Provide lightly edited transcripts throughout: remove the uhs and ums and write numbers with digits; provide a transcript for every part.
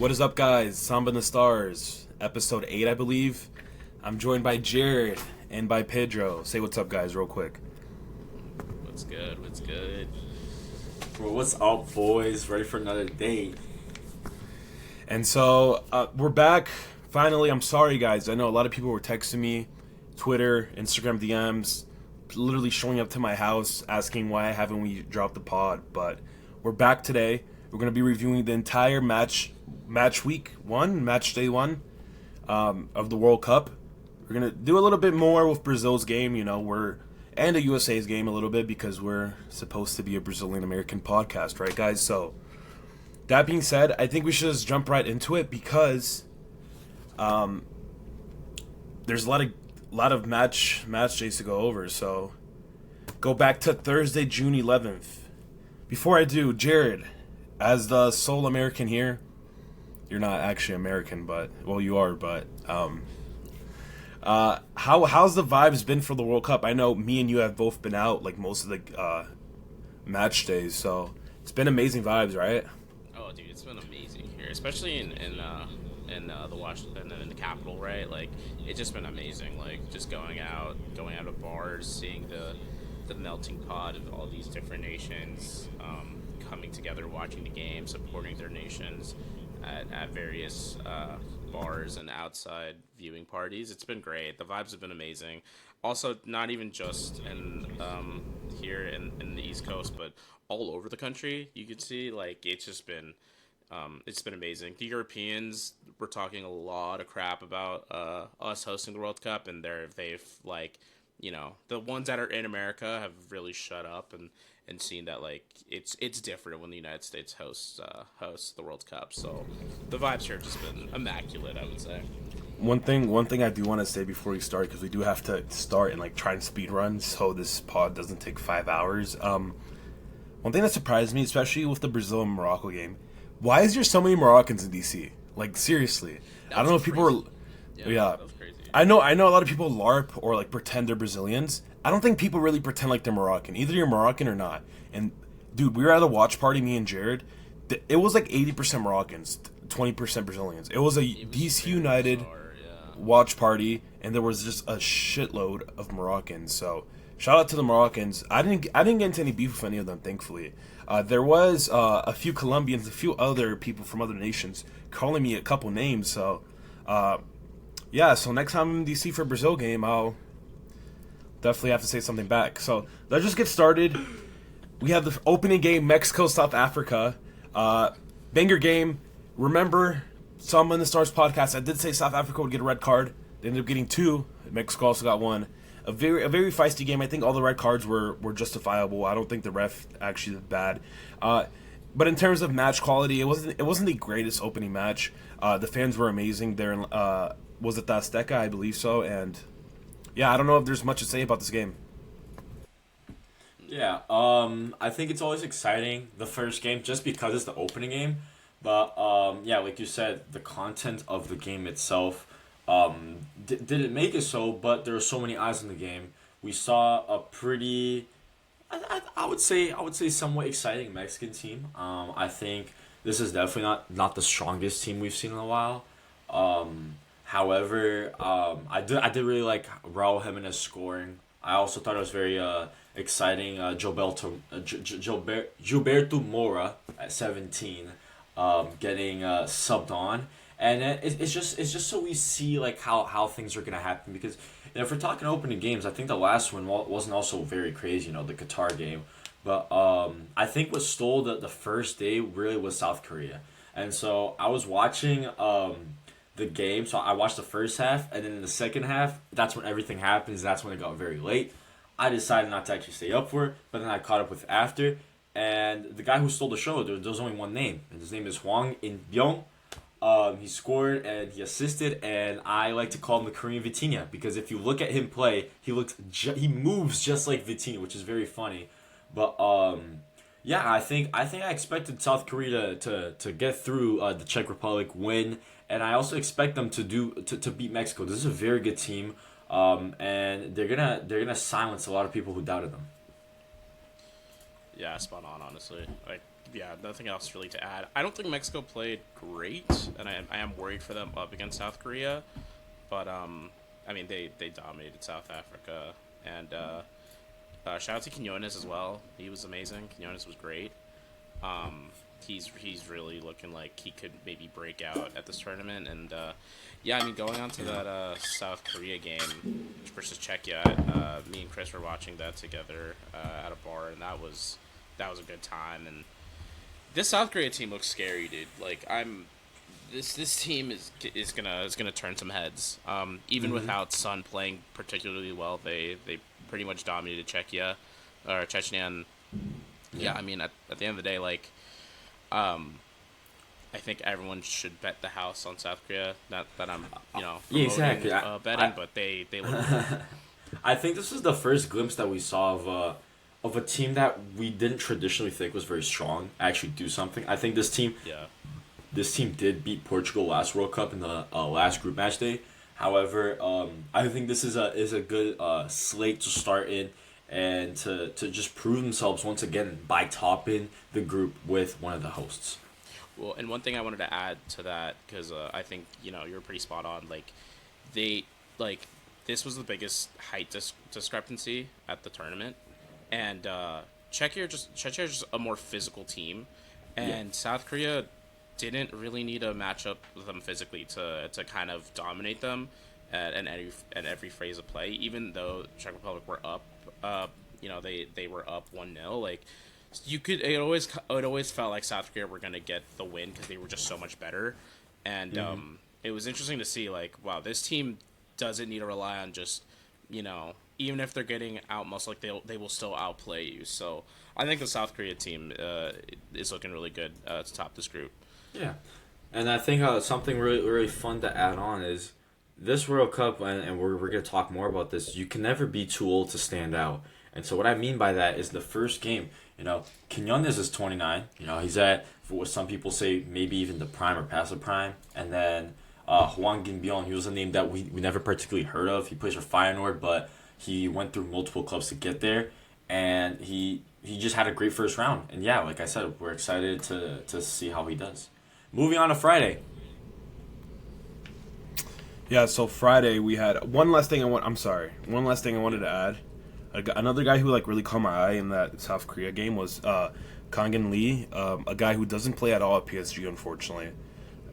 What is up, guys? Samba in the Stars, episode 8, I believe. I'm joined by Jared and by Pedro. Say what's up, guys, real quick. What's good? What's good? Bro, what's up, boys? Ready for another date? And so, we're back. Finally, I'm sorry, guys. I know a lot of people were texting me, Twitter, Instagram DMs, literally showing up to my house, asking why haven't we dropped the pod. But we're back today. We're going to be reviewing the entire match day one of the World Cup. We're going to do a little bit more with Brazil's game, and the USA's game a little bit because we're supposed to be a Brazilian-American podcast, right, guys? So, that being said, I think we should just jump right into it because there's a lot of match days to go over. So, go back to Thursday, June 11th. Before I do, Jared, as the sole American here, you're not actually American, you are, but how's the vibes been for the World Cup? I know me and you have both been out like most of the match days, so it's been amazing vibes, right? Oh, dude, it's been amazing here, especially in the Washington and in the capital, right? Like, it's just been amazing. Like, just going out to bars, seeing the melting pot of all these different nations coming together, watching the game, supporting their nations at various bars and outside viewing parties. It's been great. The vibes have been amazing. Also, not even just in here in the East Coast, but all over the country. You could see, like, it's been amazing. The Europeans were talking a lot of crap about us hosting the World Cup, and they've the ones that are in America have really shut up and seen that, like, it's different when the United States hosts the World Cup. So the vibes here have just been immaculate, I would say. One thing I do want to say before we start, because we do have to start and try and speed run so this pod doesn't take 5 hours. One thing that surprised me, especially with the Brazil and Morocco game, why is there so many Moroccans in DC? Like, seriously, I don't know if people were. Yeah. That was crazy. I know a lot of people LARP or pretend they're Brazilians. I don't think people really pretend like they're Moroccan. Either you're Moroccan or not. And dude, we were at a watch party, me and Jared. It was like 80% Moroccans, 20% Brazilians. It was a DC United watch party, and there was just a shitload of Moroccans. So shout out to the Moroccans. I didn't get into any beef with any of them, thankfully. There was a few Colombians, a few other people from other nations calling me a couple names. So so next time I'm in DC for a Brazil game, I'll definitely have to say something back. So let's just get started. We have the opening game, Mexico, South Africa. Banger game. Remember, some in the Stars podcast, I did say South Africa would get a red card. They ended up getting 2. Mexico also got 1. A very feisty game. I think all the red cards were justifiable. I don't think the ref actually did bad. But in terms of match quality, it wasn't the greatest opening match. The fans were amazing. There was it the Azteca? I believe so. And yeah, I don't know if there's much to say about this game. Yeah, I think it's always exciting, the first game, just because it's the opening game. But, like you said, the content of the game itself didn't make it so, but there were so many eyes on the game. We saw a pretty, I would say somewhat exciting Mexican team. I think this is definitely not the strongest team we've seen in a while. However, I did really like Raul Jimenez scoring. I also thought it was very exciting. Gilberto Moura at 17, getting subbed on, and it's just so we see how things are gonna happen, because if we're talking opening games, I think the last one wasn't also very crazy, the Qatar game, but I think what stole the first day really was South Korea, and so I was watching the game. So I watched the first half, and then in the second half, that's when everything happens. That's when it got very late. I decided not to actually stay up for it, but then I caught up with after. And the guy who stole the show, there was only one name, and his name is Hwang In-byung. He scored and he assisted, and I like to call him the Korean Vitinha, because if you look at him play, he moves just like Vitinha, which is very funny. But I think I expected South Korea to get through the Czech Republic, win, and I also expect them to beat Mexico. This is a very good team, and they're gonna silence a lot of people who doubted them. Yeah, spot on, honestly. Like, yeah, nothing else really to add. I don't think Mexico played great, and I am worried for them up against South Korea. But I mean, they dominated South Africa, and shout out to Quinones as well. He was amazing. Quinones was great. Um, he's really looking like he could maybe break out at this tournament. And yeah, I mean, going on to that South Korea game versus Czechia, me and Chris were watching that together at a bar, and that was a good time. And this South Korea team looks scary, dude. Like I'm. This team is gonna turn some heads. Even without Sun playing particularly well, they pretty much dominated Czechia or Chechnya. And yeah, I mean at the end of the day, like I think everyone should bet the house on South Korea. Not that I'm Yeah, promoting, exactly. betting, but they look good. I think this is the first glimpse that we saw of a team that we didn't traditionally think was very strong actually do something. I think Yeah. this team did beat Portugal last World Cup in the last group match day. However, I think this is a good slate to start in and to just prove themselves once again by topping the group with one of the hosts. Well, and one thing I wanted to add to that, because I think you're pretty spot on. Like, they like this was the biggest height discrepancy at the tournament, and Czechia is just a more physical team, and South Korea didn't really need to match up with them physically to kind of dominate them at every phase of play. Even though Czech Republic were up, they were up 1-0. Like it always felt like South Korea were gonna get the win because they were just so much better, and it was interesting to see like wow, this team doesn't need to rely on just even if they're getting outmuscled, like they will still outplay you. So I think the South Korea team is looking really good to top this group. Yeah, and I think something really really fun to add on is this World Cup, and we're gonna talk more about this. You can never be too old to stand out, and so what I mean by that is the first game. Quinones is 29. He's at for what some people say maybe even the prime or past the prime, and then Juan Guinbion, he was a name that we never particularly heard of. He plays for Feyenoord, but he went through multiple clubs to get there, and he just had a great first round. And yeah, like I said, we're excited to see how he does. Moving on to Friday. Yeah, so Friday we had one last thing I wanted to add. Another guy who like really caught my eye in that South Korea game was Kangan Lee, a guy who doesn't play at all at PSG, unfortunately,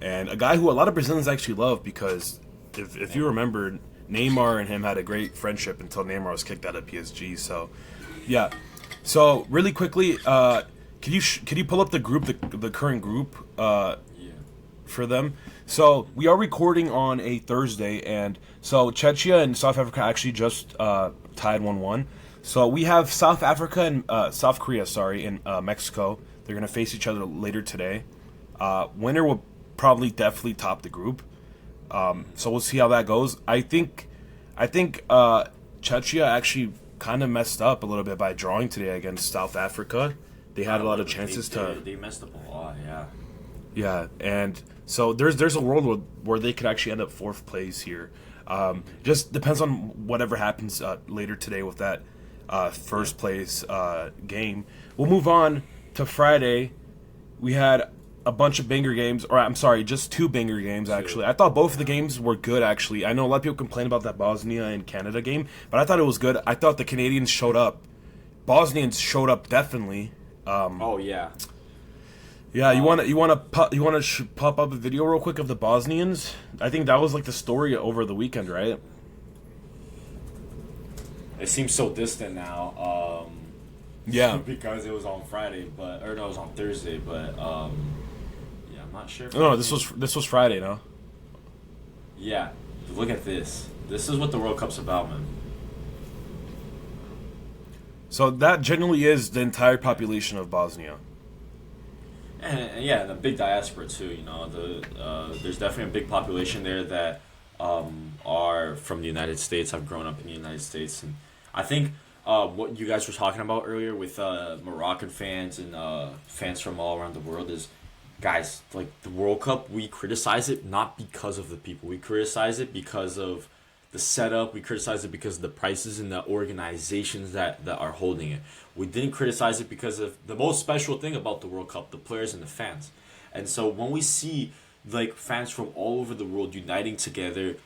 and a guy who a lot of Brazilians actually love because if you remember, Neymar and him had a great friendship until Neymar was kicked out of PSG. So, yeah. So really quickly, could you pull up the group, the current group for them? So we are recording on a Thursday, and so Czechia and South Africa actually just tied 1-1. So we have South Africa and South Korea, in Mexico. They're gonna face each other later today. Winner will probably definitely top the group. So we'll see how that goes. I think Czechia actually kind of messed up a little bit by drawing today against South Africa. They had a lot of chances They messed up a lot, yeah. Yeah, and so there's a world where they could actually end up fourth place here. Just depends on whatever happens later today with that first place game. We'll move on to Friday. We had a bunch of banger games, or I'm sorry, just two banger games actually. I thought both of the games were good actually. I know a lot of people complain about that Bosnia and Canada game, but I thought it was good. I thought the Canadians showed up. Bosnians showed up definitely. Oh yeah. Yeah, you want to pop up a video real quick of the Bosnians? I think that was like the story over the weekend, right? It seems so distant now. Yeah, because it was on Friday, it was on Thursday, but yeah, I'm not sure. No, this was Friday, no? Yeah, look at this. This is what the World Cup's about, man. So that generally is the entire population of Bosnia. And yeah, the big diaspora too. There's definitely a big population there that are from the United States, have grown up in the United States, and I think what you guys were talking about earlier with Moroccan fans and fans from all around the world is, guys, like the World Cup, we criticize it not because of the people, we criticize it because of the setup. We criticize it because of the prices and the organizations that are holding it. We didn't criticize it because of the most special thing about the World Cup, the players and the fans. And so when we see like fans from all over the world uniting together,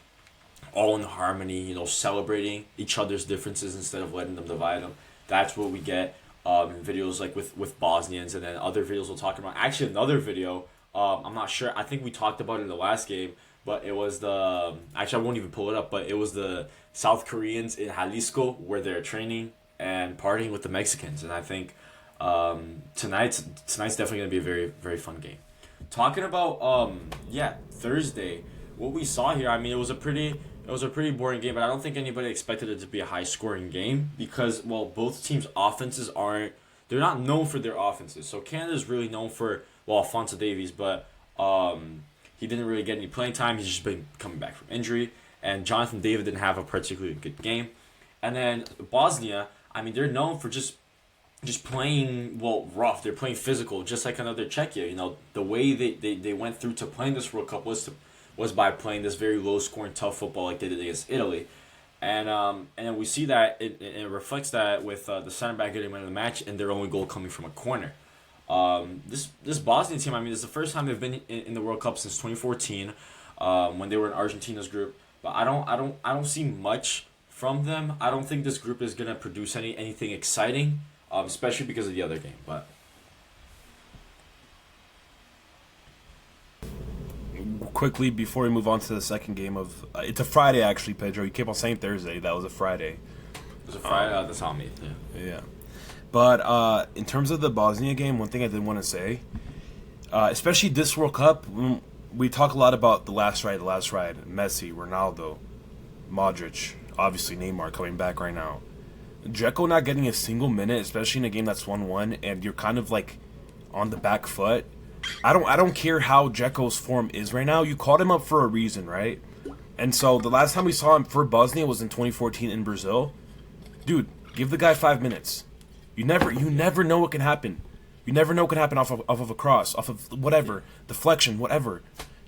all in harmony, celebrating each other's differences instead of letting them divide them, that's what we get in videos like with Bosnians, and then other videos we'll talk about. Actually, another video, I'm not sure, I think we talked about it in the last game, but it was actually I won't even pull it up, but it was the South Koreans in Jalisco where they're training and partying with the Mexicans, and I think tonight's definitely going to be a very, very fun game. Talking about Thursday, what we saw here, I mean, it was a pretty boring game, but I don't think anybody expected it to be a high scoring game because, both teams' offenses they're not known for their offenses. So Canada's really known for, Alphonso Davies, but he didn't really get any playing time. He's just been coming back from injury. And Jonathan David didn't have a particularly good game. And then Bosnia, I mean, they're known for just playing, rough. They're playing physical, just like another Czechia. The way they went through to playing this World Cup was by playing this very low-scoring, tough football like they did against Italy. And then we see that it reflects that with the center back getting man of the match and their only goal coming from a corner. This Bosnian team, I mean, it's the first time they've been in the World Cup since 2014, when they were in Argentina's group. But I don't see much from them. I don't think this group is gonna produce anything exciting, especially because of the other game. But quickly before we move on to the second game of it's a Friday actually, Pedro. You keep on saying Thursday. That was a Friday. it was a Friday. That's on me. Yeah. But in terms of the Bosnia game, one thing I did want to say, especially this World Cup, we talk a lot about the last ride, Messi, Ronaldo, Modric, obviously Neymar coming back right now. Dzeko not getting a single minute, especially in a game that's 1-1, and you're kind of like on the back foot. I don't care how Dzeko's form is right now. You called him up for a reason, right? And so the last time we saw him for Bosnia was in 2014 in Brazil. Dude, give the guy 5 minutes. You never know what can happen. You never know what can happen off of a cross, off of whatever, deflection, whatever.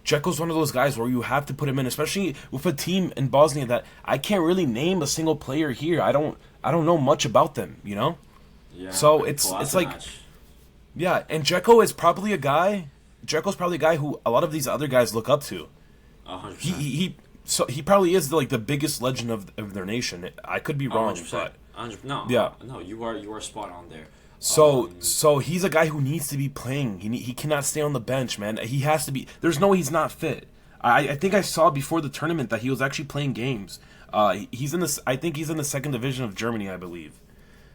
Dzeko's one of those guys where you have to put him in, especially with a team in Bosnia that I can't really name a single player here. I don't know much about them, Yeah. So it's like, yeah, and Dzeko's probably a guy who a lot of these other guys look up to. 100%. He probably is the biggest legend of their nation. I could be wrong, 100%. but No, yeah. No, you are spot on there. So he's a guy who needs to be playing. He cannot stay on the bench, man. He has to be. There's no way he's not fit. I think I saw before the tournament that he was actually playing games. He's in this. I think he's in the second division of Germany, I believe.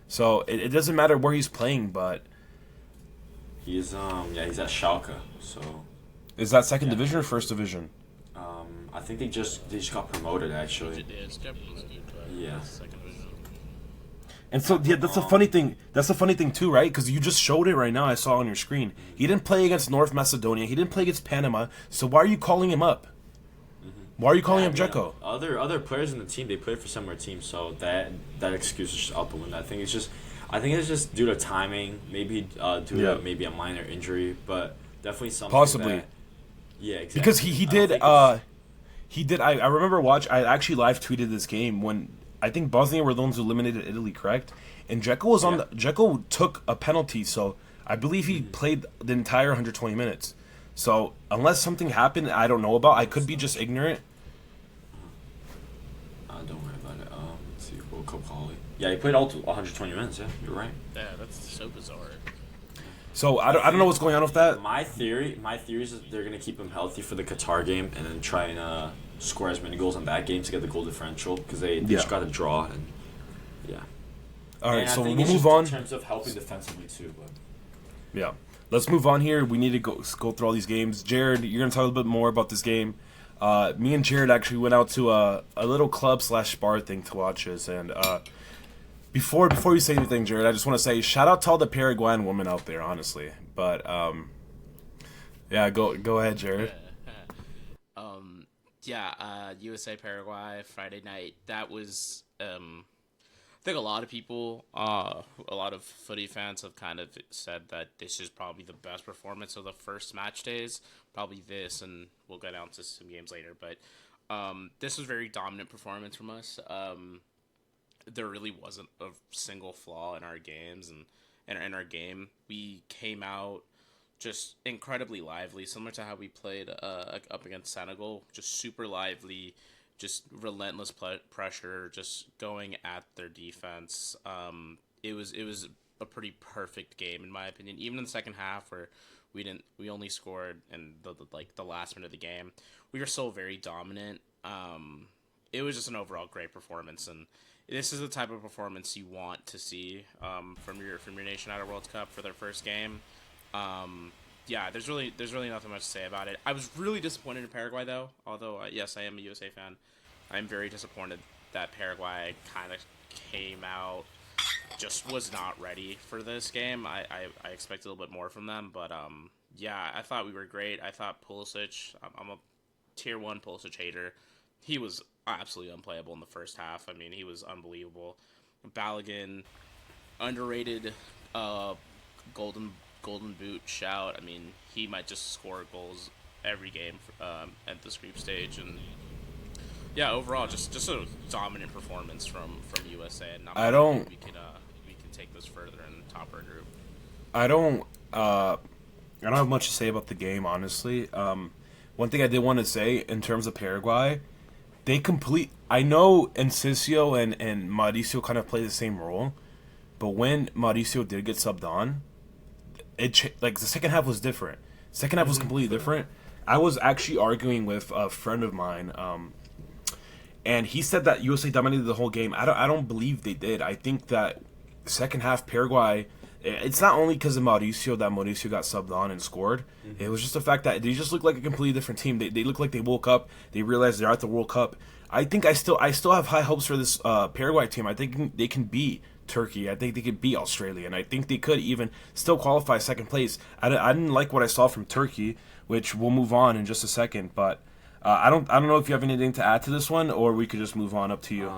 So it doesn't matter where he's playing, but he's he's at Schalke. So is that second division or first division? I think they just got promoted actually. Yeah. And so yeah, that's a funny thing. That's a funny thing too, right? Because you just showed it right now. I saw on your screen. He didn't play against North Macedonia. He didn't play against Panama. So why are you calling him up? Why are you calling him Dzeko? Other players in the team, they played for similar teams, so that excuse is just out the window. I think it's just due to timing, maybe due to maybe a minor injury, but definitely something. Possibly. Yeah, exactly. Because he did. I remember I actually live tweeted this game when I think Bosnia were the ones who eliminated Italy, correct? And Dzeko was on Dzeko took a penalty, so I believe he played the entire 120 minutes. So unless something happened I don't know about, I could be just ignorant. Don't worry about it. Let's see, World Cup quality. Yeah, he played all 120 minutes. Yeah, you're right. Yeah, that's so bizarre. So I don't know what's going on with that. My theory is that they're gonna keep him healthy for the Qatar game and then try and score as many goals in that game to get the goal differential because they just got a draw and yeah. All right, and so we'll move on. In terms of helping defensively too, but yeah, let's move on here. We need to go through all these games. Jared, you're gonna talk a little bit more about this game. Me and Jared actually went out to a little club/bar thing to watch this, and before you say anything, Jared, I just want to say shout out to all the Paraguayan women out there, honestly. But yeah, go ahead, Jared. USA Paraguay Friday night. That was I think a lot of people, a lot of footy fans have kind of said that this is probably the best performance of the first match days. Probably this, and we'll get down to some games later. But This was very dominant performance from us. There really wasn't a single flaw in our games and in our game. We came out just incredibly lively, similar to how we played up against Senegal. Just super lively, just relentless pressure, just going at their defense. It was a pretty perfect game in my opinion. Even in the second half, where we only scored in the last minute of the game, we were still very dominant. It was just an overall great performance, and this is the type of performance you want to see from your nation at a World Cup for their first game. Yeah, there's really nothing much to say about it. I was really disappointed in Paraguay though. Although yes, I am a USA fan. I'm very disappointed that Paraguay kind of came out, just was not ready for this game. I expected a little bit more from them, but yeah, I thought we were great. I thought Pulisic. I'm a tier 1 Pulisic hater. He was absolutely unplayable in the first half. I mean, he was unbelievable. Bellingham, underrated, golden boot shout. I mean, he might just score goals every game at this group stage, and yeah, overall, just a dominant performance from USA. And I don't. We can take this further in the top of our group. I don't. I don't have much to say about the game, honestly. One thing I did want to say in terms of Paraguay, I know Enciso and Mauricio kind of play the same role, but when Mauricio did get subbed on, the second half was different. Second half was completely different. I was actually arguing with a friend of mine, and he said that USA dominated the whole game. I don't believe they did. I think that second half Paraguay, it's not only because of Mauricio that Mauricio got subbed on and scored. Mm-hmm. It was just the fact that they just look like a completely different team. They look like they woke up. They realized they're at the World Cup. I think I still have high hopes for this Paraguay team. I think they can beat Turkey. I think they could beat Australia, and I think they could even still qualify second place. I didn't like what I saw from Turkey, which we'll move on in just a second. But I don't know if you have anything to add to this one, or we could just move on. Up to you.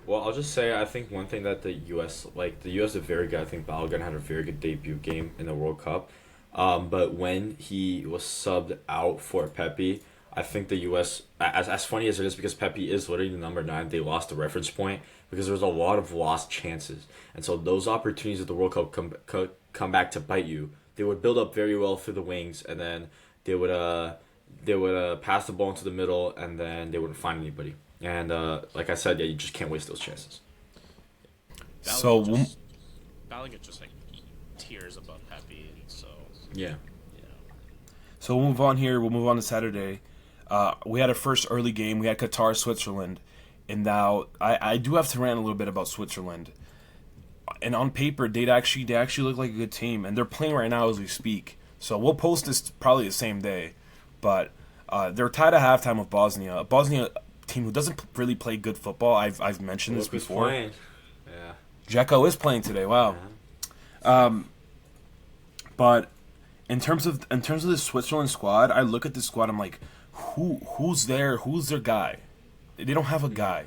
Well, I'll just say I think one thing that the U.S. did very good. I think Bellingham had a very good debut game in the World Cup. But when he was subbed out for Pepe, I think the U.S. as funny as it is, because Pepe is literally the number 9, they lost the reference point because there was a lot of lost chances, and so those opportunities at the World Cup come back to bite you. They would build up very well through the wings, and then they would pass the ball into the middle, and then they wouldn't find anybody. And like I said, yeah, you just can't waste those chances. Bellingham just like tiers above Pepe, and so yeah. So we'll move on here. We'll move on to Saturday. We had a first early game. We had Qatar, Switzerland. And now I do have to rant a little bit about Switzerland. And on paper, they actually look like a good team. And they're playing right now as we speak. So we'll post this probably the same day. But they're tied at halftime with Bosnia. A Bosnia team who doesn't really play good football. I've mentioned this before. Yeah. Dzeko is playing today. Wow. Yeah. But in terms of the Switzerland squad, I look at this squad. I'm like, who's there? Who's their guy? They don't have a guy,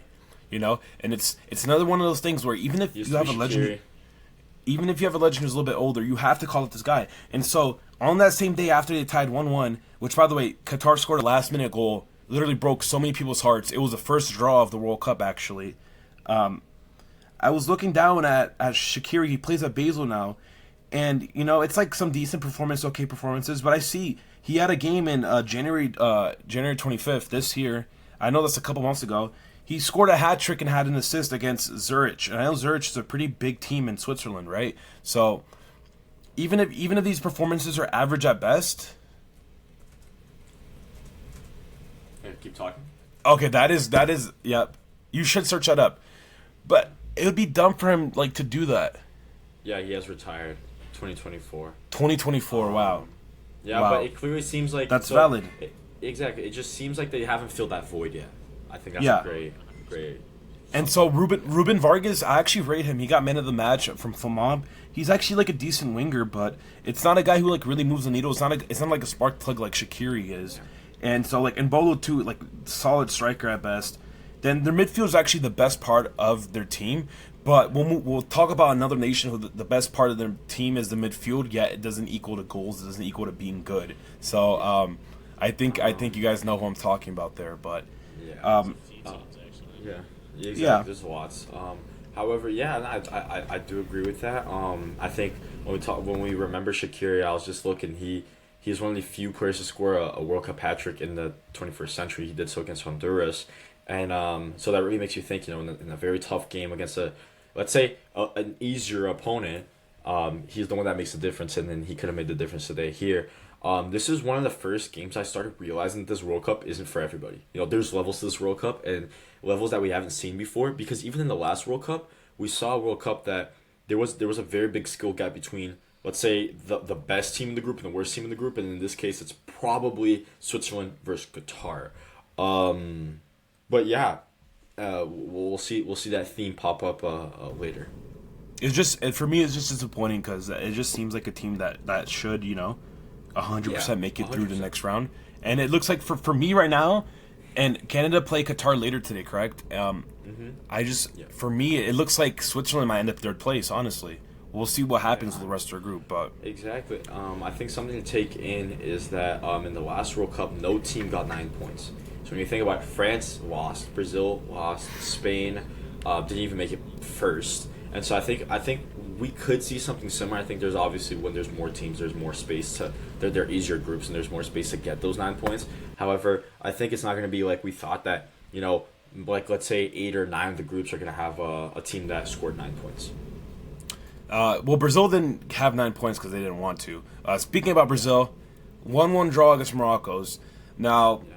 and it's another one of those things where even if you have a legend, who's a little bit older, you have to call it this guy. And so on that same day after they tied 1-1, which by the way, Qatar scored a last minute goal, literally broke so many people's hearts. It was the first draw of the World Cup actually. I was looking down at Shaqiri. He plays at Basel now, and it's like some decent okay performances. But I see he had a game in January 25th this year. I know that's a couple months ago. He scored a hat trick and had an assist against Zurich. And I know Zurich is a pretty big team in Switzerland, right? So even if these performances are average at best. Yeah, keep talking. Okay, that is yep. You should search that up. But it would be dumb for him to do that. Yeah, he has retired. 2024. 2024, wow. Yeah, wow. But it clearly seems like that's valid. Exactly. It just seems like they haven't filled that void yet. I think that's great. And so Ruben Vargas, I actually rate him. He got man of the match from FAMOB. He's actually a decent winger, but it's not a guy who really moves the needle. It's not like a spark plug like Shaqiri is. And so and Bolo too, solid striker at best. Then their midfield is actually the best part of their team. But we'll talk about another nation who the best part of their team is the midfield. Yet it doesn't equal to goals. It doesn't equal to being good. So I think you guys know who I'm talking about there. But Yeah. There's Um, a few teams actually. Yeah. Yeah, exactly. yeah, There's lots. However, yeah, and I do agree with that. I think when we remember Shaqiri, I was just looking. He's one of the few players to score a World Cup hat trick in the 21st century. He did so against Honduras, and so that really makes you think. In a very tough game against let's say an easier opponent, he's the one that makes the difference, and then he could have made the difference today here. This is one of the first games I started realizing that this World Cup isn't for everybody. There's levels to this World Cup and levels that we haven't seen before. Because even in the last World Cup, we saw a World Cup that there was a very big skill gap between, let's say, the best team in the group and the worst team in the group, and in this case, it's probably Switzerland versus Qatar. But yeah, we'll see that theme pop up later. for me, it's just disappointing because it just seems like a team that should 100% make it through the 100%. next round. And it looks like for me right now, and Canada play Qatar later today, correct? For me, it looks like Switzerland might end up third place, honestly. We'll see what happens with the rest of their group, but Exactly. I think something to take in is that in the last World Cup, no team got 9 points. So when you think about it, France lost, Brazil lost, Spain didn't even make it first, and so I think we could see something similar. I think there's obviously when there's more teams, there's more space to they're easier groups and there's more space to get those 9 points. However, I think it's not going to be like we thought that like let's say 8 or 9 of the groups are going to have a team that scored 9 points. well, Brazil didn't have 9 points because they didn't want to. Speaking about Brazil, 1-1 draw against Morocco's. Now, Yeah.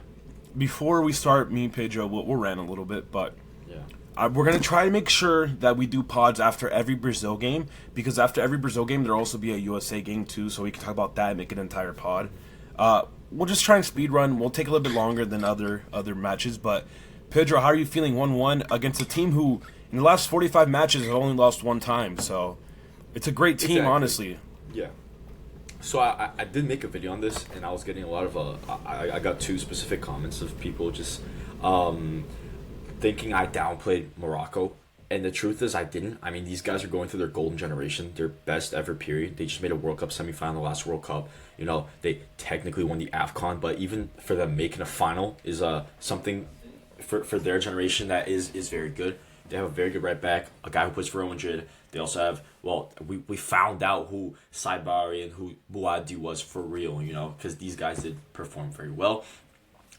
before we start, me and Pedro we'll rant a little bit, but Yeah. we're going to try to make sure that we do pods after every Brazil game, because after every Brazil game, there'll also be a USA game too, so we can talk about that and make an entire pod. We'll just try and speed run. We'll take a little bit longer than other matches, but Pedro, how are you feeling 1-1 against a team who, in the last 45 matches, have only lost one time? So it's a great team, Exactly. honestly. Yeah. So I did make a video on this, and I was getting a lot of I got two specific comments of people just thinking I downplayed Morocco, and the truth is I didn't. I mean, these guys are going through their golden generation, their best ever period. They just made a World Cup semifinal the last World Cup. They technically won the AFCON, but even for them making a final is something for their generation that is very good. They have a very good right back, a guy who plays for Real Madrid. They also have, we found out who Saibari and who Buadi was for real, because these guys did perform very well.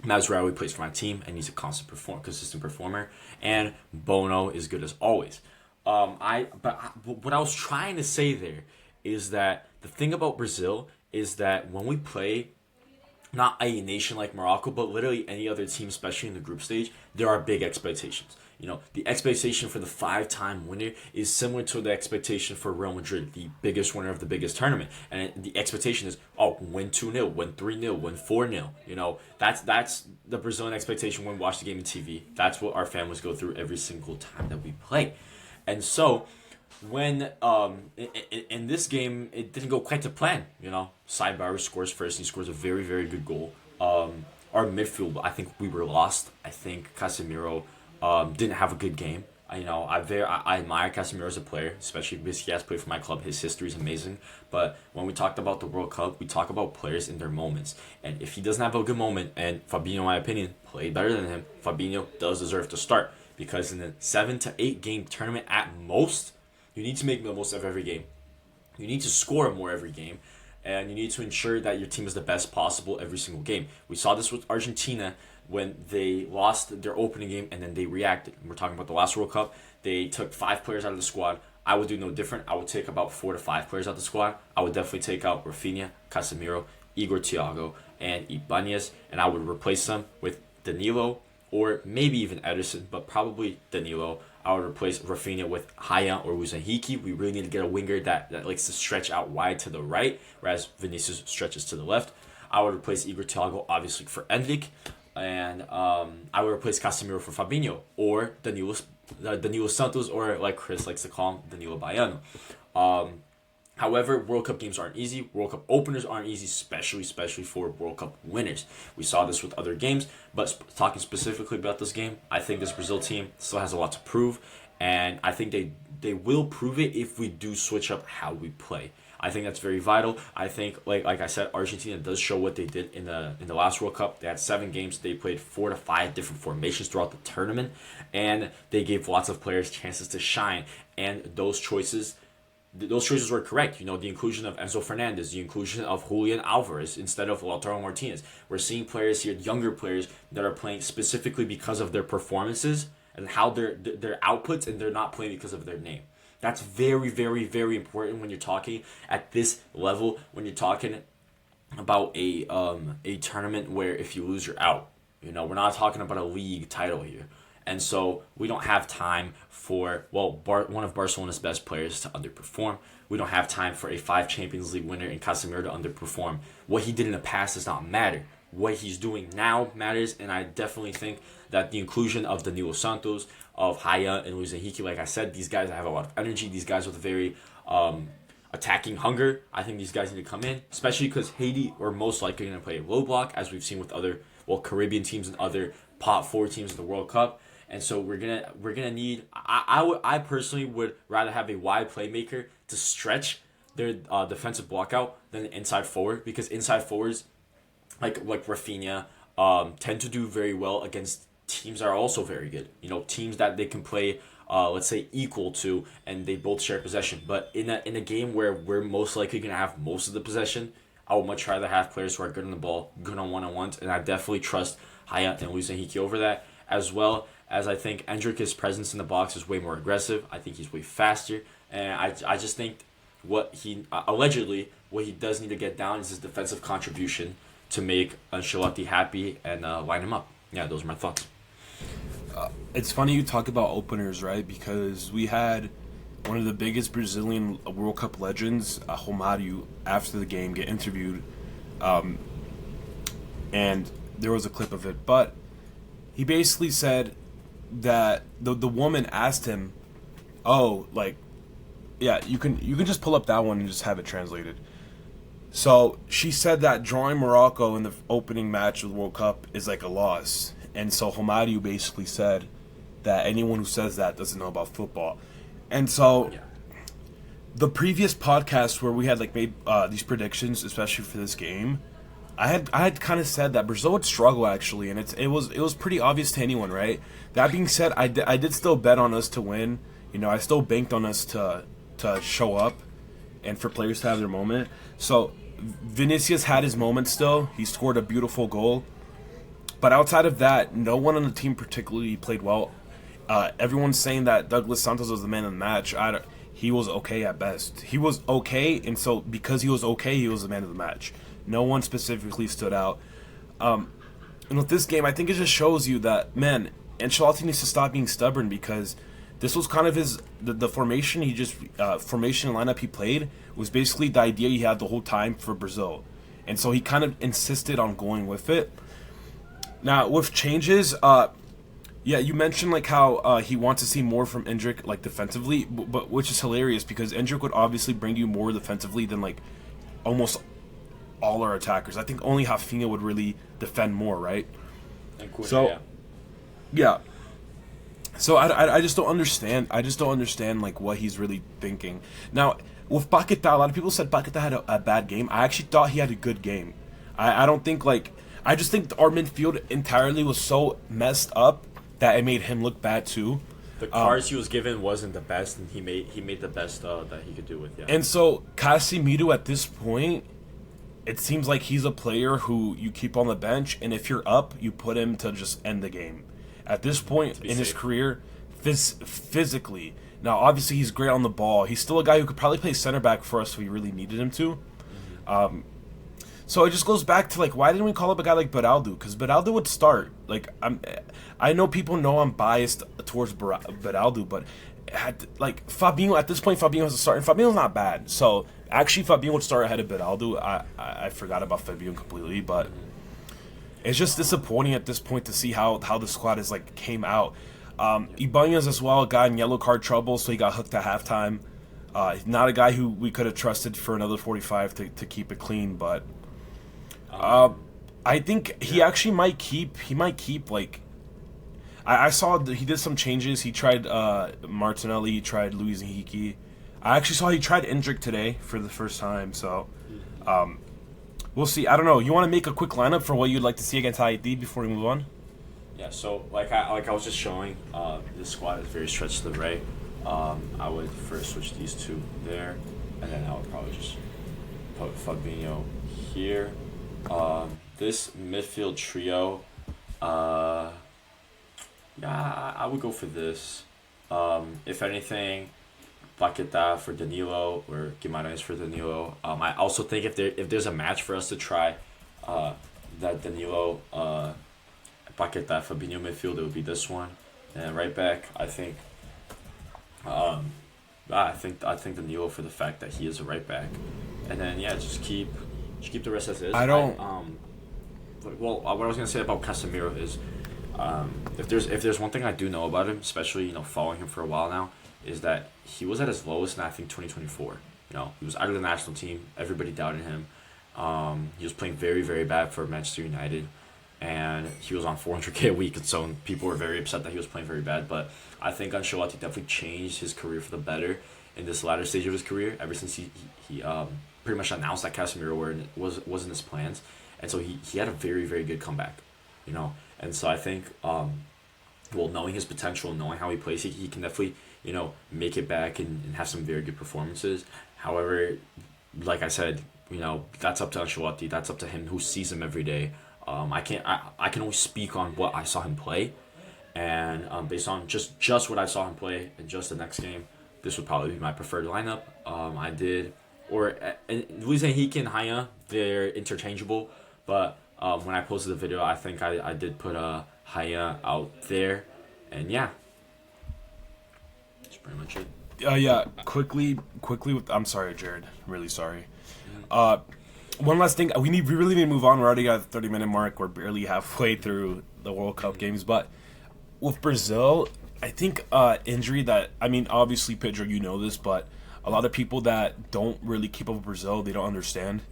Mazraoui plays for my team, and he's a consistent performer. And Bono is good as always. What I was trying to say there is that the thing about Brazil is that when we play not a nation like Morocco, but literally any other team, especially in the group stage, there are big expectations. The expectation for the 5-time winner is similar to the expectation for Real Madrid, the biggest winner of the biggest tournament. And the expectation is, win 2-0, win 3-0, win 4-0. That's the Brazilian expectation when we watch the game on TV. That's what our families go through every single time that we play. And so, when in this game, it didn't go quite to plan. Saibari scores first. He scores a very, very good goal. Our midfield, I think we were lost. I think Casemiro didn't have a good game. I admire Casemiro as a player, especially because he has played for my club. His history is amazing. But when we talked about the World Cup, we talk about players in their moments. And if he doesn't have a good moment, and Fabinho, in my opinion, played better than him, Fabinho does deserve to start. Because in a 7 to 8 game tournament at most, you need to make the most of every game. You need to score more every game. And you need to ensure that your team is the best possible every single game. We saw this with Argentina when they lost their opening game and then they reacted. We're talking about the last World Cup. They took 5 players out of the squad. I would do no different. I would take about 4 to 5 players out of the squad. I would definitely take out Rafinha, Casemiro, Igor Thiago, and Ibanez, and I would replace them with Danilo or maybe even Ederson, but probably Danilo. I would replace Rafinha with Haya or Uzahiki. We really need to get a winger that likes to stretch out wide to the right, whereas Vinicius stretches to the left. I would replace Igor Thiago, obviously, for Endrick. And I would replace Casemiro for Fabinho or Danilo Santos, or like Chris likes to call him, Danilo Baiano. However, World Cup games aren't easy. World Cup openers aren't easy, especially for World Cup winners. We saw this with other games, but talking specifically about this game, I think this Brazil team still has a lot to prove, and I think they will prove it if we do switch up how we play. I think that's very vital. I think, like I said, Argentina does show what they did in the last World Cup. They had 7 games. They played 4 to 5 different formations throughout the tournament, and they gave lots of players chances to shine. And those choices were correct. The inclusion of Enzo Fernandez, the inclusion of Julian Alvarez instead of Lautaro Martinez. We're seeing players here, younger players, that are playing specifically because of their performances and how their outputs, and they're not playing because of their name. That's very, very, very important when you're talking at this level, when you're talking about a tournament where if you lose, you're out. We're not talking about a league title here. And so we don't have time for, one of Barcelona's best players to underperform. We don't have time for a 5 Champions League winner in Casemiro to underperform. What he did in the past does not matter. What he's doing now matters, and I definitely think that the inclusion of Danilo Santos, of Haya and Luis Enrique, like I said, these guys have a lot of energy. These guys with very attacking hunger. I think these guys need to come in, especially because Haiti are most likely going to play a low block, as we've seen with other Caribbean teams and other pot 4 teams in the World Cup. And so we're gonna need. I personally would rather have a wide playmaker to stretch their defensive block out than an inside forward, because inside forwards like Rafinha tend to do very well against teams that are also very good. Teams that they can play let's say equal to, and they both share possession. But in a game where we're most likely gonna have most of the possession, I would much rather have players who are good on the ball, good on one-on-ones, and I definitely trust Haya and Luis Enrique over that, as well as I think Endrick's presence in the box is way more aggressive. I think he's way faster, and I just think what he does need to get down is his defensive contribution to make Ancelotti happy and line him up. Yeah, those are my thoughts. It's funny you talk about openers, right? Because we had one of the biggest Brazilian World Cup legends, Romário, after the game get interviewed, and there was a clip of it, but he basically said that the woman asked him, you can just pull up that one and just have it translated. So she said that drawing Morocco in the opening match of the World Cup is like a loss. And so Romário basically said that anyone who says that doesn't know about football. And so the previous podcast where we had made these predictions, especially for this game, I had kind of said that Brazil would struggle actually, and it was pretty obvious to anyone, right? That being said, I did still bet on us to win. I still banked on us to show up, and for players to have their moment. So Vinicius had his moment still. He scored a beautiful goal, but outside of that, no one on the team particularly played well. Everyone's saying that Douglas Santos was the man of the match. He was okay at best. He was okay, and so because he was okay, he was the man of the match. No one specifically stood out. And with this game, I think it just shows you that, man, Ancelotti needs to stop being stubborn, because this was kind of the formation formation and lineup he played was basically the idea he had the whole time for Brazil. And so he kind of insisted on going with it. Now, with changes, you mentioned how he wants to see more from Endrick defensively, but which is hilarious because Endrick would obviously bring you more defensively than almost all our attackers. I think only Rafinha would really defend more, right? Yeah. So I just don't understand. I just don't understand what he's really thinking. Now with Paquetá, a lot of people said Paquetá had a bad game. I actually thought he had a good game. I don't think I just think our midfield entirely was so messed up that it made him look bad too. The cards he was given wasn't the best, and he made the best that he could do with. Yeah. And so Casemiro at this point, it seems like he's a player who you keep on the bench, and if you're up, you put him to just end the game. At this point in his career, physically, now obviously he's great on the ball. He's still a guy who could probably play center back for us if we really needed him to. So it just goes back to why didn't we call up a guy like Beraldo? Because Beraldo would start. I know people know I'm biased towards Beraldo, but Fabinho at this point, Fabinho has to start, and Fabinho's not bad. So actually, Fabinho would start ahead of Beraldo. I forgot about Fabinho completely, but it's just disappointing at this point to see how the squad is came out. Ibanez as well got in yellow card trouble, so he got hooked at halftime. Not a guy who we could have trusted for another 45 to keep it clean, but I think he actually might keep. He might keep I saw that he did some changes. He tried Martinelli. He tried Luis Enrique. I actually saw he tried Endrick today for the first time, so we'll see. I don't know. You want to make a quick lineup for what you'd like to see against ID before we move on? Yeah, so like I was just showing, this squad is very stretched to the right. I would first switch these two there, and then I would probably just put Fabinho here. This midfield trio, yeah, I would go for this. If anything, Paquetá for Danilo or Guimarães for Danilo. I also think if there's a match for us to try, that Danilo, Paquetá, Fabinho midfield, it would be this one. And right back, I think, I think Danilo for the fact that he is a right back, and then yeah, just keep the rest as is. I don't. What I was gonna say about Casemiro is, if there's one thing I do know about him, especially following him for a while now, is that he was at his lowest in I think 2024. He was out of the national team. Everybody doubted him. He was playing very, very bad for Manchester United, and he was on 400K a week, and so people were very upset that he was playing very bad. But I think Ancelotti definitely changed his career for the better in this latter stage of his career. Ever since he pretty much announced that Casemiro wasn't his plans, and so he had a very, very good comeback, And so I think, knowing his potential, knowing how he plays, he can definitely make it back and have some very good performances. However, like I said, that's up to Ancelotti. That's up to him who sees him every day. I can only speak on what I saw him play, and based on just what I saw him play in just the next game, this would probably be my preferred lineup. Luis Henrique and Haya, they're interchangeable, but when I posted the video, I think I did put Haya out there, and yeah, that's pretty much it. Yeah. Quickly. I'm sorry, Jared. I'm really sorry. One last thing. We really need to move on. We're already at the 30-minute mark. We're barely halfway through the World Cup games. But with Brazil, I think injury that, obviously, Pedro, you know this, but a lot of people that don't really keep up with Brazil, they don't understand.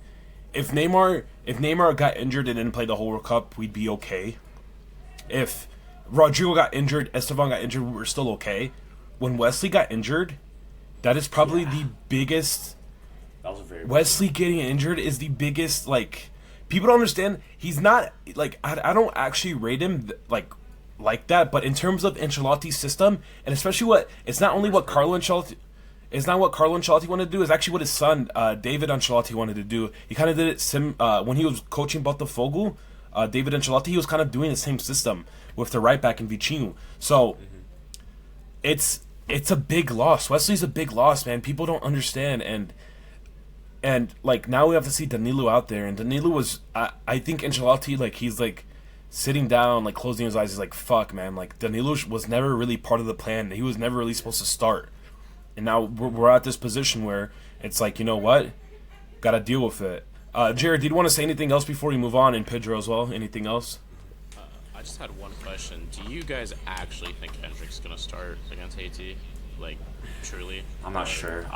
If Neymar got injured and didn't play the whole World Cup, we'd be okay. If Rodrigo got injured, Esteban got injured, we're still okay. When Wesley got injured, that is probably the biggest. That was a very Wesley getting injured is the biggest. People don't understand. He's not I don't actually rate him like that. But in terms of Ancelotti's system, and especially it's not what Carlo Ancelotti wanted to do. It's actually what his son David Ancelotti wanted to do. He kind of did it when he was coaching Botafogo. David Ancelotti, he was kind of doing the same system with the right back in Vitinho. So it's a big loss. Wesley's a big loss, man. People don't understand, and now we have to see Danilo out there, and Danilo was I think Ancelotti he's sitting down closing his eyes. He's like, fuck, man. Danilo was never really part of the plan. He was never really supposed to start, and now we're at this position where it's you know what, gotta deal with it. Jared, did you want to say anything else before we move on, and Pedro as well? Anything else? I just had one question. Do you guys actually think Endrick's gonna start against Haiti? Truly? I'm not sure.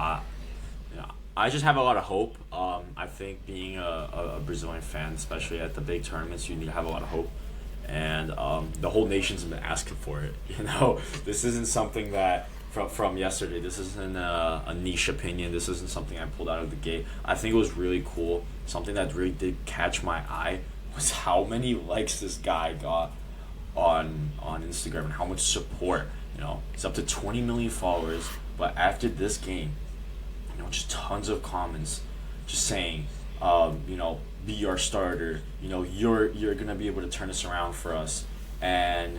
I just have a lot of hope. I think being a Brazilian fan, especially at the big tournaments, you need to have a lot of hope. And the whole nation's been asking for it. This isn't something that from yesterday. This isn't a niche opinion. This isn't something I pulled out of the gate. I think it was really cool. Something that really did catch my eye was how many likes this guy got on Instagram and how much support. It's up to 20 million followers. But after this game, just tons of comments, just saying, be our starter. You're gonna be able to turn this around for us. And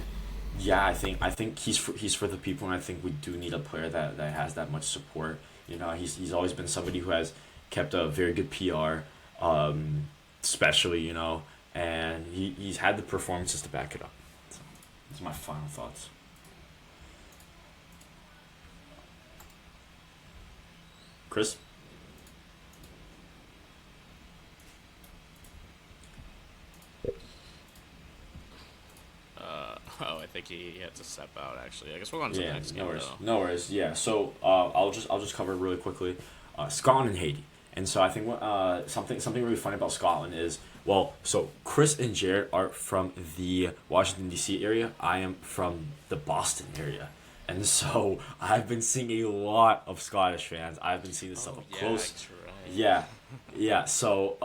yeah, I think he's for the people, and I think we do need a player that has that much support. He's always been somebody who has kept a very good PR, especially and he's had the performances to back it up. So those are my final thoughts. Chris? I think he had to step out. Actually, I guess we're on to the next game. No worries. Yeah. So I'll just cover it really quickly. Scotland and Haiti, and so I think something really funny about Scotland is so Chris and Jared are from the Washington D.C. area. I am from the Boston area. And so I've been seeing a lot of Scottish fans. I've been seeing this stuff Oh up yeah, close. that's right. Yeah, yeah. So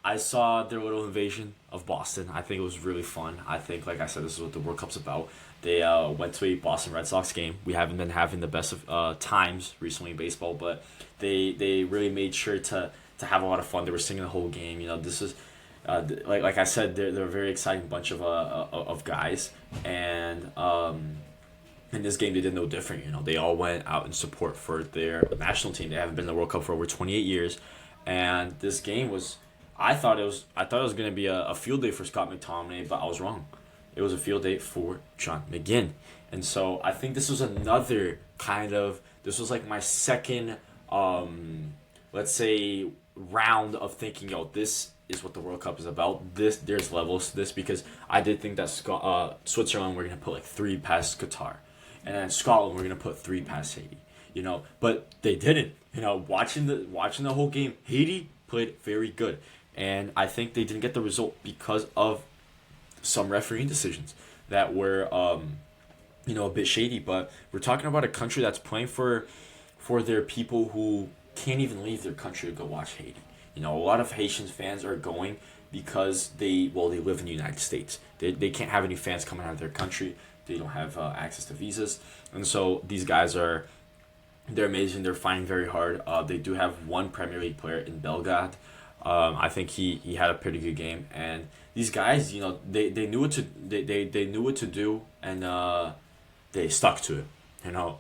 I saw their little invasion of Boston. I think it was really fun. I think, like I said, this is what the World Cup's about. They went to a Boston Red Sox game. We haven't been having the best of times recently in baseball, but they really made sure to have a lot of fun. They were singing the whole game. You know, this is like I said, they're a very exciting bunch of guys, and in this game they did no different. You know, they all went out in support for their national team. They haven't been in the World Cup for over 28 years, and this game was. I thought it was gonna be a field day for Scott McTominay, but I was wrong. It was a field day for John McGinn, and so I think this was another kind of. This was like my second, let's say, round of thinking, yo, this is what the World Cup is about. There's levels to this because I did think that Switzerland were gonna put like 3 past Qatar, and then Scotland were gonna put 3 past Haiti. You know, but they didn't. You know, watching the whole game, Haiti played very good, and I think they didn't get the result because of some refereeing decisions that were a bit shady. But we're talking about a country that's playing for their people who can't even leave their country to go watch Haiti. You know, a lot of Haitian fans are going because they live in the United States. They can't have any fans coming out of their country. They don't have access to visas, and so these guys they're amazing. They're fighting very hard. They do have one Premier League player in Belgrade. I think he had a pretty good game, and these guys, you know, they knew what to they knew what to do, and they stuck to it. You know,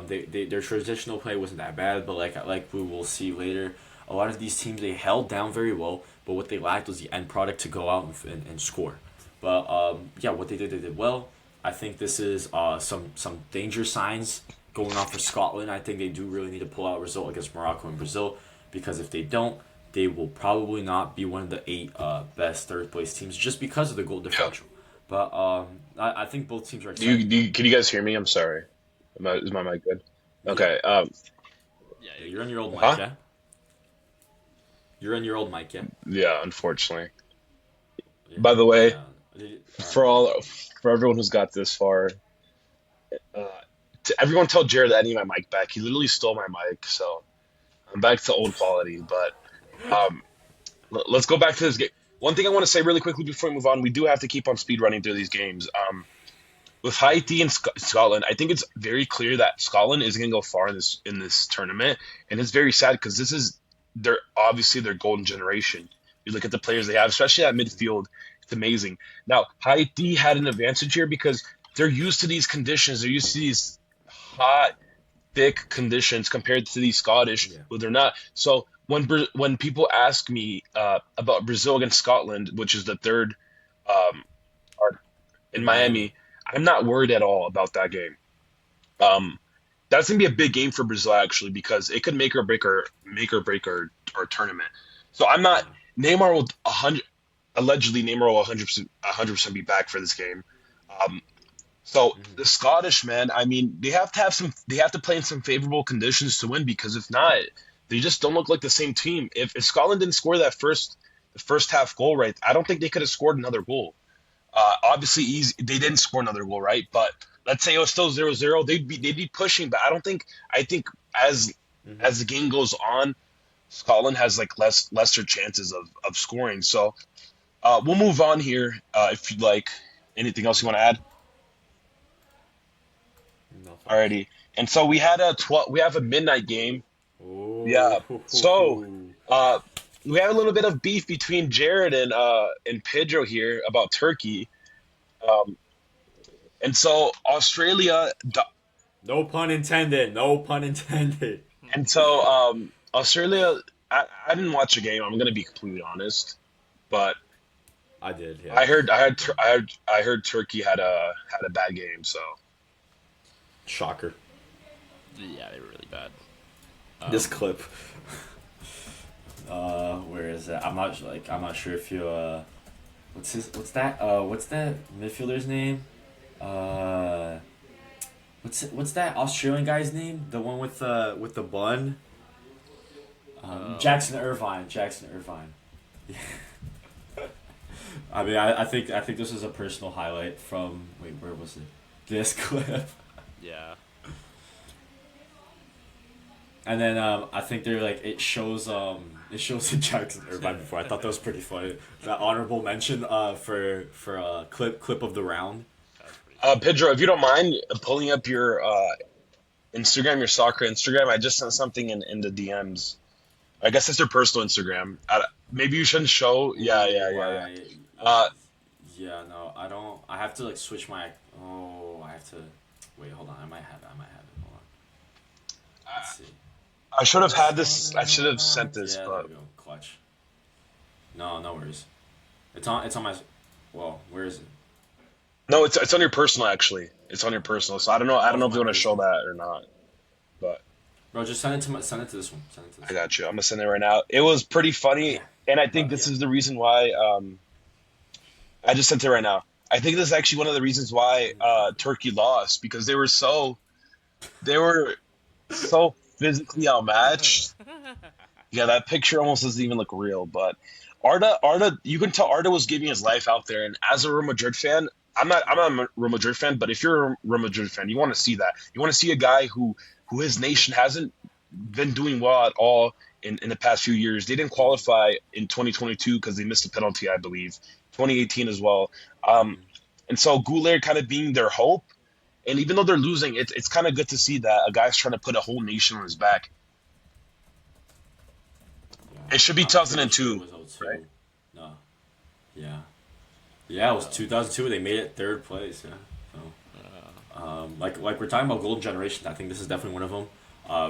their traditional play wasn't that bad, but like we will see later, a lot of these teams they held down very well, but what they lacked was the end product to go out and score. But what they did well. I think this is some danger signs going on for Scotland. I think they do really need to pull out a result against Morocco and Brazil, because if they don't, they will probably not be one of the 8 best third place teams just because of the goal Yeah. differential. But I think both teams are Do you, excited. do you can you guys hear me? I'm sorry. Is my mic good? Yeah, Okay. Yeah, yeah, you're you're on good. your old mic, Huh? yeah. You're on your old mic, yeah. Yeah. Unfortunately. Yeah, By the way, yeah. for all for everyone who's got this far, uh, to everyone tell Jared that I need my mic back. He literally stole my mic, so I'm back to old quality. But um, let's go back to this game. One thing I want to say really quickly before we move on, we do have to keep on speed running through these games. With Haiti and Scotland, I think it's very clear that Scotland is going to go far in this tournament, and it's very sad because this is their golden generation. You look at the players they have, especially at midfield. It's amazing. Now Haiti had an advantage here because they're used to these conditions. They're used to these hot, thick conditions compared to these Scottish, Yeah. who they're not. So when people ask me about Brazil against Scotland, which is the third um, are in In Miami. Miami, I'm not worried at all about that game. Um, that's gonna be a big game for Brazil actually because it could make or break our tournament. So I'm not. Yeah. Neymar will 100 allegedly Neymar will 100% be back for this game. Um, so Hmm. the Scottish man, I mean, they have to play in some favorable conditions to win because if not, they just don't look like the same team. If Scotland didn't score the first half goal right, I don't think they could have scored another goal. Obviously, easy, they didn't score another goal, right? But let's say it was still 0-0, they'd be pushing. But I think as Hmm. as the game goes on, Scotland has like lesser chances of scoring. So we'll move on here. If you'd like anything else you want to add, No thoughts. already. And so we have a midnight game. Oh. Yeah. So uh, we have a little bit of beef between Jared and Pedro here about Turkey. Um, and so No pun intended. No pun intended. Australia. I didn't watch the game. I'm gonna be completely honest, but I did. Yeah. I heard Turkey had a bad game. So Shocker. Yeah, they were really bad. This clip. Where is that? I'm not sure if you what's that midfielder's name? Uh what's that Australian guy's name? The one with the bun? Um, Jackson Irvine. Jackson Irvine. I think this is a personal highlight from wait, where was it? This clip. Yeah. And then I think they're like it shows the Jackson Irvine before. I thought that was pretty funny. That honorable mention for clip of the round. That was pretty funny. Pedro, if you don't mind pulling up your Instagram, your soccer Instagram, I just sent something in the DMs. I guess it's your personal Instagram. Maybe you shouldn't show. Yeah, yeah, Ooh, yeah, yeah. uh, Uh, yeah, no, I don't. I have to like switch my. Oh, I have to. Wait, hold on. I might have it. I might have it. Hold on. Let's see. I should have had this. I should have sent this, Yeah, there but we go. Clutch. No, no worries. It's on. It's on my. Well, where is it? no, it's on your personal actually. It's on your personal. So I don't know. I Oh, don't know it's if my you want to show personal. that or not. But Bro, just send it to my. Send it to this one. Send it to I this one. got you. I'm gonna send it right now. It was pretty funny, Yeah. and I think this Yeah. is the reason why. I just sent it right now. I think this is actually one of the reasons why Turkey lost because they were so physically outmatched. Yeah, that picture almost doesn't even look real. But Arda, you can tell Arda was giving his life out there. And as a Real Madrid fan, I'm not a Real Madrid fan, but if you're a Real Madrid fan, you want to see that. You want to see a guy who his nation hasn't been doing well at all in the past few years. They didn't qualify in 2022 because they missed a penalty, I believe. 2018 as well. Um, and so Goulet kind of being their hope. And even though they're losing, it's kind of good to see that a guy's trying to put a whole nation on his back. Yeah. It should be I'm pretty sure it 2002, was right? 02. No. Yeah. Yeah, it was 2002. They made it third place. Yeah. So, like we're talking about golden generation. I think this is definitely one of them.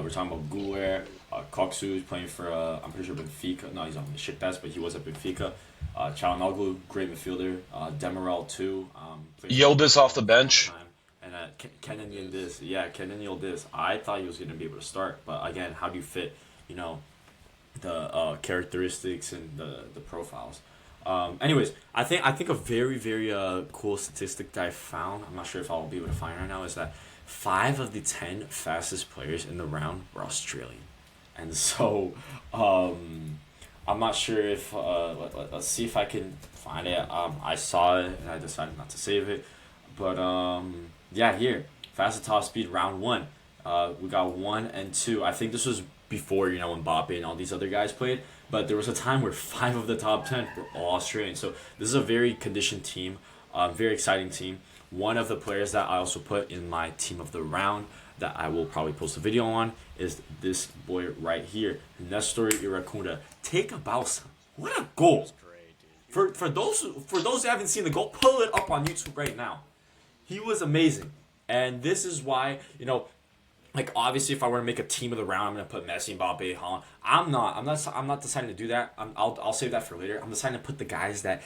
We're talking about Goulet, Koksu is playing for I'm pretty sure Benfica. No, he's on the Besiktas, but he was at Benfica. Çalhanoğlu, great midfielder. Demirel too. Plays for Yildiz off the Portugal for a long bench. time. And Kenan Yildiz, yeah, Kenan Yildiz. I thought he was going to be able to start, but again, how do you fit, you know, the characteristics and the profiles? Anyways, I think a very cool statistic that I found. I'm not sure if I'll be able to find right now. Is that 5 of the 10 fastest players in the round were Australian, and so I'm not sure if let's see if I can find it. I saw it and I decided not to save it, but yeah, here fastest top speed round one. We got 1 and 2. I think this was before Mbappe and all these other guys played. But there was a time where 5 of the top 10 were all Australian. So this is a very conditioned team, very exciting team. One of the players that I also put in my team of the round that I will probably post a video on is this boy right here, Nestor Iracunda. Take a bow. What a goal! Great, dude. For those who haven't seen the goal, pull it up on YouTube right now. He was amazing, and this is why like obviously, if I were to make a team of the round, I'm gonna put Messi, Mbappe, Haaland. I'm not deciding to do that. I'll save that for later. I'm deciding to put the guys that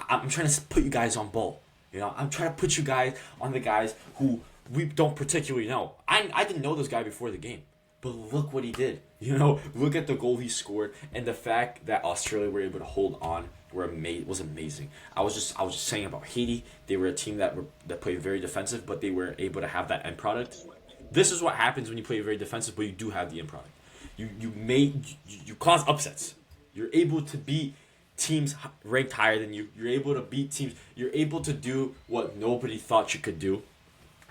I'm trying to put you guys on ball. I'm trying to put you guys on the guys who we don't particularly know. I didn't know this guy before the game, but look what he did. Look at the goal he scored, and the fact that Australia were able to hold on was amazing. I was just saying about Haiti. They were a team that played very defensive, but they were able to have that end product. This is what happens when you play very defensive, but you do have the end product. You cause upsets. You're able to beat teams ranked higher than you. You're able to beat teams. You're able to do what nobody thought you could do.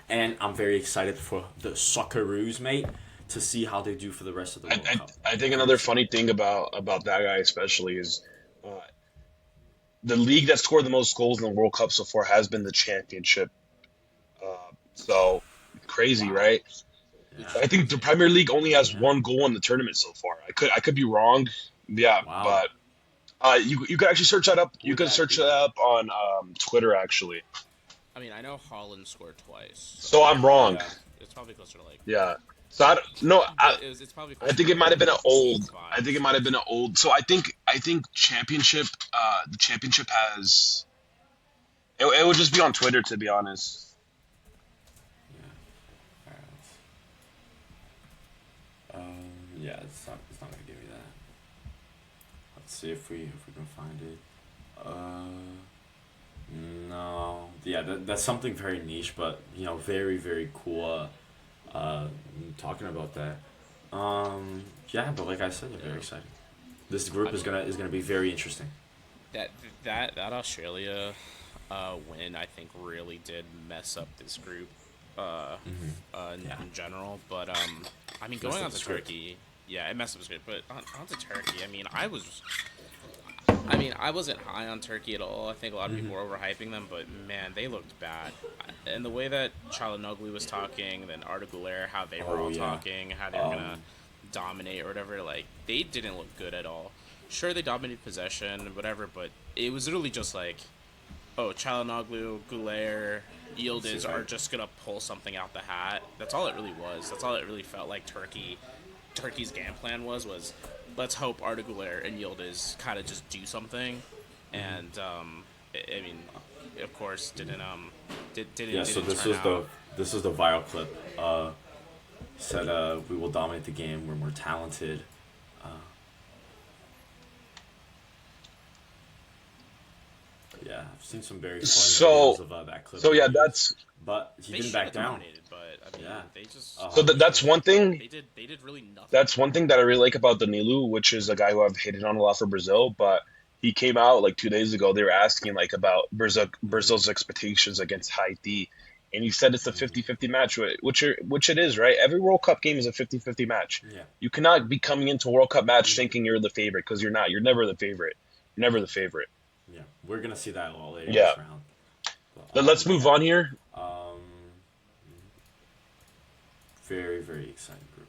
And I'm very excited for the Socceroos, mate, to see how they do for the rest of the I, World I, Cup. I think another funny thing about that guy especially is uh, the league that scored the most goals in the World Cup so far has been the championship. So crazy, Wow. right? Yeah. I think the Premier League only has Yeah. one goal in the tournament so far. I could be wrong. Yeah, Wow. but you could actually search that up. Who You would could that search be? that up on Twitter actually. I mean, I know Holland scored twice, So so I'm wrong. Yeah. it's probably closer to like. Yeah. So no, But it's probably I closer think to it might have been an old. I five. think it might have been an old. So I think championship. The championship has. It would just be on Twitter to be honest. Yeah. Alright, yeah, it's not gonna give me that. Let's see if we can find it. No. Yeah, that's something very niche, but very very cool. Uh, talking about that. Yeah, but like I said, they're very exciting. This group I is mean, gonna be very interesting. that that Australia win, I think, really did mess up this group Yeah. in general. But I mean, Messed going up on the to script. Turkey, yeah, it messed up the script. But on to Turkey, I mean, I wasn't high on Turkey at all. I think a lot of people were overhyping them, but man, they looked bad. And the way that Çalhanoğlu was talking, then Arda Güler, how they were Oh all yeah. talking, how they were gonna Um, dominate or whatever, like they didn't look good at all. Sure, they dominated possession, whatever, but it was literally just like, oh, Çalhanoğlu, Güler, let's see if Yildiz I. are just gonna pull something out the hat. That's all it really was. That's all it really felt like. Turkey's game plan was let's hope Arda Güler and Yildiz kind of just do something, and I mean, of course, Yeah. So didn't turn out. this was the viral clip. Said we will dominate the game. We're more talented. Uh, yeah, I've seen some very funny So videos of that clip so being yeah, used, that's but he They didn't should back have down. dominated, but I mean, Yeah, they just a so hundred that's percent. one thing. they did really nothing. That's one thing that I really like about Danilo, which is a guy who I've hated on a lot for Brazil, but he came out like 2 days ago. They were asking like about Brazil's expectations against Haiti, and he said it's a 50-50 match, which it is, right? Every World Cup game is a 50-50 match. Yeah, You cannot be coming into a World Cup match thinking you're the favorite because you're not. You're never the favorite. You're never the favorite. yeah. We're gonna see that a lot later in Yeah. this round. Let's But move yeah, on here. um, very very exciting group.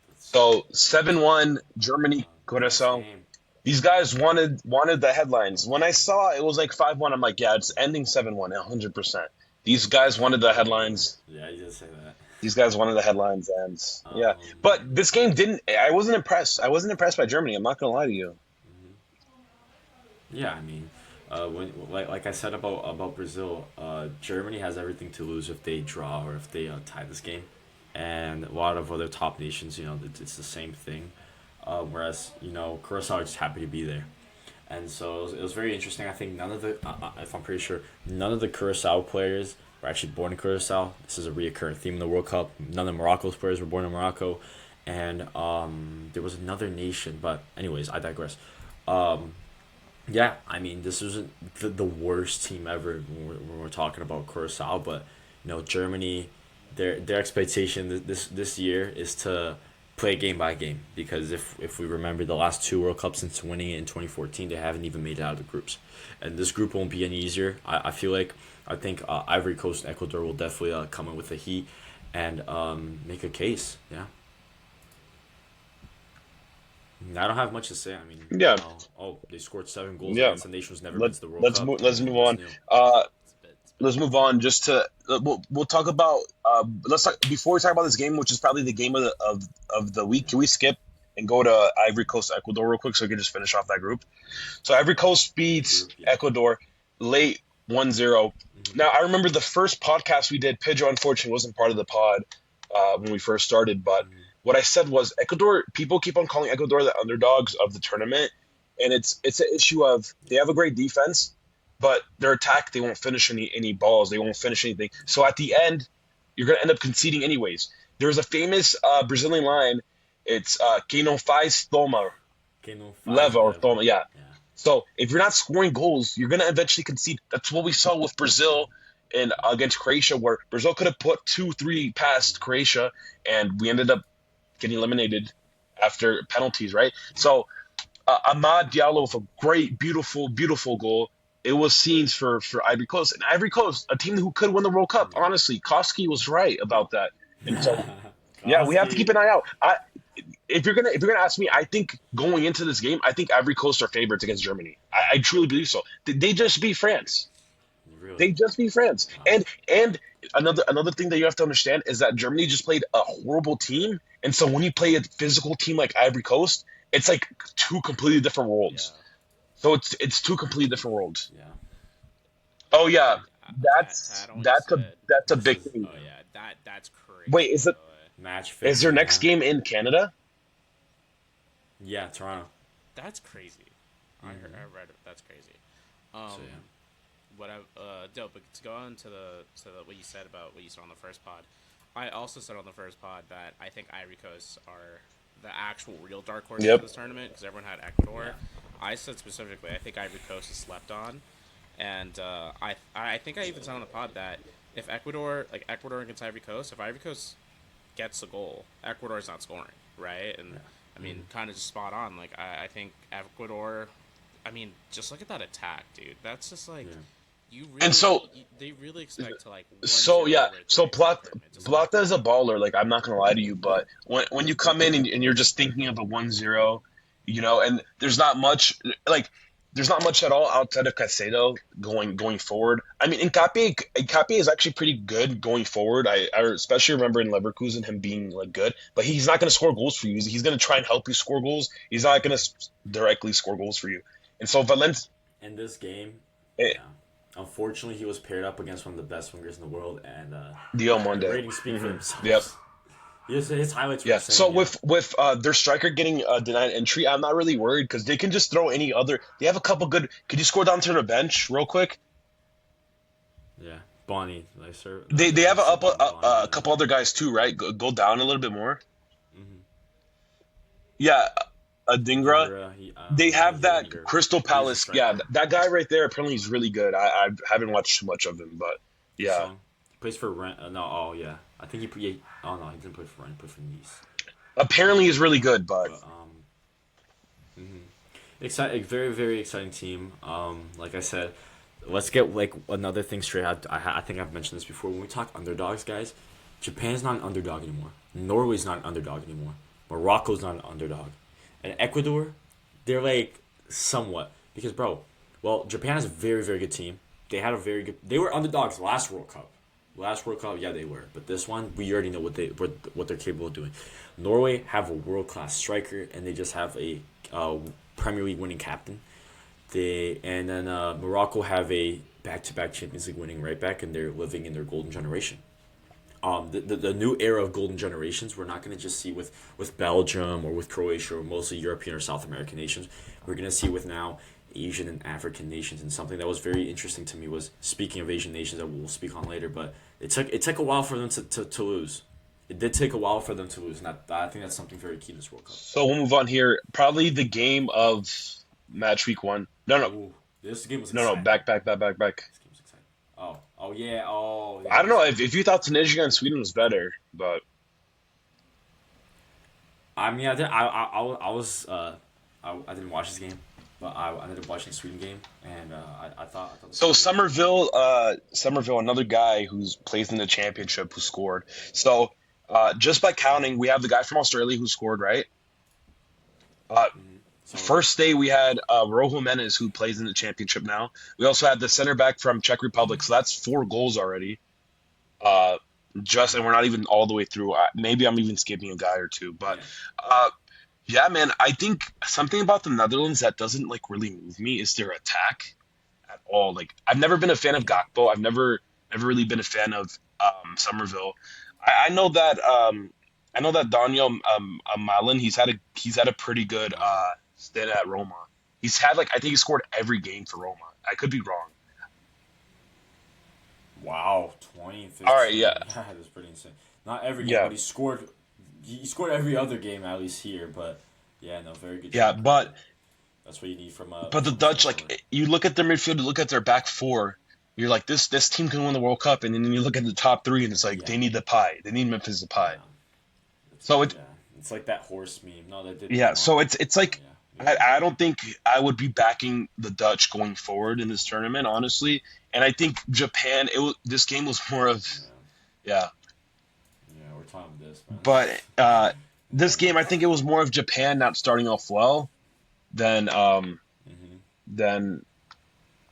Let's see. So 7-1 Germany, The next Curacao. game. These guys wanted the headlines. When I saw it was like 5-1, I'm like, yeah, it's ending 7-1, 100%. These guys wanted the Oh yeah, headlines. yeah. You did say that. These guys wanted the headlines, and yeah. Um, But this game didn't. I wasn't impressed. I wasn't impressed by Germany. I'm not gonna lie to you. Yeah, I mean, like I said about Brazil, Germany has everything to lose if they draw or if they tie this game, and a lot of other top nations, it's the same thing. Whereas Curacao are just happy to be there, and so it was very interesting. I think none of the, if I'm pretty sure, none of the Curacao players were actually born in Curacao. This is a reoccurring theme in the World Cup. None of Morocco's players were born in Morocco, and there was another nation. But anyways, I digress. Um, yeah, I mean, this isn't the worst team ever when we're talking about Curacao, but Germany, their expectation this year is to play game by game because if we remember the last two World Cups since winning it in 2014, they haven't even made it out of the groups, and this group won't be any easier. I feel like I think Ivory Coast and Ecuador will definitely come in with the heat and make a case. Yeah. I don't have much to say. I mean, Yeah, they scored 7 goals yeah. against a nation who's never been Let to the World let's Cup. move. I Let's mean, move what's on. new? Uh, It's a bit. let's move on. Just to we'll talk about. Let's talk before we talk about this game, which is probably the game of the week. Can we skip and go to Ivory Coast, Ecuador, real quick, so we can just finish off that group? So Ivory Coast The beats group, yeah. Ecuador late 1-0. Now I remember the first podcast we did. Pedro unfortunately wasn't part of the pod when we first started, but what I said was Ecuador. People keep on calling Ecuador the underdogs of the tournament, and it's an issue of they have a great defense, but their attack they won't finish any balls. They won't finish anything. So at the end, you're gonna end up conceding anyways. There's a famous Brazilian line. It's "Quem não faz toma, Que não faz leva or leva. toma." Yeah, Yeah. so if you're not scoring goals, you're gonna eventually concede. That's what we saw with Brazil and against Croatia, where Brazil could have put 2-3 past Croatia, and we ended up getting eliminated after penalties, right? So Ahmad Diallo with a great, beautiful, beautiful goal. It was scenes for Ivory Coast, and Ivory Coast, a team who could win the World Cup. Honestly, Koski was right about that, and so yeah, we have to keep Koski. an eye out. If you're gonna ask me, I think going into this game, I think Ivory Coast are favorites against Germany. I truly believe so. They just beat France. Really? They just beat France. Wow. And another thing that you have to understand is that Germany just played a horrible team, and so when you play a physical team like Ivory Coast, it's like two completely different Yeah. worlds. So it's two completely different worlds. Yeah. Oh yeah, And to that's add on what you that's a said, that's a This big is thing. oh yeah, that's Wait, crazy. By the way, match is their fixing. next Yeah. game in Canada? Yeah, Toronto. that's crazy. I read it. That's crazy. So Um, yeah. what I dope. But to go on to what you said about what you said on the first pod, I also said on the first pod that I think Ivory Coast are the actual real dark horses Yep. of this tournament because everyone had Ecuador. Yeah. I said specifically I think Ivory Coast is slept on, and I think I even said on the pod that if Ecuador against Ivory Coast, if Ivory Coast gets a goal, Ecuador's not scoring, right? And I mean, kind of just spot on. Like I think Ecuador. I mean, just look at that attack, dude. That's just like Yeah. And so they really expect to like 1-0 So yeah, so overtake them. It just Plata is a baller. Like I'm not gonna lie to you, but when you come in and you're just thinking of a 1-0, and there's not much at all outside of Caicedo going forward. I mean, Nkapi is actually pretty good going forward. I especially remember in Leverkusen him being like good, but he's not gonna score goals for you. He's gonna try and help you score goals. He's not gonna directly score goals for you. And so Valencia. In this game, yeah. Unfortunately, he was paired up against one of the best wingers in the world, and Dio the Monde. ratings speak for themselves. Yep. His highlights were Yeah. insane. So Yeah. with their striker getting denied entry, I'm not really worried because they can just throw any other. They have a couple good. Could you score down to the bench real quick? Yeah, Bonnie, like sir. They have a Bonnie, couple other guys too, right? Go down a little bit more. Mhm. Yeah, Adingra. They have He's a that winger. Crystal He's a Palace. striker. Yeah, that guy right there. Apparently, he's really good. I haven't watched too much of him, but yeah. So, he plays for Rent. No, oh yeah, I think oh no, he didn't play for Rent. He played for Nice. Apparently, he's really good, but But exciting, very very exciting team. Like I said, let's get like another thing straight. I think I've mentioned this before. When we talk underdogs, guys, Japan's not an underdog anymore. Norway's not an underdog anymore. Morocco's not an underdog, and Ecuador, they're like somewhat because well, Japan has a very very good team. They had a very good. They were underdogs last World Cup. Last World Cup, yeah, they were. But this one, we already know what they're capable of doing. Norway have a world class striker, and they just have a Premier League winning captain. And then Morocco have a back to back Champions League winning right back, and they're living in their golden generation. The new era of golden generations, we're not going to just see with Belgium or with Croatia or mostly European or South American nations. We're going to see with now Asian and African nations. And something that was very interesting to me was, speaking of Asian nations that we'll speak on later, but it took a while for them to lose. It did take a while for them to lose, and I think that's something very key in this World Cup. so we'll move on here. Probably the game of match week 1. No, Ooh, this game was no, exciting. back. This game was exciting. Oh yeah. I don't know if you thought Tunisia and Sweden was better, but I mean, I didn't watch this game, but I ended up watching the Sweden game, and I thought it was so pretty Somerville, another guy who's plays in the championship who scored. So just by counting, we have the guy from Australia who scored, right? So, First day we had Rojo Menes who plays in the championship now. We also had the center back from Czech Republic, so that's 4 goals already. And we're not even all the way through. Maybe I'm even skipping a guy or two, but yeah, man, I think something about the Netherlands that doesn't like really move me is their attack at all. Like I've never been a fan of Gakpo. I've never really been a fan of Somerville. I know that Daniel Malin, he's had a pretty good stint at Roma. He's had I think he scored every game for Roma. I could be wrong. wow, 2015. All right, yeah. That was pretty insane. Not every game, Yeah. but he scored. He scored every other game at least here, but yeah, no, very good. Yeah, job. but That's what you need from the from Dutch, Switzerland. you look at their midfield, you look at their back four, you're like, this team can win the World Cup, and then you look at the top three, and it's like Yeah. they need the pie, they need Memphis Depay. Yeah. So it's It's like that horse meme. No, that did. yeah, so it's like Yeah. I don't think I would be backing the Dutch going forward in this tournament, honestly. And I think Japan, this game was more of yeah, Yeah, we're talking this, man. but this game I think it was more of Japan not starting off well than than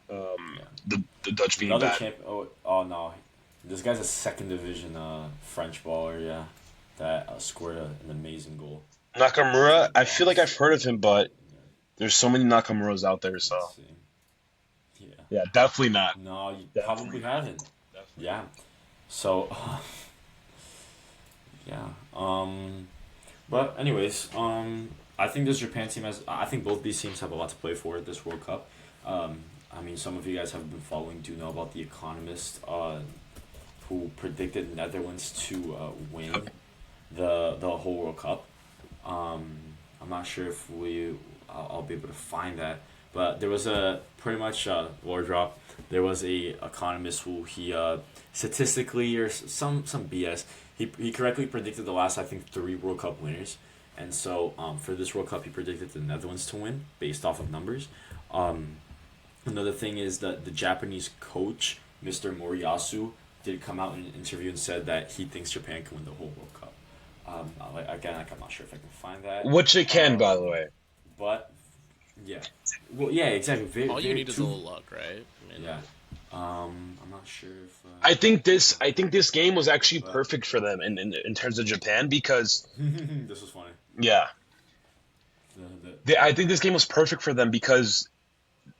the Dutch being Another bad. champ. Oh no, this guy's a second division French baller. Yeah, that scored an amazing goal. Nakamura, I feel like I've heard of him, but there's so many Nakamuras out there, so Let's see. Yeah. yeah, definitely not. No, you Definitely. probably haven't. Yeah. So. Yeah. But anyways, I think this Japan team has. I think both these teams have a lot to play for at this World Cup. I mean, some of you guys have been following. Do know about the Economist, who predicted Netherlands to win the whole World Cup. I'm not sure if I'll be able to find that, But there was a pretty much lore drop. There was a economist who he statistically or some BS. He correctly predicted the last I think 3 World Cup winners, and so for this World Cup he predicted the Netherlands to win based off of numbers. Um, Another thing is that the Japanese coach, Mr. Moriyasu, did come out in an interview and said that he thinks Japan can win the whole World Cup. Again, like, I'm not sure if I can find that. Which it can, by the way. But yeah, well, yeah, exactly. All you need is a little luck, right? I mean, Yeah. I'm not sure if. I think this game was actually perfect for them in terms of Japan because This was funny. yeah, The I think this game was perfect for them because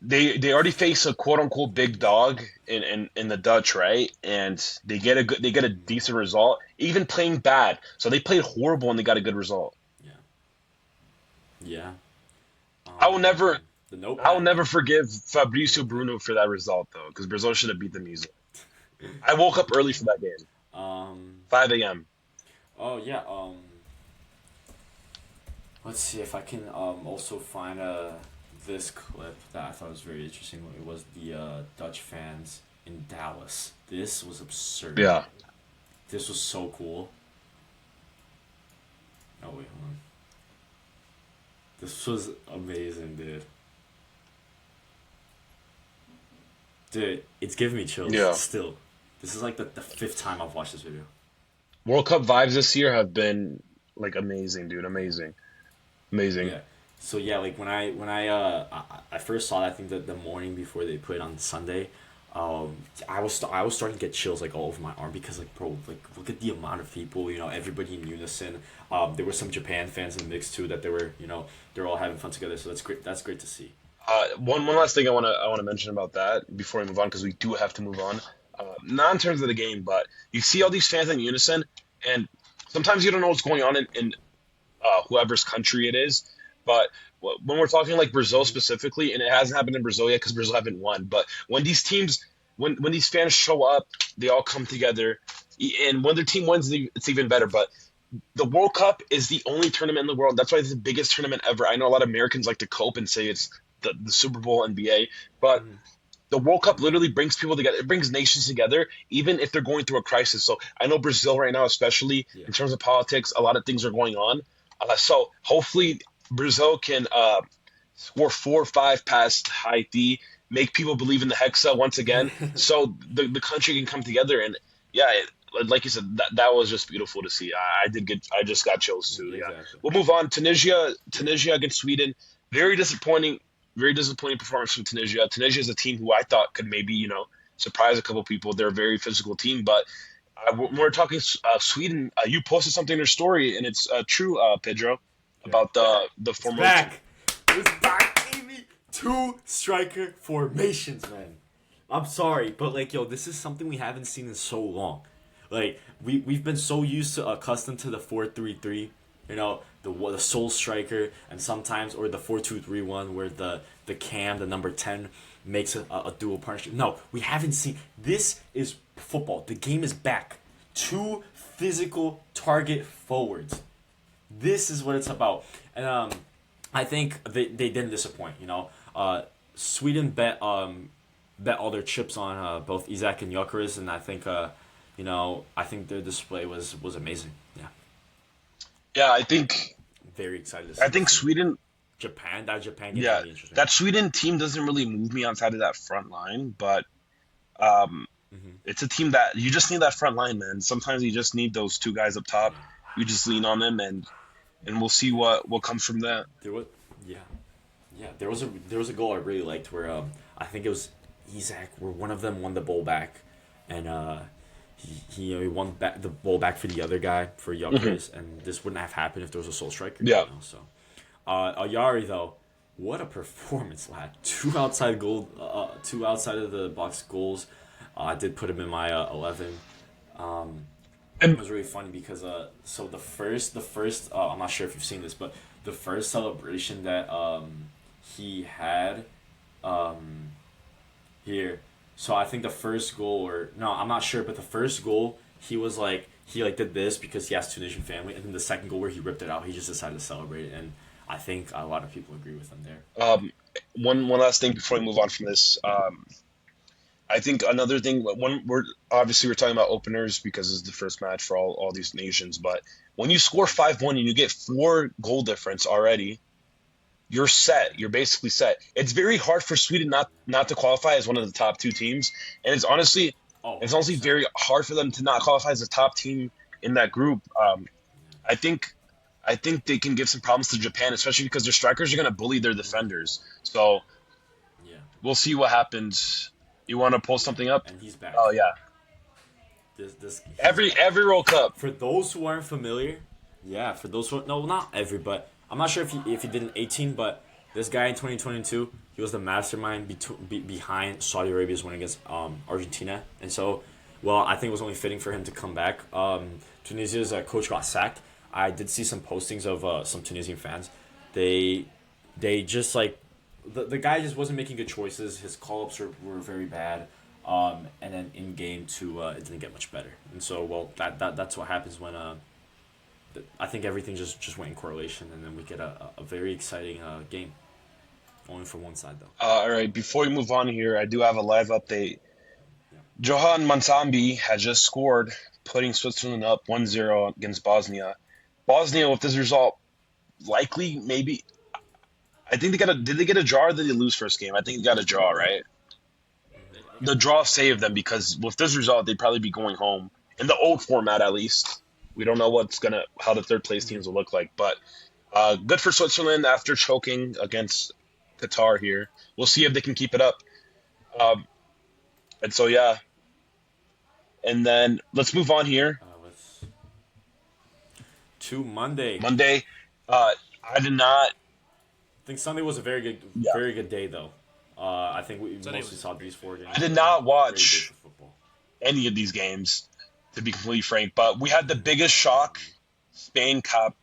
they already face a quote unquote big dog in the Dutch, right? And they get a decent result, even playing bad. So they played horrible and they got a good result. yeah. Yeah. I will never The notepad. I will never forgive Fabrizio Bruno for that result though, because Brazil should have beat them easily. I woke up early for that game, Um. 5 a.m. Oh yeah. Let's see if I can also find this clip that I thought was very interesting. It was the Dutch fans in Dallas. This was absurd. Yeah, This was so cool. Oh wait, hold on. This was amazing, dude. Dude, it's giving me chills. Yeah. Still. This is like the fifth time I've watched this video. World Cup vibes this year have been like amazing, dude. Amazing, amazing. Yeah. So yeah, like I first saw that, I think that the morning before they played on Sunday, I was starting to get chills like all over my arm because like bro, like look at the amount of people, everybody in unison. There were some Japan fans in the mix too that they were, they're all having fun together. So that's great. That's great to see. One last thing I wanna mention about that before we move on because we do have to move on. Not in terms of the game, but you see all these fans in unison, and sometimes you don't know what's going on in whoever's country it is. But when we're talking like Brazil specifically, and it hasn't happened in Brazil yet because Brazil haven't won, but when these teams, when these fans show up, they all come together, and when their team wins, it's even better. But the World Cup is the only tournament in the world. That's why it's the biggest tournament ever. I know a lot of Americans like to cope and say it's the Super Bowl NBA, but the World Cup literally brings people together. It brings nations together, even if they're going through a crisis. So I know Brazil right now, especially Yeah. in terms of politics, a lot of things are going on. So hopefully Brazil can score 4 or 5 past Haiti, make people believe in the hexa once again, so the country can come together. And yeah, like you said, that was just beautiful to see. I just got chills too. Yeah, Exactly. we'll move on. Tunisia against Sweden. Very disappointing. Very disappointing performance from Tunisia. Tunisia is a team who I thought could maybe surprise a couple people. They're a very physical team, but when we're talking Sweden, you posted something in your story, and it's true, Pedro, about the former. Back. It's back, baby. 2 striker formations, man. I'm sorry, but like, yo, this is something we haven't seen in so long. Like, we've been so used to accustomed to the 4-3-3, the sole striker, and sometimes or the 4-2-3-1 where the cam, the number 10, makes a dual partnership. No, we haven't seen. This is football. The game is back. 2 physical target forwards. This is what it's about. And I think they didn't disappoint. Sweden bet all their chips on both Isaac and Gyökeres, and I think I think their display was amazing. Yeah, Yeah, I think very excited to see. I think Sweden. Japan game Yeah, will be interesting. that Sweden team doesn't really move me outside of that front line, but it's a team that you just need that front line, man. Sometimes you just need those 2 guys up top. You just lean on them, and we'll see what comes from that. There was, yeah. There was a goal I really liked where I think it was Isaac where one of them won the ball back, and he won back the ball back for the other guy for Gyökeres, and this wouldn't have happened if there was a sole striker. Yeah. So, Ayari though, what a performance, lad! 2 outside of the box goals. I did put him in my 11. It was really funny because so the first I'm not sure if you've seen this, but the first celebration that he had here. So I think the first goal, or no, I'm not sure, but the first goal he did this because he has Tunisian family, and then the second goal where he ripped it out, he just decided to celebrate it, and I think a lot of people agree with him there. one last thing before we move on from this. I think another thing when we're talking about openers because it's the first match for all these nations, but when you score 5-1 and you get 4 goal difference already, you're set. You're basically set. It's very hard for Sweden not to qualify as one of the top 2 teams, and Oh, it's honestly 100%. very hard for them to not qualify as a top team in that group. I think I think they can give some problems to Japan, especially because their strikers are going to bully their defenders. So Yeah, we'll see what happens. You want to pull yeah, something up? and he's back. Oh yeah, This he's every back. every World Cup. For those who aren't familiar, yeah, for those who no, not every, but I'm not sure if he did in 18, but this guy in 2022, he was the mastermind behind Saudi Arabia's win against Argentina, and so, well, I think it was only fitting for him to come back. Tunisia's coach got sacked. I did see some postings of some Tunisian fans. They they just like the guy just wasn't making good choices. His call ups were very bad. And then in game two, it didn't get much better. And so, well, that's what happens when I think everything just went in correlation, and then we get a very exciting game. Only for one side, though. All right, before we move on here, I do have a live update. Yeah. Johan Mansambi has just scored, putting Switzerland up 1-0 against Bosnia. Bosnia, with this result, likely, maybe. I think did they get a draw or did they lose first game? I think they got a draw, right? They got The a draw draw. saved them because with this result, they'd probably be going home in the old format at least. We don't know how the third place teams will look like, but good for Switzerland after choking against Qatar here. We'll see if they can keep it up. Um, and so yeah, and then let's move on here. Let's to Monday. Monday, I did not. I think Sunday was a Yeah, very good day, though. I think we Sunday mostly was saw these great. four games. I did Were not very good watch for football. any of these games to be completely frank, but we had the biggest shock, Spain Cup,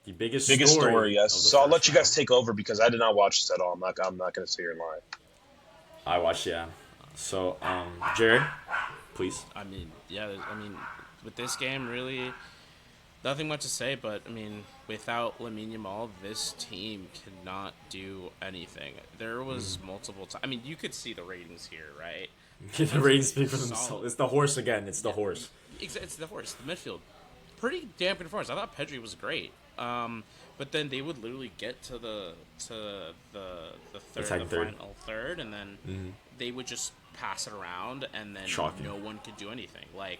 The biggest biggest story. story Yes, of the so I'll let first you guys round. take over because I did not watch this at all. I'm not going to sit here and lie. I watched, yeah. So, Jared, please. I mean, yeah. I mean, with this game, really, nothing much to say. But I mean, without Lamine Yamal, this team cannot do anything. There was multiple times. I mean, you could see the ratings here, right? The ratings speak for Solid. themselves. It's the horse again. It's the horse. It's the horse, the midfield. Pretty damn good performance. I thought Pedri was great. But then they would literally get to the third, Attack the third. final third, and then they would just pass it around, and then Shocking. no one could do anything. Like,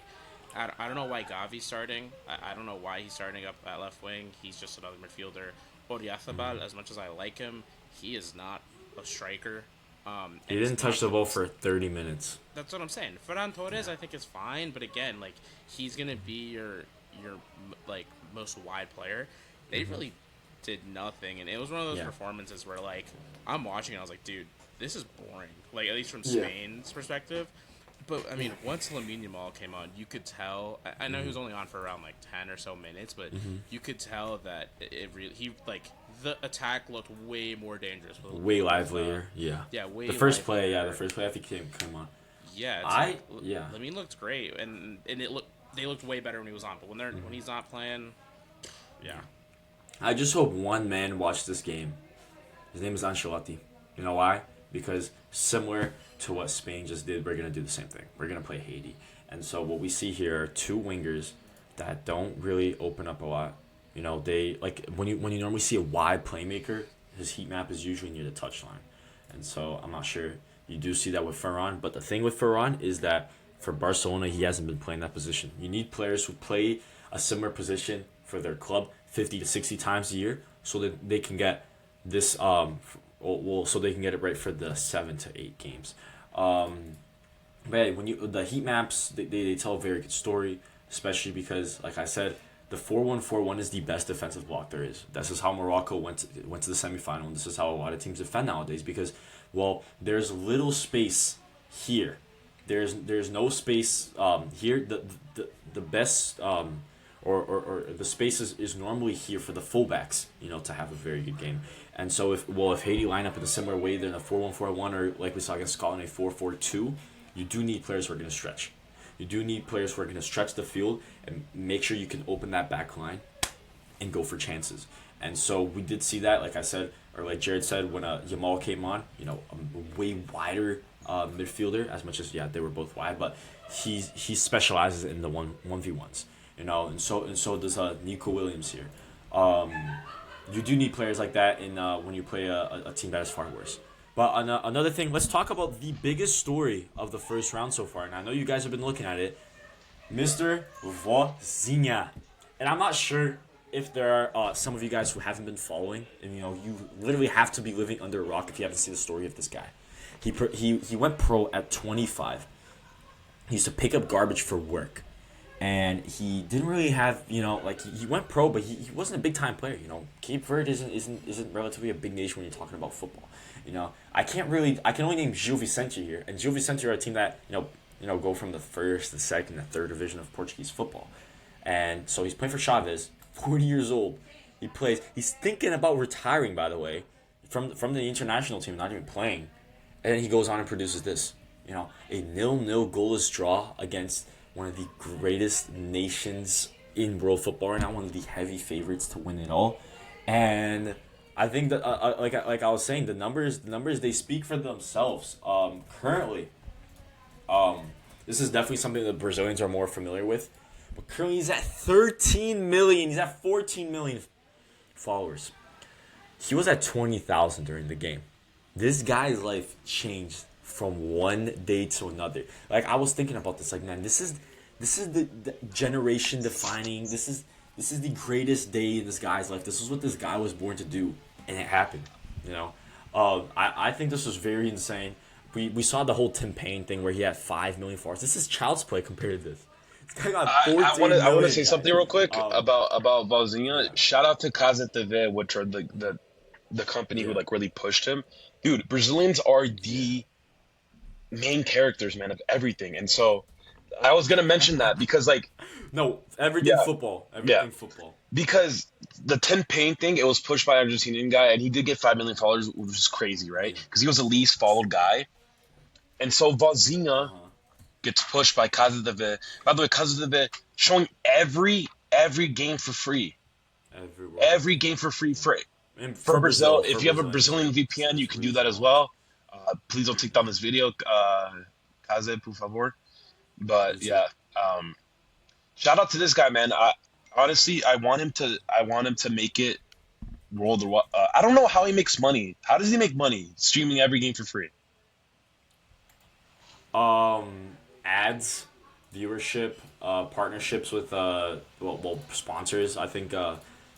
I don't know why Gavi's starting. I don't know why he's starting up at left wing. He's just another midfielder. Odiathabal, as much as I like him, he is not a striker. And He he's didn't touch the not ball for 30 minutes. That's what I'm saying. Ferran Torres, I think, is fine, but again, like he's gonna be your like most wide player. They really did nothing, and it was one of those Yeah. performances where like I'm watching, and I was like, dude, this is boring. Like at least from Yeah. Spain's perspective. But I mean, once Lamine Yamal came on, you could tell. I know he was only on for around like 10 or so minutes, but you could tell that it really he like the attack looked way more dangerous. Way livelier. Yeah. Yeah, way. The first play, livelier. yeah, the first play after he came on. Yeah, Yeah. Lamine looked great, and they looked way better when he was on. But when he's not playing, yeah, I just hope one man watched this game. His name is Ancelotti. You know why? Because similar to what Spain just did, we're gonna do the same thing. We're gonna play Haiti, and so what we see here are two wingers that don't really open up a lot. You know, they like when you normally see a wide playmaker, his heat map is usually near the touchline, and so I'm not sure you do see that with Ferran. But the thing with Ferran is that for Barcelona, he hasn't been playing that position. You need players who play a similar position for their club 50 to 60 times a year, so that they can get this so they can get it right for the 7 to 8 games. But yeah, when you the heat maps, they tell a very good story, especially because, like I said, the 4-1-4-1 is the best defensive block there is. This is how Morocco went to the semifinal, and this is how a lot of teams defend nowadays because, well, there's little space here. There's no space here. The best or the space is normally here for the fullbacks, you know, to have a very good game. And so if Haiti line up in a similar way than a 4-1-4-1 or like we saw against Scotland a 4-4-2, you do need players who are going to stretch. You do need players who are going to stretch the field and make sure you can open that back line and go for chances. And so we did see that, like I said, or like Jared said, when Jamal came on, a way wider midfielder. As much as they were both wide, but he specializes in the 1v1s. And so does Nico Williams here. You do need players like that in when you play a team that is far worse. But another thing, let's talk about the biggest story of the first round so far. And I know you guys have been looking at it, Mr. Vozinha. And I'm not sure if there are some of you guys who haven't been following, and you literally have to be living under a rock if you haven't seen the story of this guy. He went pro at 25. He used to pick up garbage for work. And he didn't really have, he went pro, but he wasn't a big time player. Cape Verde isn't relatively a big nation when you're talking about football. I can only name Gil Vicente here, and Gil Vicente are a team that go from the first, the second, the third division of Portuguese football, and so he's playing for Chaves, 40 years old. He's thinking about retiring, by the way, from the international team, not even playing, and then he goes on and produces this, a 0-0 goalless draw against one of the greatest nations in world football right now, one of the heavy favorites to win it all. And I think that, like I was saying, the numbers they speak for themselves. Currently, this is definitely something that Brazilians are more familiar with. But currently, he's at 13 million. He's at 14 million followers. He was at 20,000 during the game. This guy's life changed from one day to another. Like, I was thinking about this, like, man, this is the generation defining. This is the greatest day in this guy's life. This is what this guy was born to do, and it happened. I think this was very insane. We saw the whole Tim Payne thing where he had 5 million followers. This is child's play compared to this. This guy got 14 I want to say guys. something real quick about Vozinha. Shout out to Casa TV, which are the company who really pushed him. Dude, Brazilians are the main characters, man, of everything. And so I was gonna mention that because everything football. Football. Because the Tim Payne thing, it was pushed by an Argentinian guy, and he did get 5 million followers, which is crazy, right? Because he was the least followed guy. And so Vozinha gets pushed by Casa de Ve. By the way, Casa de Ve showing every game for free. Every game for free for Brazil. If you have a Brazilian VPN, you can do that as well. Please don't take down this video, Kaze, por favor. But shout out to this guy, man. Honestly, I want him to make it worldwide. I don't know how he makes money. How does he make money streaming every game for free? Ads, viewership, partnerships with sponsors. I think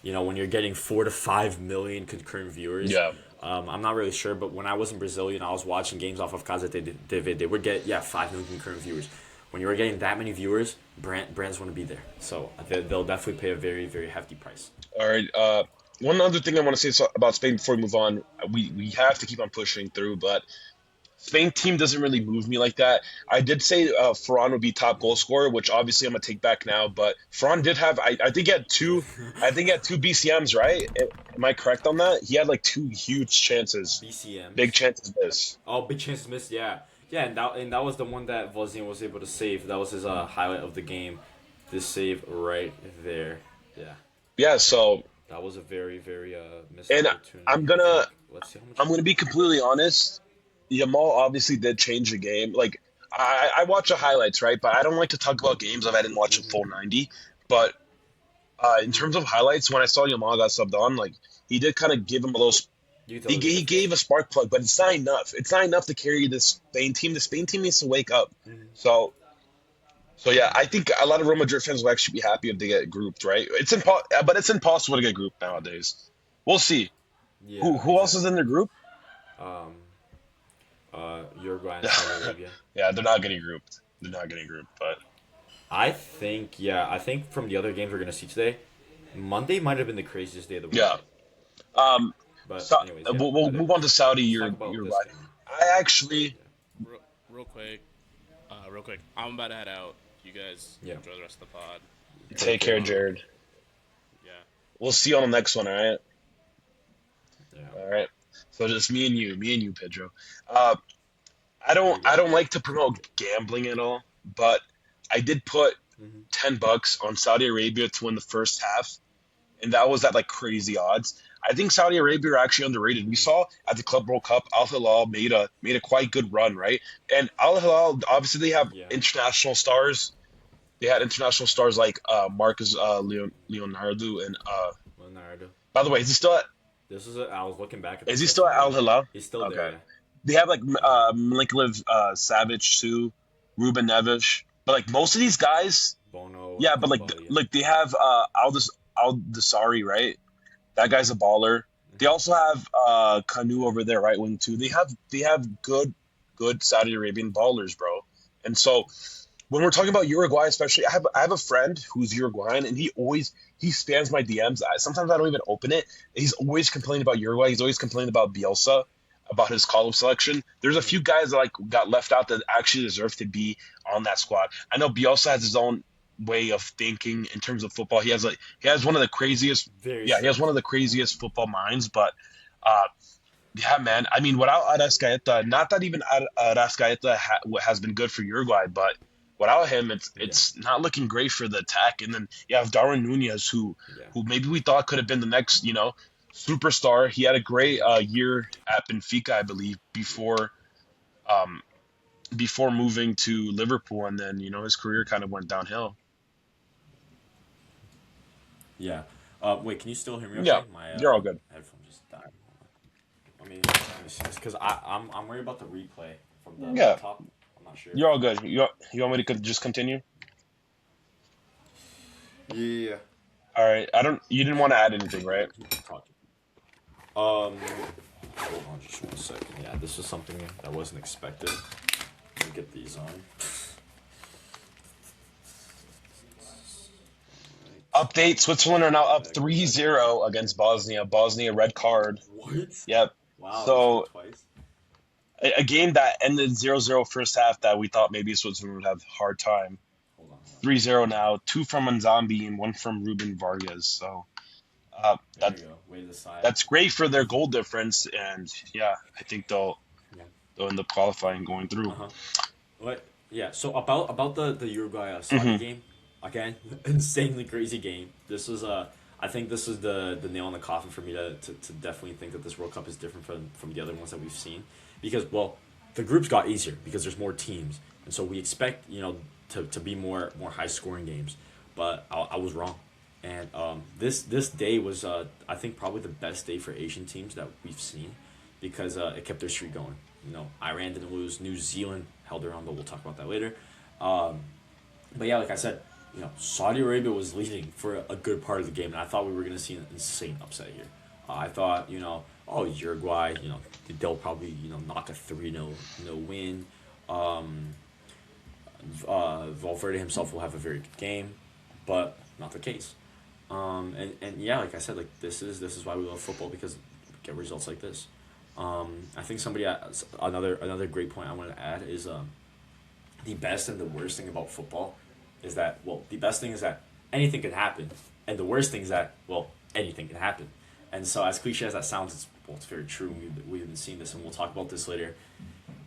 when you're getting 4 to 5 million concurrent viewers. Yeah. I'm not really sure, but when I was in Brazil, I was watching games off of Casa TV. They would get 5 million concurrent viewers. When you were getting that many viewers, brands want to be there, so they'll definitely pay a very, very hefty price. All right. One other thing I want to say about Spain before we move on. We have to keep on pushing through, but Spain team doesn't really move me like that. I did say Ferran would be top goal scorer, which obviously I'm gonna take back now. But Ferran did have, I think he had two, BCMs, right? Am I correct on that? He had 2 huge chances. BCMs. Big chances missed. Oh, big chances missed. Yeah, and that was the one that Vozinha was able to save. That was his highlight of the game. This save right there. Yeah. Yeah. So. That was a very, very missed and opportunity. Let's see how much. I'm gonna be completely honest. Yamal obviously did change the game. I watch the highlights, right? But I don't like to talk about games if I didn't watch a full 90. But in terms of highlights, when I saw Yamal got subbed on, he did kind of give him a little. He gave a spark plug, but it's not enough. It's not enough to carry this Spain team. The Spain team needs to wake up. Mm-hmm. So yeah, I think a lot of Real Madrid fans will actually be happy if they get grouped, right? But it's impossible to get grouped nowadays. We'll see. Yeah, who else is in the group? Uruguay and Saudi Arabia. Yeah, they're not getting grouped. But I think from the other games we're gonna see today, Monday might have been the craziest day of the week. Yeah. But anyways, we'll move on to Saudi. You're right. I actually. Real quick, I'm about to head out. You guys enjoy the rest of the pod. Take care, Jared. Yeah. We'll see you on the next one. All right. Yeah. All right. So just me and you, Pedro. I don't like to promote gambling at all, but I did put $10 on Saudi Arabia to win the first half, and that was at crazy odds. I think Saudi Arabia are actually underrated. We saw at the Club World Cup, Al Hilal made a quite good run, right? And Al Hilal obviously they have Yeah, international stars. They had international stars like Marcus Leonardo and Leonardo. by the way, I was looking back at is this he still at yesterday. Al Hilal? He's still there, Okay. yeah. They have like Yeah. Milinkovic Savic too, Ruben Neves, but like most of these guys, Bono, yeah, but Koulibaly, yeah. like they have Aldasari, right? That guy's a baller. They Hmm. also have Kanu over there, right wing too. They have good Saudi Arabian ballers, bro. And so when we're talking about Uruguay, especially, I have a friend who's Uruguayan, and he spams my DMs. Sometimes I don't even open it. He's always complaining about Uruguay. He's always complaining about Bielsa, about his call-up selection. There's a Hmm. few guys that like got left out that actually deserve to be on that squad. I know Bielsa has his own way of thinking in terms of football. He has one of the craziest, Very yeah, he has one strict. of the craziest football minds. But uh, yeah, man. I mean, without Arrascaeta, not that even Arrascaeta has been good for Uruguay, but without him, it's Yeah, it's not looking great for the attack. And then you have Darwin Nunez, yeah. who maybe we thought could have been the next, superstar. He had a great Hmm. year at Benfica, I believe, um, before moving to Liverpool, and then his career kind of went downhill. Yeah. Wait, can you still hear me Yeah, okay? My you're all good. headphone just died. Let me see this because I'm worried about the replay from the Yeah, laptop. I'm not sure if you're all good. You want me to just continue? Yeah. All right. You didn't want to add anything, right? Keep talking. Hold on just 1 second. Yeah, this is something that wasn't expected. Let me get these on. Update: Switzerland are now up Back, three back. zero against Bosnia. Bosnia red card. What? Yep. Wow, they scored So twice. a game that ended 0-0 first half that we thought maybe Switzerland would have a hard time. Hold on, hold on. 3-0 now. Two from Nzambi and one from Ruben Vargas. So There that you go. Way to the side. that's great for their goal difference. And yeah, I think they'll Yeah. they'll end up qualifying going through. Uh huh. What? Yeah. So about the Uruguay Saudi Hmm. game again, insanely crazy game. This is I think this is the nail in the coffin for me to definitely think that this World Cup is different from the other ones that we've seen because well the groups got easier because there's more teams and so we expect to be more high scoring games, but I was wrong. And this day was I think probably the best day for Asian teams that we've seen because it kept their streak going. Iran didn't lose. New Zealand held their own, but we'll talk about that later. Um, but yeah, like I said, Saudi Arabia was leading for a good part of the game, and I thought we were going to see an insane upset here. I thought, oh Uruguay, they'll probably knock a 3-0 no win. Um, Valverde himself will have a very good game, but not the case. And yeah, like I said, like this is why we love football because we get results like this. I think another great point I want to add is the best and the worst thing about football is that well the best thing is that anything can happen, and the worst thing is that well anything can happen. And so as cliche as that sounds, it's very true. We've been seeing this, and we'll talk about this later.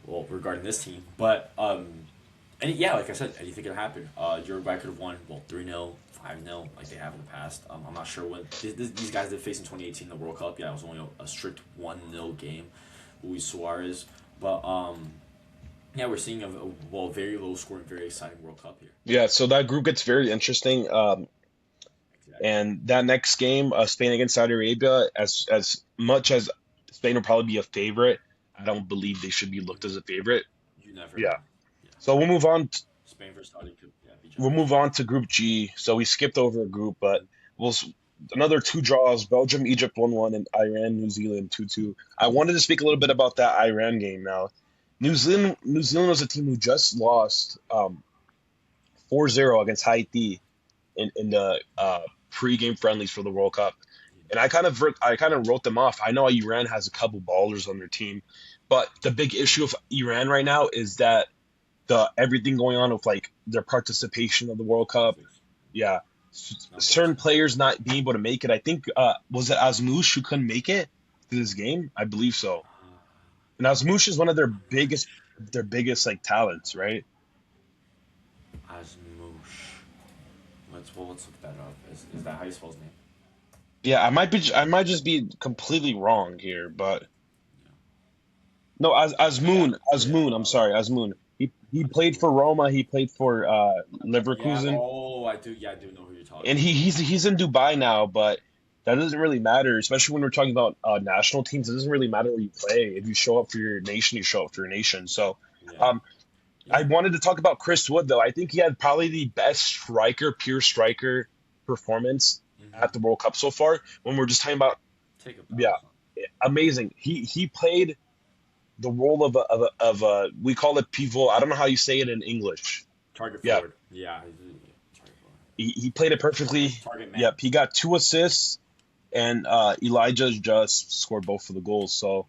Well, regarding this team, but and yeah, like I said, anything can happen. Uruguay could have won, well, 3-0, 5-0, like they have in the past. I'm not sure when. These guys did face in 2018 in the World Cup. Yeah, it was only a strict 1-0 game. Luis Suarez. But, yeah, we're seeing well, very low scoring, very exciting World Cup here. Yeah. So that group gets very interesting. Exactly. And that next game, Spain against Saudi Arabia, as much as Spain will probably be a favorite, I don't believe they should be looked Hmm. as a favorite. You never know. Yeah. Yeah. So we'll move on. Spain versus Saudi could yeah, be We'll giants. move on to Group G. So we skipped over a group, but we'll another two draws: Belgium, Egypt 1-1, and Iran, New Zealand 2-2. I wanted to speak a little bit about that Iran game now. New Zealand was a team who just lost 4-0 against Haiti in the pre-game friendlies for the World Cup. And I kind of wrote them off. I know Iran has a couple ballers on their team, but the big issue of Iran right now is that the everything going on with like their participation of the World Cup. Conflicts. Yeah, Not certain possible. players not being able to make it. I think was it Azmouche who couldn't make it to this game? I believe so. Uh, And Azmouche is one of their I'm not biggest like talents, right? Asmouche. Let's look that up. Is that how you spell his name? Yeah, I might just be completely wrong here, but no, as But yeah, yeah. Asmoon. I'm sorry, Asmoon. He played for Roma. He played for Yeah. Leverkusen, Oh, I do. Yeah, I do know who you're and talking about. he's in Dubai now. But that doesn't really matter, especially when we're talking about national teams. It doesn't really matter where you play. If you show up for your nation, you show up for your nation. So, Yeah. um, I Yeah. wanted to talk about Chris Wood though. I think he had probably the best striker, pure striker performance Hmm. at the World Cup so far. When we're just talking about, Take a bow. yeah, amazing. He played the role of a we call it pivot. I don't know how you say it in English. Target Yeah, forward. Yeah. Target forward. he played it perfectly. Target man. Yep, he got two assists, and Elijah just scored both of the goals. So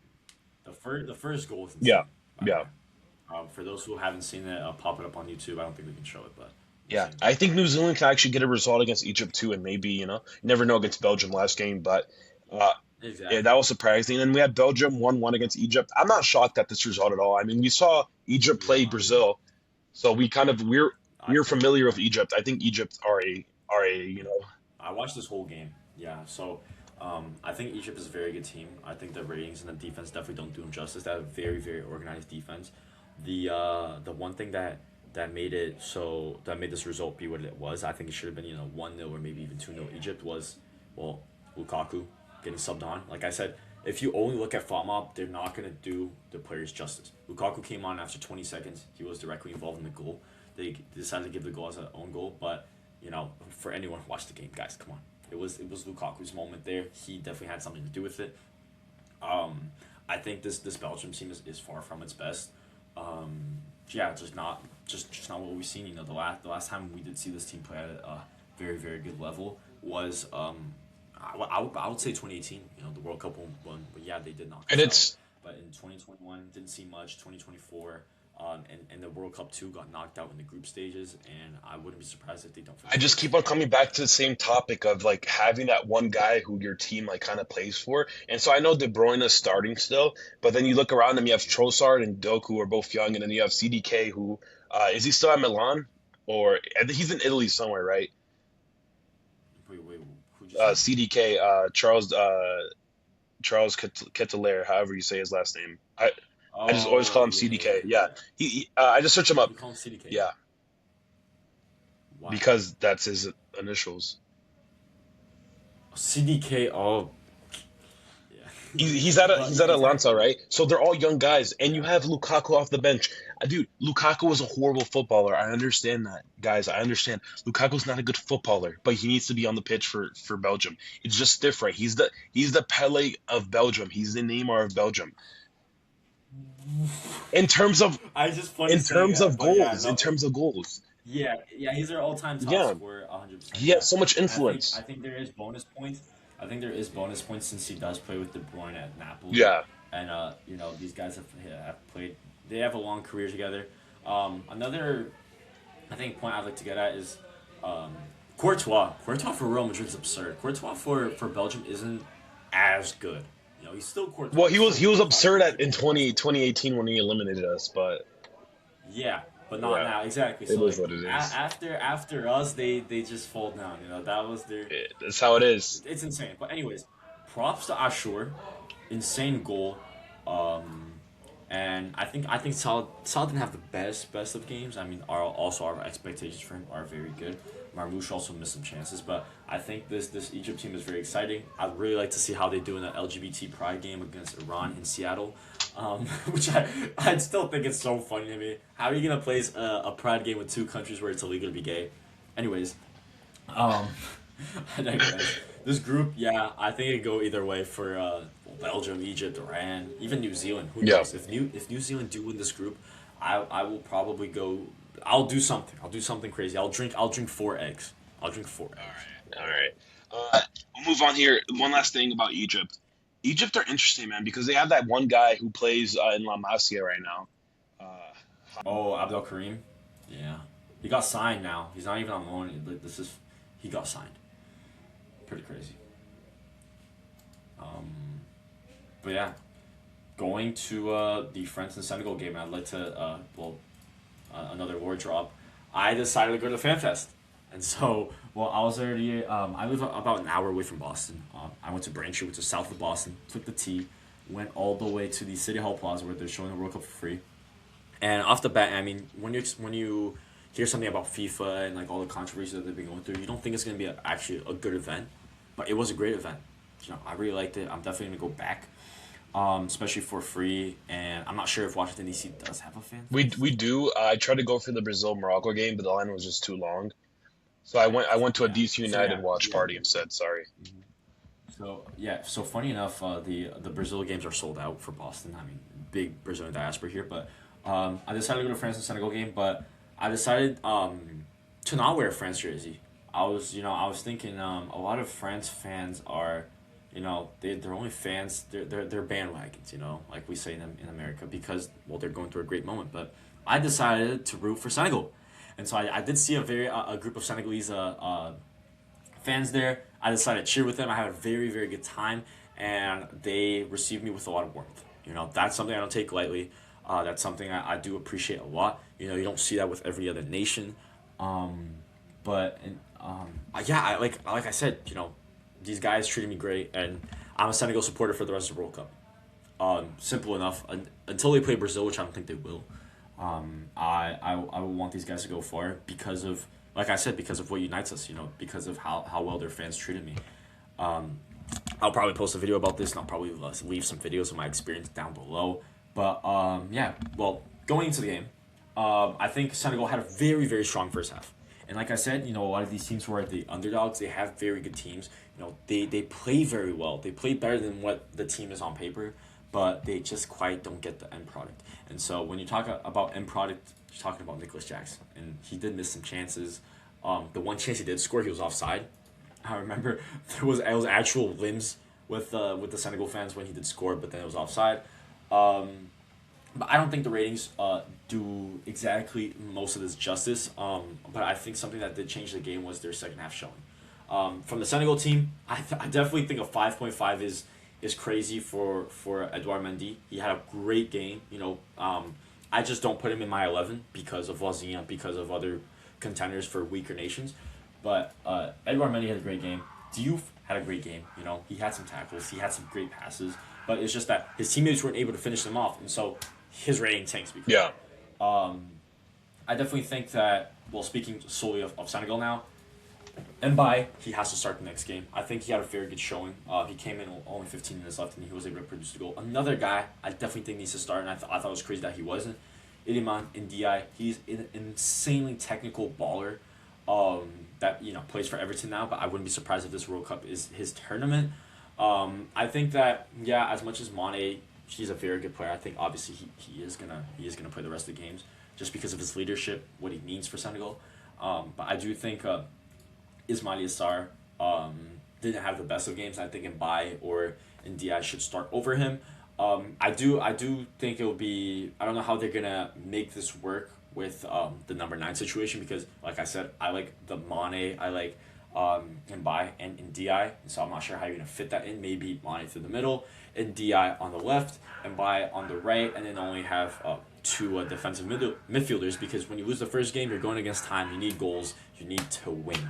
The first goal is yeah, insane. By the yeah, way, for those who haven't seen it, pop it up on YouTube. I don't think we can show it, but yeah. insane I goal. think New Zealand can actually get a result against Egypt too, and maybe you never know against Belgium last game, but. Uh, Yeah, Exactly. that was surprising. And we had Belgium 1-1 against Egypt. I'm not shocked at this result at all. I mean, we saw Egypt Yeah, play I'm not either. Brazil, so I we're think familiar yeah. with Egypt. I think Egypt are a I watched this whole game. Yeah, so I think Egypt is a very good team. I think the ratings and the defense definitely don't do them justice. They have a very, very organized defense. The one thing that made this result be what it was, I think it should have been 1-0 or maybe even 2-0 Egypt was, well, Lukaku getting subbed on. Like I said, if you only look at FOTMOB, they're not gonna do the players justice. Lukaku came on after 20 seconds. He was directly involved in the goal. They decided to give the goal as an own goal, but for anyone who watched the game, guys, come on. It was Lukaku's moment there. He definitely had something to do with it. Um, I think this Belgium team is far from its best. Yeah, just not what we've seen. The last time we did see this team play at a very, very good level was I would say 2018. The World Cup one, but yeah, they did knock and us out. it's But in 2021, didn't see much. 2024. And the World Cup 2 got knocked out in the group stages, and I wouldn't be surprised if they don't for the I just first. keep on coming back to the same topic of like having that one guy who your team like kind of plays for. And so I know De Bruyne is starting still, but then you look around them, you have Trossard and Doku who are both young, and then you have CDK who is he still at Milan or I think he's in Italy somewhere, right? Wait, who'd you say? CDK Charles Ketelaere, however you say his last name. I just always call Oh him yeah, yeah, CDK. Yeah, yeah. I just search him up. You call him CDK. Yeah, Why? because that's his initials. CDK. Oh, yeah. He's But at yeah, Atlanta, exactly. right? So they're all young guys, and you Yeah. have Lukaku off the bench. Dude, Lukaku is a horrible footballer. I understand that, guys. I understand. Lukaku's not a good footballer, but he needs to be on the pitch for Belgium. It's just different. He's the Pele of Belgium. He's the Neymar of Belgium. In terms of I just funny saying that, but yeah, in no, terms of goals, yeah, yeah, he's their all-time top yeah, scorer, 100%. he Yeah, has so much and I influence. think there is bonus points. I think there is bonus points since he does play with De Bruyne at Napoli, Yeah, and these guys have played. They have a long career together. Another I think point I'd like to get at is um, Courtois. Courtois for Real Madrid is absurd. Courtois for Belgium isn't as good. He's still well, Courtois. He's still he was Courtois. absurd He's a at in goal threat. 2018 when he eliminated us, but Yeah, but not yeah, now. Exactly. it So is like what it is. after us, they just fall down. That was their. That's how it is. It's insane. But anyways, props to Ashur, insane goal. Um, and I think Salah didn't have the best of games. I mean, our expectations for him are very good. Marmoush also missed some chances, but I think this Egypt team is very exciting. I'd really like to see how they do in the LGBT Pride game against Iran in Seattle, which I still think it's so funny to me. How are you gonna place a Pride game with two countries where it's illegal to be gay? Anyways, um, I digress. This group, yeah, I think it go either way for Belgium, Egypt, Iran, even New Zealand. Who Yeah. knows? If New Zealand do win this group, I will probably go. I'll do something. I'll do something crazy. I'll drink 4 eggs. I'll drink 4 eggs. All right. We'll move on here. One last thing about Egypt. Egypt are interesting, man, because they have that one guy who plays in La Masia right now. Oh, Abdel Karim. Yeah, he got signed now. He's not even on loan. This is he got signed. Pretty crazy. But yeah, going to the France and Senegal game, I'd like to another ward drop. I decided to go to the fan fest, and so Well, I was already. I live about an hour away from Boston. I went to Braintree, which is south of Boston. Took the T, went all the way to the City Hall Plaza where they're showing the World Cup for free. And off the bat, I mean, when you hear something about FIFA and like all the controversies that they've been going through, you don't think it's gonna be actually a good event, but it was a great event. I really liked it. I'm definitely gonna go back, especially for free. And I'm not sure if Washington D.C. does have a fan fest. We do. I tried to go for the Brazil Morocco game, but the line was just too long. So I went to a Yeah. DC So United yeah, watch yeah. party instead. Sorry. So yeah, so funny enough, the Brazil games are sold out for Boston. I mean, big Brazilian diaspora here, but I decided to go to France and Senegal game, but I decided to not wear a France jersey. I was thinking a lot of France fans are, they're only fans. They're bandwagons, like we say in America because well they're going through a great moment. But I decided to root for Senegal, and so I did see a group of Senegalese fans there. I decided to cheer with them. I had a very, very good time, and they received me with a lot of warmth. That's something I don't take lightly. That's something I do appreciate a lot. You don't see that with every other nation. Um, yeah, like I said, these guys treated me great, and I'm a Senegal supporter for the rest of the World Cup. Simple enough. Until they play Brazil, which I don't think they will. I would want these guys to go far because of, like I said, because of what unites us. Because of how well their fans treated me. Um, I'll probably post a video about this, and I'll probably leave some videos of my experience down below. But yeah, well, going into the game, I think Senegal had a very, very strong first half. And like I said, a lot of these teams who are the underdogs, they have very good teams. They play very well. They play better than what the team is on paper, but they just quite don't get the end product. And so when you talk about end product, you're talking about Nicholas Jackson, and he did miss some chances. The one chance he did score, he was offside. I remember it was actual limbs with the Senegal fans when he did score, but then it was offside. But I don't think the ratings do exactly most of this justice. But I think something that did change the game was their second half showing. From the Senegal team, I definitely think a 5.5 is crazy for Edouard Mendy. He had a great game. I just don't put him in my 11 because of Vozinha, because of other contenders for weaker nations. But Edouard Mendy had a great game. Diouf had a great game. He had some tackles, he had some great passes, but it's just that his teammates weren't able to finish them off, and so his rating tanks because of Yeah. that. I definitely think that, well, speaking solely of Senegal now, Mbaye, he has to start the next game. I think he had a very good showing. He came in only 15 minutes left, and he was able to produce the goal. Another guy I definitely think needs to start, and I thought it was crazy that he wasn't. Iliman Ndiaye, he's an insanely technical baller that plays for Everton now, but I wouldn't be surprised if this World Cup is his tournament. I think that yeah, as much as Mane, he's a very good player. I think obviously he is gonna play the rest of the games just because of his leadership, what he means for Senegal. But I do think Ismail Yassar didn't have the best of games. I think Mbaye or Ndiaye should start over him. I do think it'll be. I don't know how they're gonna make this work with the number 9 situation because, like I said, I like the Mane, I like Mbaye and Ndiaye, so I'm not sure how you're gonna fit that in. Maybe Mane through the middle, Ndiaye on the left, Mbaye on the right, and then only have two defensive midfielders because when you lose the first game, you're going against time. You need goals. You need to win.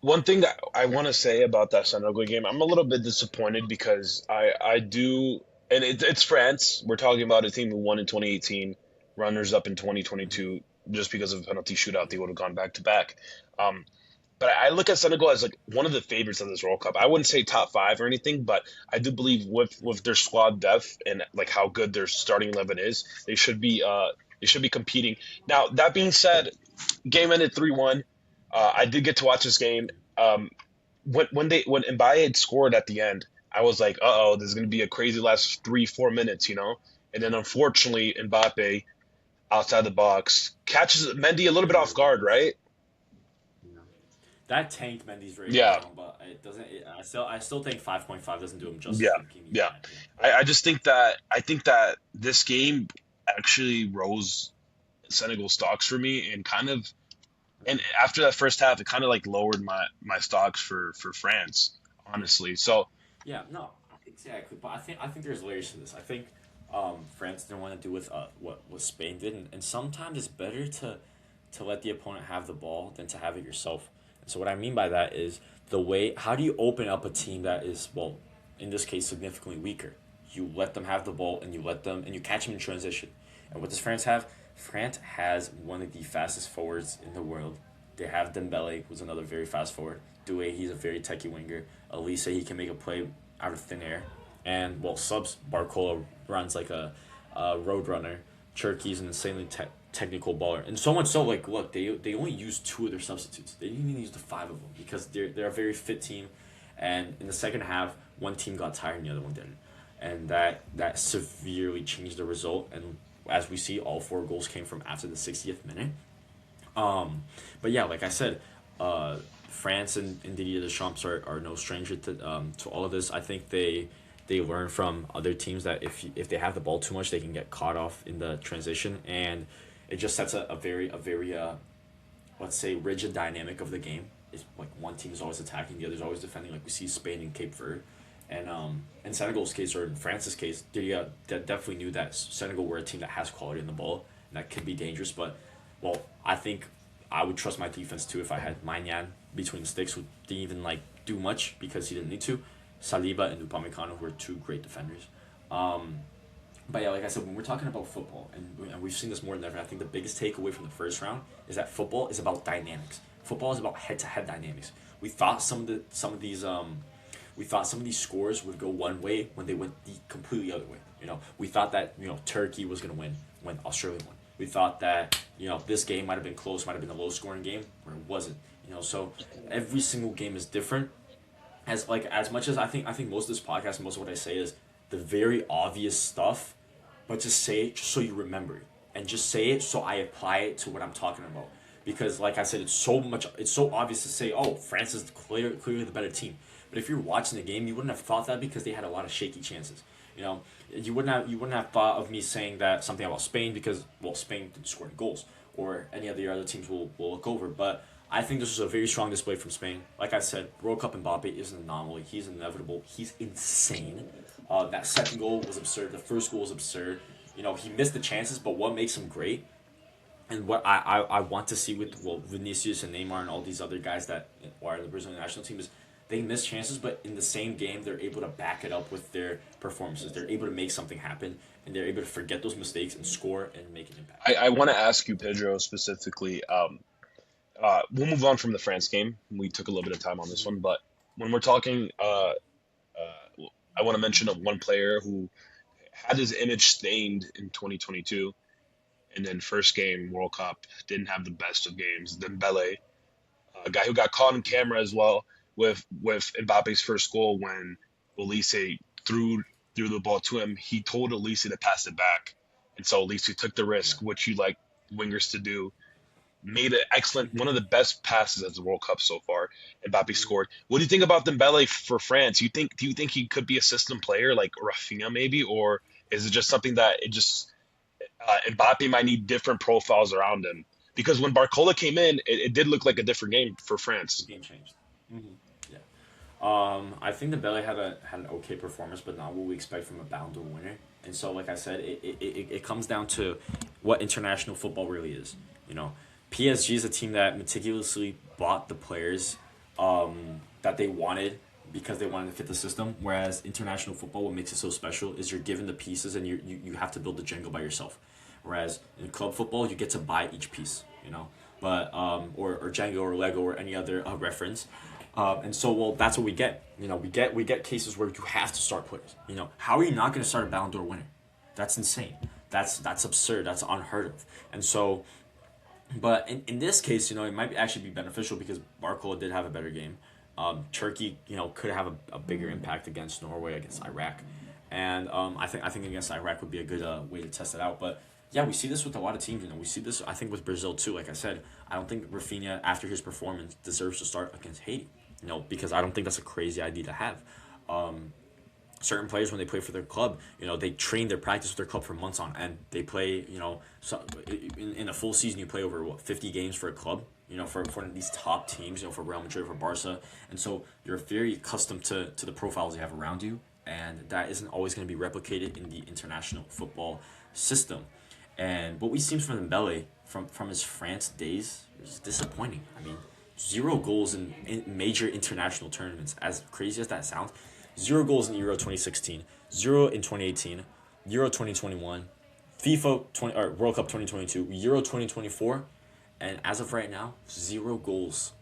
One thing that I want to say about that Senegal game, I'm a little bit disappointed because I do, and it's France. We're talking about a team who won in 2018, runners up in 2022, just because of a penalty shootout, they would have gone back to back. Um, but I look at Senegal as like one of the favorites of this World Cup. I wouldn't say top five or anything, but I do believe with their squad depth and like how good their starting 11 is, they should be competing. Now that being said, game ended 3-1. I did get to watch this game. Um, when Mbaye had scored at the end, I was like, "Uh oh, this is going to be a crazy last 3-4 minutes," you know. And then unfortunately, Mbappe outside the box catches Mendy a little bit off guard, right? That tanked Mendy's rating Yeah, down, but it doesn't. I still think 5.5 doesn't do him yeah, justice. Give me yeah. that. Yeah. I just think that this game actually rose Senegal stocks for me and kind of and after that first half, it kind of like lowered my stocks for France, honestly. So Yeah, no, exactly. But I think there's layers to this. I think France didn't want to do with what Spain did, and sometimes it's better to let the opponent have the ball than to have it yourself. And So what I mean by that is how do you open up a team that is, well, in this case, significantly weaker? You let them have the ball and you catch them in transition. And what does France have? France has one of the fastest forwards in the world. They have Dembele, who's another very fast forward. Doué, he's a very techie winger. Elise, he can make a play out of thin air. And, well, subs, Barcola runs like a road runner. Cherky's an insanely technical baller. And so much so, like, look, they only used 2 of their substitutes. They didn't even use the 5 of them because they're a very fit team. And in the second half, one team got tired and the other one didn't. And that severely changed the result. And as we see, all 4 goals came from after the 60th minute. But yeah, like I said, France and Didier Deschamps are no stranger to all of this. I think they learn from other teams that if they have the ball too much, they can get caught off in the transition, and it just sets a very let's say rigid dynamic of the game. It's like one team is always attacking, the other's always defending, like we see Spain and Cape Verde. And in Senegal's case, or in France's case, they definitely knew that Senegal were a team that has quality in the ball and that could be dangerous. But, well, I think I would trust my defense too if I had Maignan between the sticks, who didn't even do much because he didn't need to. Saliba and Upamecano, who are 2 great defenders. But yeah, like I said, when we're talking about football, and we've seen this more than ever, I think the biggest takeaway from the first round is that football is about dynamics. Football is about head-to-head dynamics. We thought some of these scores would go one way when they went the completely other way. We thought that Turkey was going to win when Australia won. We thought that this game might have been close, might have been a low-scoring game, where it wasn't. So every single game is different. As much as I think most of this podcast, most of what I say is the very obvious stuff, but just say it just so you remember it, and just say it so I apply it to what I'm talking about. Because, like I said, it's so obvious to say, oh, France is clearly the better team. But if you're watching the game, you wouldn't have thought that because they had a lot of shaky chances. You wouldn't have thought of me saying that something about Spain because, well, Spain didn't score any goals, or any of the other teams will look over. But I think this was a very strong display from Spain. Like I said, World Cup Mbappe is an anomaly. He's inevitable. He's insane. That second goal was absurd. The first goal was absurd. He missed the chances, but what makes him great, and what I want to see with Vinicius and Neymar and all these other guys that are in the Brazilian national team is they miss chances, but in the same game, they're able to back it up with their performances. They're able to make something happen, and they're able to forget those mistakes and score and make an impact. I want to ask you, Pedro, specifically. We'll move on from the France game. We took a little bit of time on this one, but when we're talking, I want to mention one player who had his image stained in 2022, and then first game World Cup didn't have the best of games. Dembele, a guy who got caught on camera as well with Mbappe's first goal when Elise threw the ball to him. He told Elise to pass it back, and so Elise took the risk, which you like wingers to do. Made an excellent, one of the best passes at the World Cup so far. Mbappe scored. What do you think about Dembele for France? Do you think he could be a system player like Rafinha maybe, or is it just something that Mbappe might need different profiles around him? Because when Barcola came in, it did look like a different game for France. The game changed. Mm-hmm. Yeah. I think Dembele had an okay performance, but not what we expect from a Ballon d'Or winner. And so, like I said, it comes down to what international football really is. PSG is a team that meticulously bought the players that they wanted because they wanted to fit the system. Whereas international football, what makes it so special is you're given the pieces and you have to build the Jenga by yourself. Whereas in club football, you get to buy each piece, but or Jenga or Lego or any other reference. And so, well, that's what we get. We get cases where you have to start players. How are you not going to start a Ballon d'Or winner? That's insane. That's absurd. That's unheard of. And so. But in this case, it might actually be beneficial because Barcola did have a better game. Turkey, could have a bigger impact against Norway, against Iraq, and I think against Iraq would be a good way to test it out. But yeah, we see this with a lot of teams. We see this, I think, with Brazil too. Like I said, I don't think Rafinha, after his performance, deserves to start against Haiti. Because I don't think that's a crazy idea to have. Certain players, when they play for their club, they train their practice with their club for months on end. They play, so in a full season, you play over 50 games for a club, for these top teams, for Real Madrid, for Barca, and so you're very accustomed to the profiles you have around you, and that isn't always going to be replicated in the international football system. And what we've seen from Dembele from his France days is disappointing. I mean, zero goals in major international tournaments. As crazy as that sounds, zero goals in Euro 2016, zero in 2018, Euro 2021, FIFA 20 or World Cup 2022, Euro 2024, and as of right now, zero goals.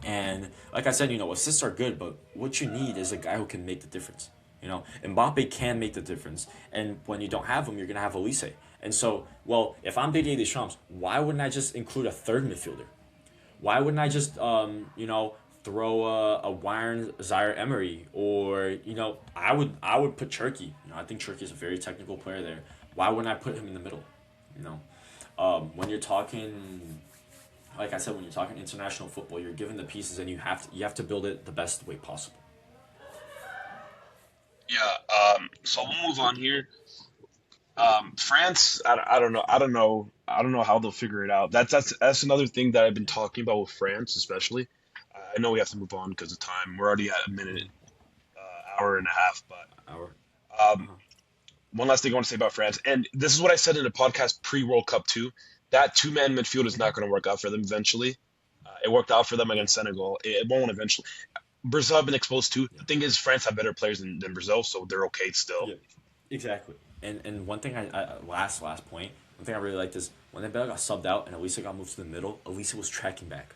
And like I said, assists are good, but what you need is a guy who can make the difference. Mbappe can make the difference, and when you don't have him, you're gonna have Elise. And so, well, if I'm Didier Deschamps, why wouldn't I just include a third midfielder? Why wouldn't I just, throw a Bayern Zaire Emery, or I would put Cherki. I think Cherki is a very technical player there. Why wouldn't I put him in the middle? When you're talking, like I said, when you're talking international football, you're given the pieces, and you have to build it the best way possible. Yeah. So we'll move on here. France, I don't know. I don't know how they'll figure it out. That's another thing that I've been talking about with France, especially. I know we have to move on because of time. We're already at a minute, hour and a half. But Our um, one last thing I want to say about France, and this is what I said in the podcast pre-World Cup too. That two-man midfield is not going to work out for them eventually. It worked out for them against Senegal. It won't eventually. Brazil have been exposed too. The thing is, France have better players than Brazil, so they're okay still. Yeah, exactly. And one thing last point, one thing I really liked is when Bella got subbed out and Elisa got moved to the middle, Elisa was tracking back.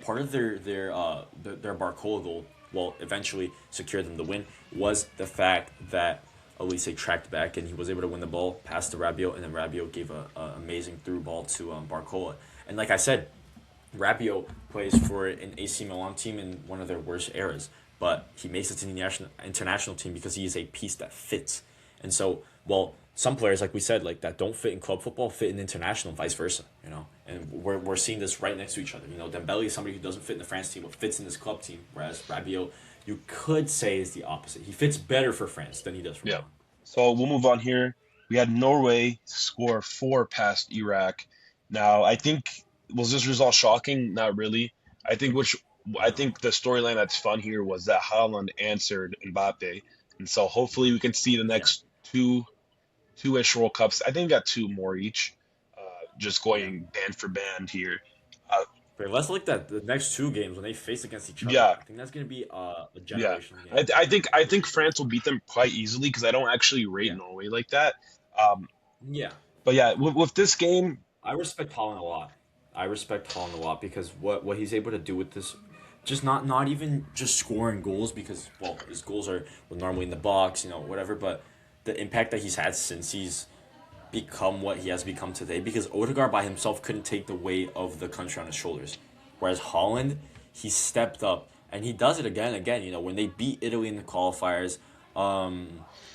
Part of their Barcola goal, well, eventually secured them the win, was the fact that Elise tracked back and he was able to win the ball, pass to Rabiot, and then Rabiot gave a amazing through ball to Barcola. And like I said, Rabiot plays for an AC Milan team in one of their worst eras, but he makes it to the international team because he is a piece that fits. And so, well, some players, like we said, like that don't fit in club football, fit in international, and vice versa. And we're seeing this right next to each other. Dembele is somebody who doesn't fit in the France team, but fits in this club team, whereas Rabiot, you could say, is the opposite. He fits better for France than he does for Yeah. Milan. So we'll move on here. We had Norway score 4 past Iraq. Now, I think, was this result shocking? Not really. I think the storyline that's fun here was that Haaland answered Mbappe, and so hopefully we can see the Yeah, next two-ish World Cups. I think we got two more each, just yeah. going band for band here. Uh, But let's look at the next two games when they face against each other. yeah, I think that's going to be a yeah. generational game. I think France will beat them quite easily because I don't actually rate Yeah, Norway like that. Um, yeah. but yeah, with this game, I respect Holland a lot. I respect Holland a lot because what he's able to do with this, just not even just scoring goals because well his goals are well, normally in the box, whatever. But the impact that he's had since he's become what he has become today because Odegaard by himself couldn't take the weight of the country on his shoulders. Whereas Holland, he stepped up and he does it again and again. When they beat Italy in the qualifiers, um,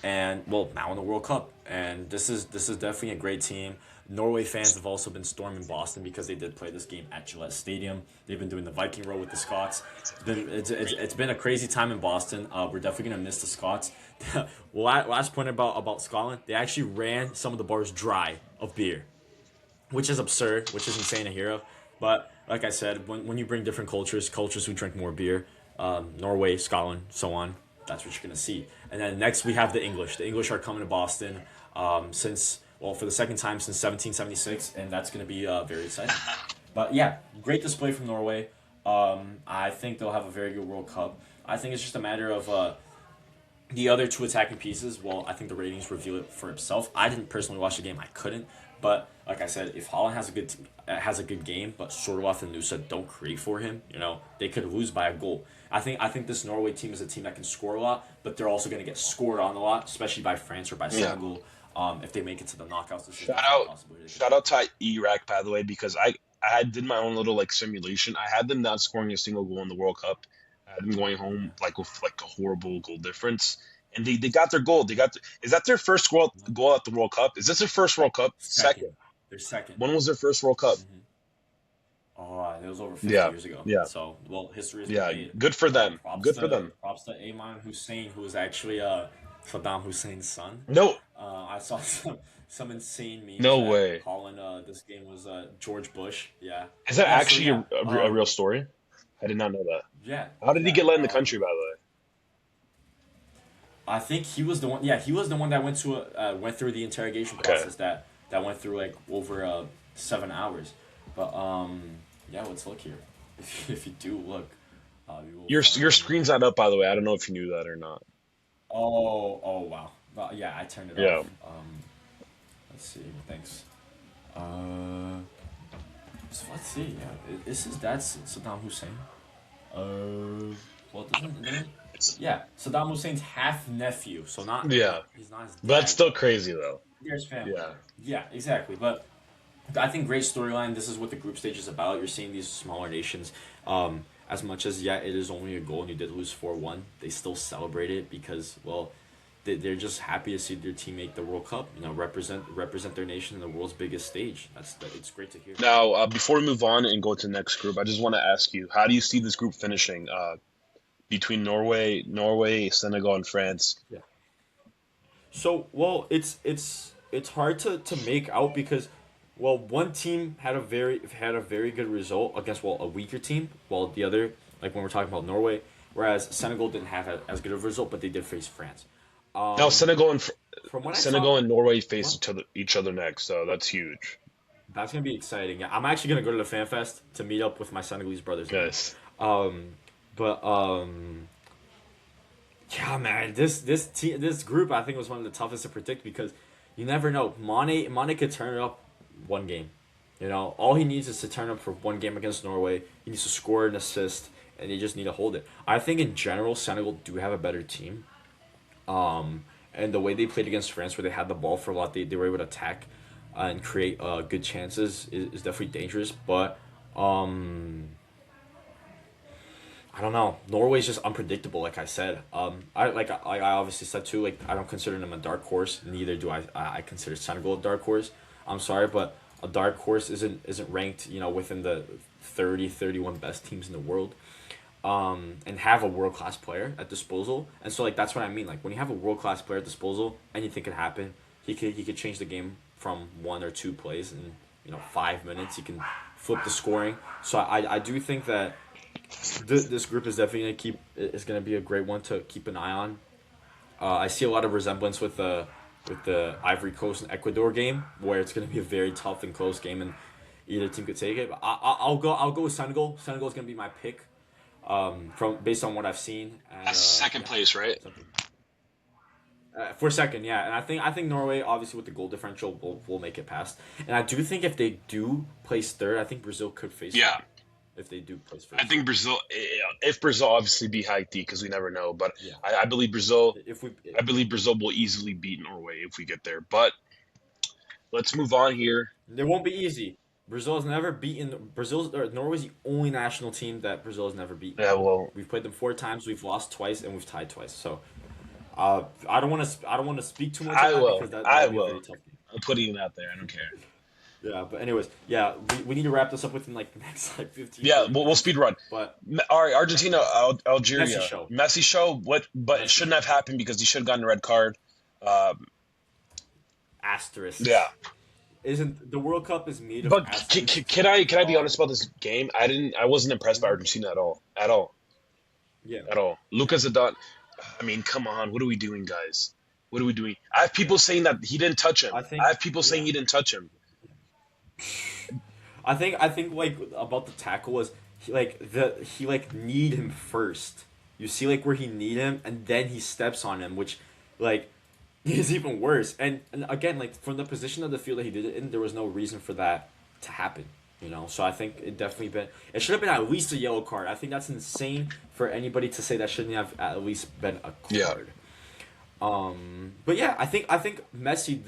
and well now in the World Cup, and this is definitely a great team. Norway fans have also been storming Boston because they did play this game at Gillette Stadium. They've been doing the Viking Row with the Scots. It's been a crazy time in Boston. We're definitely gonna miss the Scots. Last point about Scotland, they actually ran some of the bars dry of beer, which is absurd, which is insane to hear of. But like I said, when you bring different cultures who drink more beer, Norway, Scotland, so on, that's what you're gonna see. And then next we have the English. The English are coming to Boston since well for the second time since 1776, and that's gonna be very exciting. But yeah, great display from Norway. I think they'll have a very good World Cup. I think it's just a matter of the other two attacking pieces, well, I think the ratings reveal it for itself. I didn't personally watch the game; I couldn't. But like I said, if Holland has a good game, but Sorloth and Nusa don't create for him, they could lose by a goal. I think this Norway team is a team that can score a lot, but they're also going to get scored on a lot, especially by France or by yeah. Senegal. If they make it to the knockouts, this is Shout definitely a out, possibility. shout out to Iraq by the way because I did my own little like simulation. I had them not scoring a single goal in the World Cup. I had them going home like with like a horrible goal difference, and they got their goal. Is that their first goal at the World Cup? Is this their first World Cup? Second, Second. they're second. When was their first World Cup? Oh, it was over 50 Yeah, years ago. yeah, So, well, history has been yeah. made. Good for them. Props Good for to them. props to Ayman Hussein, who is actually Saddam Hussein's son. No, I saw some insane memes no that way. Holland this game was George Bush. Yeah. Is that Yeah. So actually yeah. a real story? I did not know that. Yeah. How did he Yeah. get let in the country, by the I think he was the one. Yeah, he was the one that went through the interrogation way? Okay. process that went through like over 7 hours. But yeah, let's look here. if you do look, you will Your find. screen's not up, by the way. I don't know if you knew that or not. Oh wow. Yeah, I turned it Yeah. off. Let's see. Thanks. Uh, so let's see. Yeah, this is that's Saddam Hussein. Well, doesn't yeah, Saddam Hussein's half nephew. So Yeah. he's not his But that's dad, still but crazy though. there's family Yeah. there. Yeah, exactly. But I think great storyline. This is what the group stage is about. You're seeing these smaller nations. As much as yeah, it is only a goal and you did lose 4-1, they still celebrate it because well, they're just happy to see their team make the World Cup. You know, represent their nation in the world's biggest stage. It's great to hear. Now, before we move on and go to the next group, I just want to ask you, how do you see this group finishing? Between Norway, Senegal, and France. Yeah. So well, it's hard to make out because well, one team had a very good result against well a weaker team, while the other like when we're talking about Norway, whereas Senegal didn't have as good of a result, but they did face France. Now, Um, from what I saw, Senegal and Norway face what each other next, so that's huge. that's gonna be exciting. Yeah, I'm actually gonna go to the fan fest to meet up with my Senegalese brothers there. Yes. Um, but yeah, man, this group I think was one of the toughest to predict because you never know. Mane could turn it up one game. You know, all he needs is to turn up for one game against Norway. He needs to score an assist, and they just need to hold it. I think in general, Senegal do have a better team. And the way they played against France, where they had the ball for a lot, they were able to attack and create good chances is definitely dangerous. But um, I don't know. Norway's just unpredictable, like I said. I obviously said too. Like I don't consider them a dark horse. Neither do I consider Senegal a dark horse. I'm sorry, but a dark horse isn't ranked. You know, within the 31 best teams in the world. And have a world class player at disposal. And so like that's what I mean. Like when you have a world class player at disposal, anything could happen. He could change the game from one or two plays in 5 minutes. He can flip the scoring. So I do think that this group is definitely gonna be a great one to keep an eye on. I see a lot of resemblance with the Ivory Coast and Ecuador game, where it's gonna be a very tough and close game, and either team could take it. But I'll go with Senegal. Senegal is gonna be my pick, from based on what I've seen. And That's second yeah, place, right? for second, yeah, and I think Norway obviously with the goal differential will make it past, and I do think if they do place third, I think Brazil could face Yeah. them if they do place I first. think Brazil, if Brazil obviously beat Haiti, because we never know, but Yeah, I believe Brazil, if we I believe Brazil will easily beat Norway if we get there. But let's move on here. it won't be easy. Brazil has never beaten Brazil's or Norway's the only national team that Brazil has never beaten. Yeah, well, We've played them 4 times. We've lost twice and we've tied twice. So I don't want to speak too much on I that will. because I that'll be a very will. tough game. I'm putting it out there. I don't care. Yeah, but anyways, yeah, we need to wrap this up within like the next like 15 Yeah, 30 we'll minutes. speed run. But All right, Argentina, Messi Algeria, show, Messi show. What? But it Messi shouldn't have happened because he should have gotten a red card. Um, yeah, asterisks. Isn't the World Cup is made of but asterisks? can I be honest Um, about this game? I wasn't impressed by mhm. Argentina at all, at all, Yeah, at all. Lucas Zidane. I mean, come on, what are we doing, guys? What are we doing? I have yeah. people saying that he didn't touch him. I I think have people saying yeah. he didn't touch him. I think like about the tackle was he like need him first. You see like where he need him and then he steps on him, which like is even worse. And again, like from the position of the field that he did it in, there was no reason for that to happen. So I think it should have been at least a yellow card. I think that's insane for anybody to say that shouldn't have at least been a Yeah, card. But yeah, I think Messi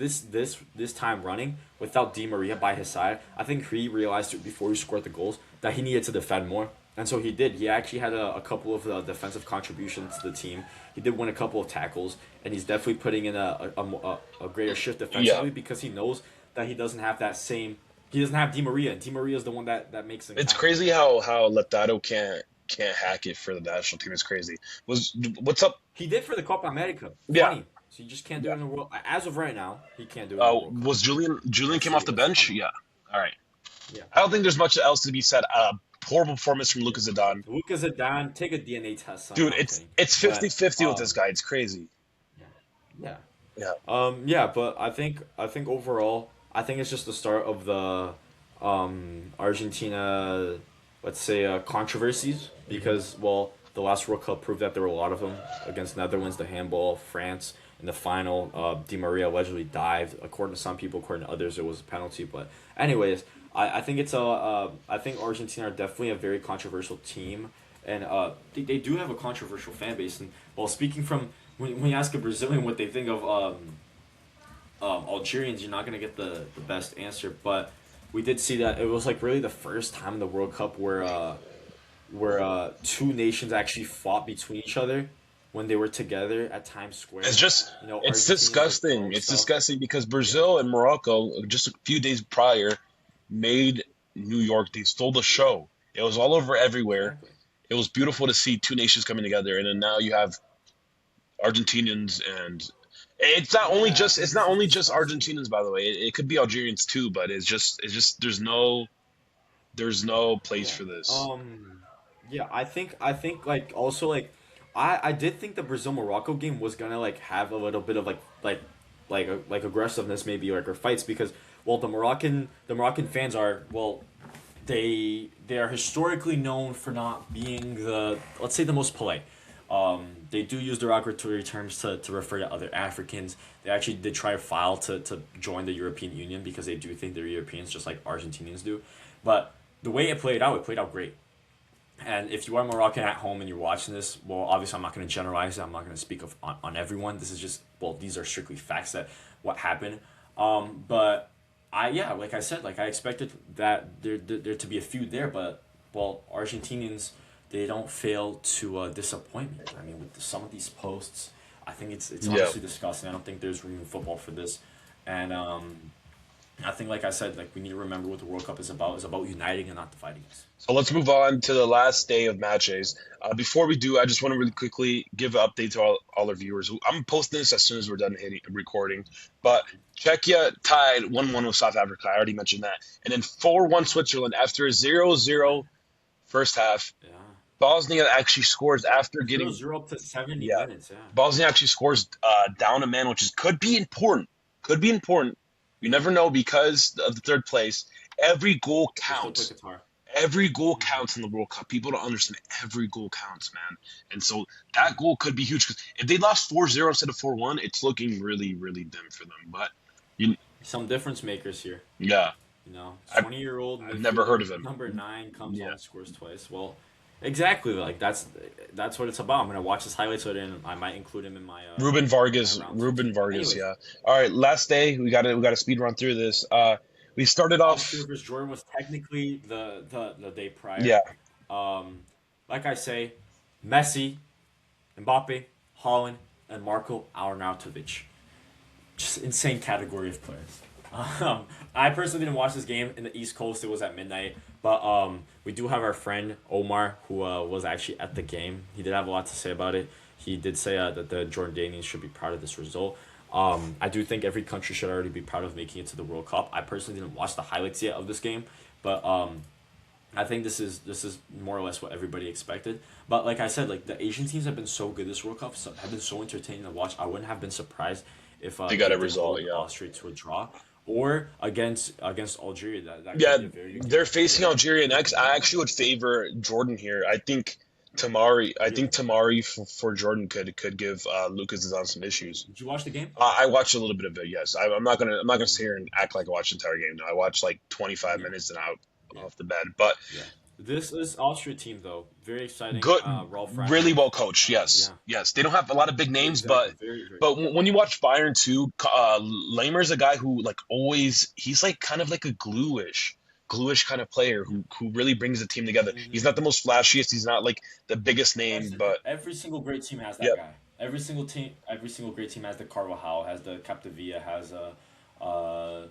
this time running without Di Maria by his side, I think he realized before he scored the goals that he needed to defend more, and so he did. He actually had a couple of defensive contributions to the team. He did win a couple of tackles, and he's definitely putting in a greater shift yeah. defensively because he knows that he doesn't have that same. He doesn't have Di Maria. Di Maria is the one that makes things It's happen. crazy how Letado can't hack it for the national team. It's crazy. What's up? He did for the Copa America. Yeah, Funny. So you just can't do it yeah. in the World. As of right now, he can't do it in the World Cup. Was Julian Let's came off see. the Let's see how bench? long. Yeah. All right. Yeah. I don't think there's much else to be said. Horrible performance from Lucas Zidane. Lucas Zidane, take a DNA test on Dude, how I'm it's kidding. it's But 50-50 with this guy. It's crazy. yeah, yeah, Yeah. yeah. But I think overall, I think it's just the start of the Argentina let's say, controversies because, well, the last World Cup proved that there were a lot of them against Netherlands, the handball, France. In the final, Di Maria allegedly dived. According to some people, according to others, it was a penalty. But anyways, I think I think Argentina are definitely a very controversial team, and they do have a controversial fan base. And well, speaking from when you ask a Brazilian what they think of Algerians, you're not gonna get the best answer. But we did see that it was like really the first time in the World Cup where two nations actually fought between each other when they were together at Times It's Square. just You know, it's Argentinians were disgusting. throwing It's stuff. disgusting because Yeah, Brazil and Morocco just a few days prior made New York. They stole the show. It was all over everywhere. exactly. It was beautiful to see two nations coming together, and then now you have Argentinians, and Yeah, I think it's not this is only just disgusting. Argentinians, by the way. It could be Algerians too, but it's just there's no place Yeah. for this. Um. Yeah, I think like also like I did think the Brazil Morocco game was gonna like have a little bit of like aggressiveness maybe like or fights because well the Moroccan fans are well they are historically known for not being the let's say the most polite. They do use derogatory terms to refer to other Africans. They actually did try to file to join the European Union because they do think they're Europeans just like Argentinians do. But the way it played out great. And if you are Moroccan at home and you're watching this, well, obviously I'm not going to generalize it. I'm not going to speak on everyone. This is just, well, these are strictly facts that what happened. But yeah, like I said, like I expected that there to be a feud there, but well, Argentinians they don't fail to disappoint me. I mean, with some of these posts, I think it's Yeah. honestly disgusting. I don't think there's room in football for this, and I think, like I said, like we need to remember what the World Cup is about. It's about uniting and not dividing us. So let's move on to the last day of matches. Before we do, I just want to really quickly give an update to all our viewers. I'm posting this as soon as we're done hitting recording. But Czechia tied 1-1 with South Africa. I already mentioned that. And then 4-1 Switzerland after a 0-0 first half. Yeah. Bosnia actually scores after Zero getting, zero up to 70 yeah, minutes. Yeah. Bosnia actually scores down a man, which is could be important. Could be important. You never know because of the third place. Every goal They still play counts. Qatar. Every goal Hmm. counts in the World Cup. People don't understand every goal counts, man. And so that goal could be huge because if they lost 4-0 instead of 4-1, it's looking really, really dim for them. But you, Some difference makers here. yeah, You know, I've, 20-year-old I've never heard midfielder of him. number 9 comes Yeah, on, scores twice. Well, exactly. Like that's what it's about. I'm gonna watch his highlights later, and I might include him in my round two Ruben team. But Vargas. anyways, Yeah. All right, last day we got to speed run through this. We started Austria off. versus Jordan was technically the day prior. Yeah, Um, like I say, Messi, Mbappe, Holland, and Marco Arnautovic. Just insane category of players. I personally didn't watch this game in the East Coast. It was at midnight, but we do have our friend Omar who was actually at the game. He did have a lot to say about it. He did say that the Jordanians should be proud of this result. I do think every country should already be proud of making it to the World Cup. I personally didn't watch the highlights yet of this game, but I think this is more or less what everybody expected. But like I said, like the Asian teams have been so good this World Cup, have been so entertaining to watch. I wouldn't have been surprised if they got they a did result. hold Yeah. Austria to a draw or against Algeria. That could Yeah, be a very good game. they're What do you facing think? Algeria next. I actually would favor Jordan here. I Really? think Tamari for Jordan could give Lucas Zidane some issues. Did you watch the game? I watched a little bit of it. Yes, I'm not gonna sit here and act like I watched the entire game. No, I watched like 25 Yeah. minutes and out Yeah. off the bed. But Yeah. This is Austria team though. Very exciting. good, Rolf really Rangnick. well coached. Yes, Yeah. yes. They don't have a lot of big names, Exactly. Very very. when you watch Bayern too, Lamer's a guy who like always he's like kind of like a gluish kind of player who really brings the team together. Mhm. He's not the most flashiest. He's not like the biggest name, Listen, but every single great team has yeah, that guy. Every single great team has the Carvajal, has the Capdevia, has the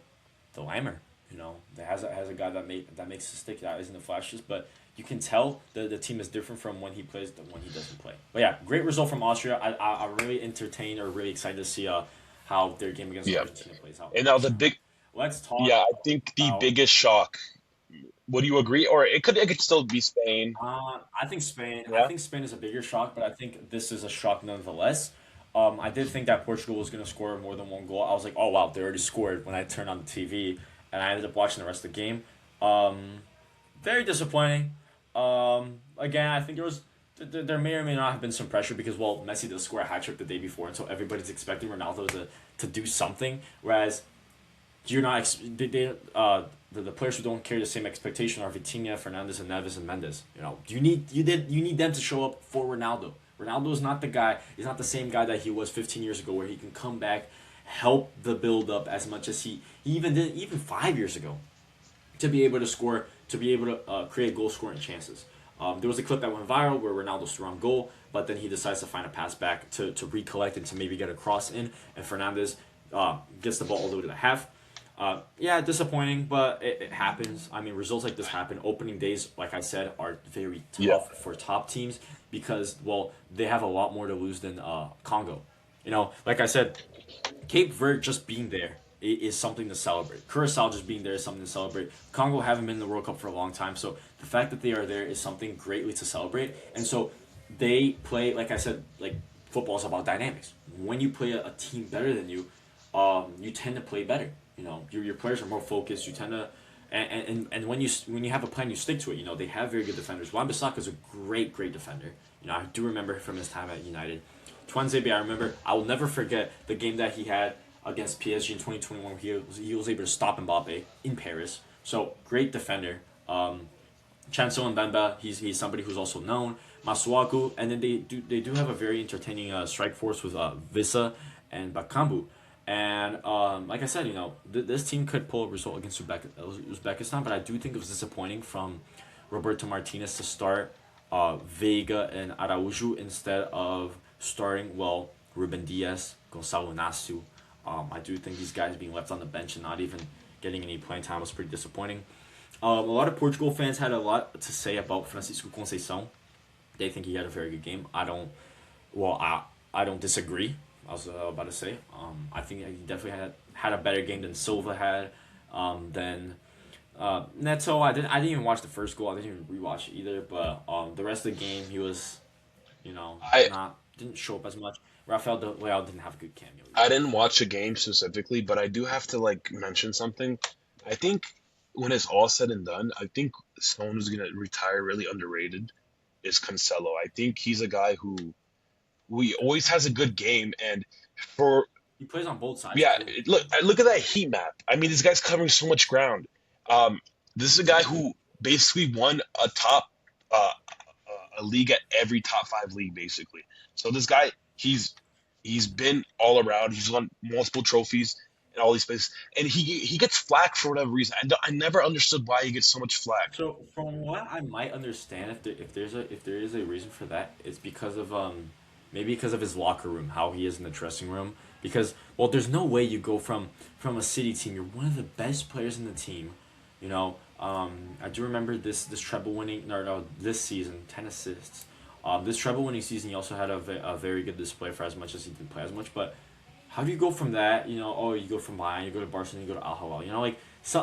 Lamer. You know, that has a guy that makes the stick that isn't the flashiest, but you can tell the team is different from when he plays than when he doesn't play. But yeah, great result from Austria. I'm really entertained or really excited to see how their game against yeah. Argentina plays out. And now the big Let's yeah, talk I think the about. biggest shock. Would you agree? Or it could still be Spain. I think Spain. I Yeah. think Spain is a bigger shock, but I think this is a shock nonetheless. I did think that Portugal was going to score more than one goal. I was like, oh wow, they already scored when I turned on the TV, and I ended up watching the rest of the game. Very disappointing. Again, I think there may or may not have been some pressure because well, Messi did score a hat trick the day before, and so everybody's expecting Ronaldo to do something. Whereas you're not the players who don't carry the same expectation are Vitinha, Fernandes, and Neves and Mendes. You need them to show up for Ronaldo. Ronaldo is not the guy. He's not the same guy that he was 15 years ago, where he can come back, help the build up as much as he even did even 5 years ago, to be able to score, to be able to create goal scoring chances. There was a clip that went viral where Ronaldo's threw on goal, but then he decides to find a pass back to recollect and to maybe get a cross in, and Fernandes gets the ball all the way to the half. Yeah, disappointing, but it happens. I mean, results like this happen. Opening days, like I said, are very Yeah. tough for top teams because, well, they have a lot more to lose than Congo. Like I said, Cape Verde just being there is something to celebrate. Curacao just being there is something to celebrate. Congo haven't been in the World Cup for a long time, so the fact that they are there is something greatly to celebrate. And so they play, like I said, like football is about dynamics. When you play a team better than you, you tend to play better. Your players are more focused. You tend to, and when you have a plan, you stick to it. They have very good defenders. Wan-Bissaka is a great defender. I do remember from his time at United. Twanzebe, I remember. I will never forget the game that he had against PSG in 2021. He was able to stop Mbappe in Paris. So great defender. Chancel and Bemba, he's somebody who's also known. Masuaku, and then they do have a very entertaining strike force with Vissa and Bakambu. And like I said, this team could pull a result against Uzbekistan, but I do think it was disappointing from Roberto Martinez to start Vega and Araujo instead of starting, well, Ruben Diaz, Gonçalo Inácio. I do think these guys being left on the bench and not even getting any playing time was pretty disappointing. A lot of Portugal fans had a lot to say about Francisco Conceição. They think he had a very good game. I don't disagree. I was about to say. I think he definitely had a better game than Silva had. Than Neto. I didn't even watch the first goal. I didn't even rewatch it either. But the rest of the game, he was, I not didn't show up as much. Rafael de Leao didn't have a good cameo I either. didn't watch a game specifically, but I do have to like mention something. I think when it's all said and done, I think someone who's gonna retire really underrated is Cancelo. I think he's a guy who he always has a good game, and for He plays on both sides yeah, too. look at that heat map. I mean, this guy's covering so much ground. Um, this is a guy who basically won a league at every top five league basically. So this guy, he's been all around. He's won multiple trophies in all these places, and he gets flack for whatever reason. I never understood why he gets so much flack. So from what I might understand, if there is a reason for that, it's because of maybe because of his locker room, how he is in the dressing room. Because well, there's no way you go from a city team. You're one of the best players in the team, I do remember this treble winning no this season 10 assists. This treble winning season, he also had a very good display for as much as he didn't play as much, but how do you go from that? You go from Bayern, you go to Barcelona, you go to Al Hilal.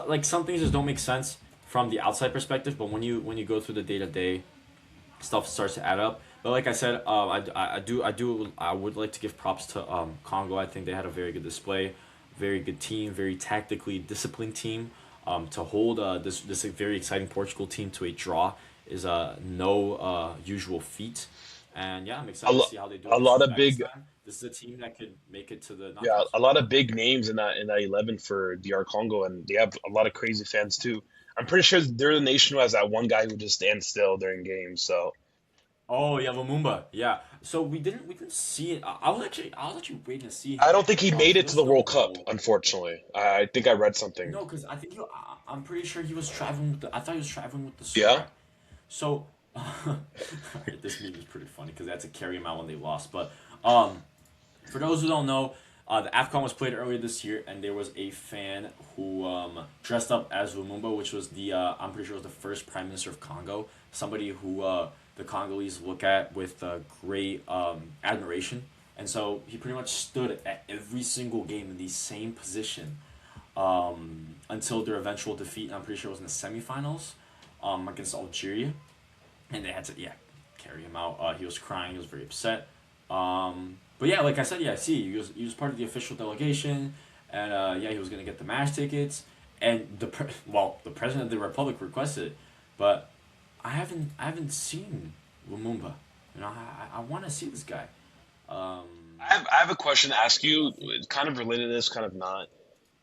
Like some things just don't make sense from the outside perspective, but when you go through the day to day, stuff starts to add up. But like I said, I would like to give props to Congo. I think they had a very good display, very good team, very tactically disciplined team. To hold this very exciting Portugal team to a draw is no usual feat. And yeah, I'm A, excited to lo- see how they do a against lot of big Uzbekistan. This is a team that could make it to the Yeah, knockouts. a lot of big names in that 11 for DR Congo, and they have a lot of crazy fans too. I'm pretty sure they're the nation who has that one guy who just stands still during games. So Oh yeah, Lumumba. Yeah. So we didn't see it. I was actually waiting to see I him. don't think he made He it to was the no World Cup, goal. unfortunately. I think I read something. No, because I think I'm pretty sure he was traveling with I thought he was traveling with the Yeah, squad. So this meme is pretty funny because they had to carry him out when they lost. But um, for those who don't know, the AFCON was played earlier this year, and there was a fan who dressed up as Lumumba, which was I'm pretty sure was the first prime minister of Congo, somebody who the Congolese look at with great admiration. And so he pretty much stood at every single game in the same position until their eventual defeat. And I'm pretty sure it was in the semifinals against Algeria, and they had to carry him out. He was crying. He was very upset. But yeah, like I said, yeah, see, he was part of the official delegation, and yeah, he was gonna get the match tickets, and the president of the republic requested it, but I haven't seen Lumumba. I want to see this guy. Um, I have a question to ask I you. think It's kind of related to this, kind of not.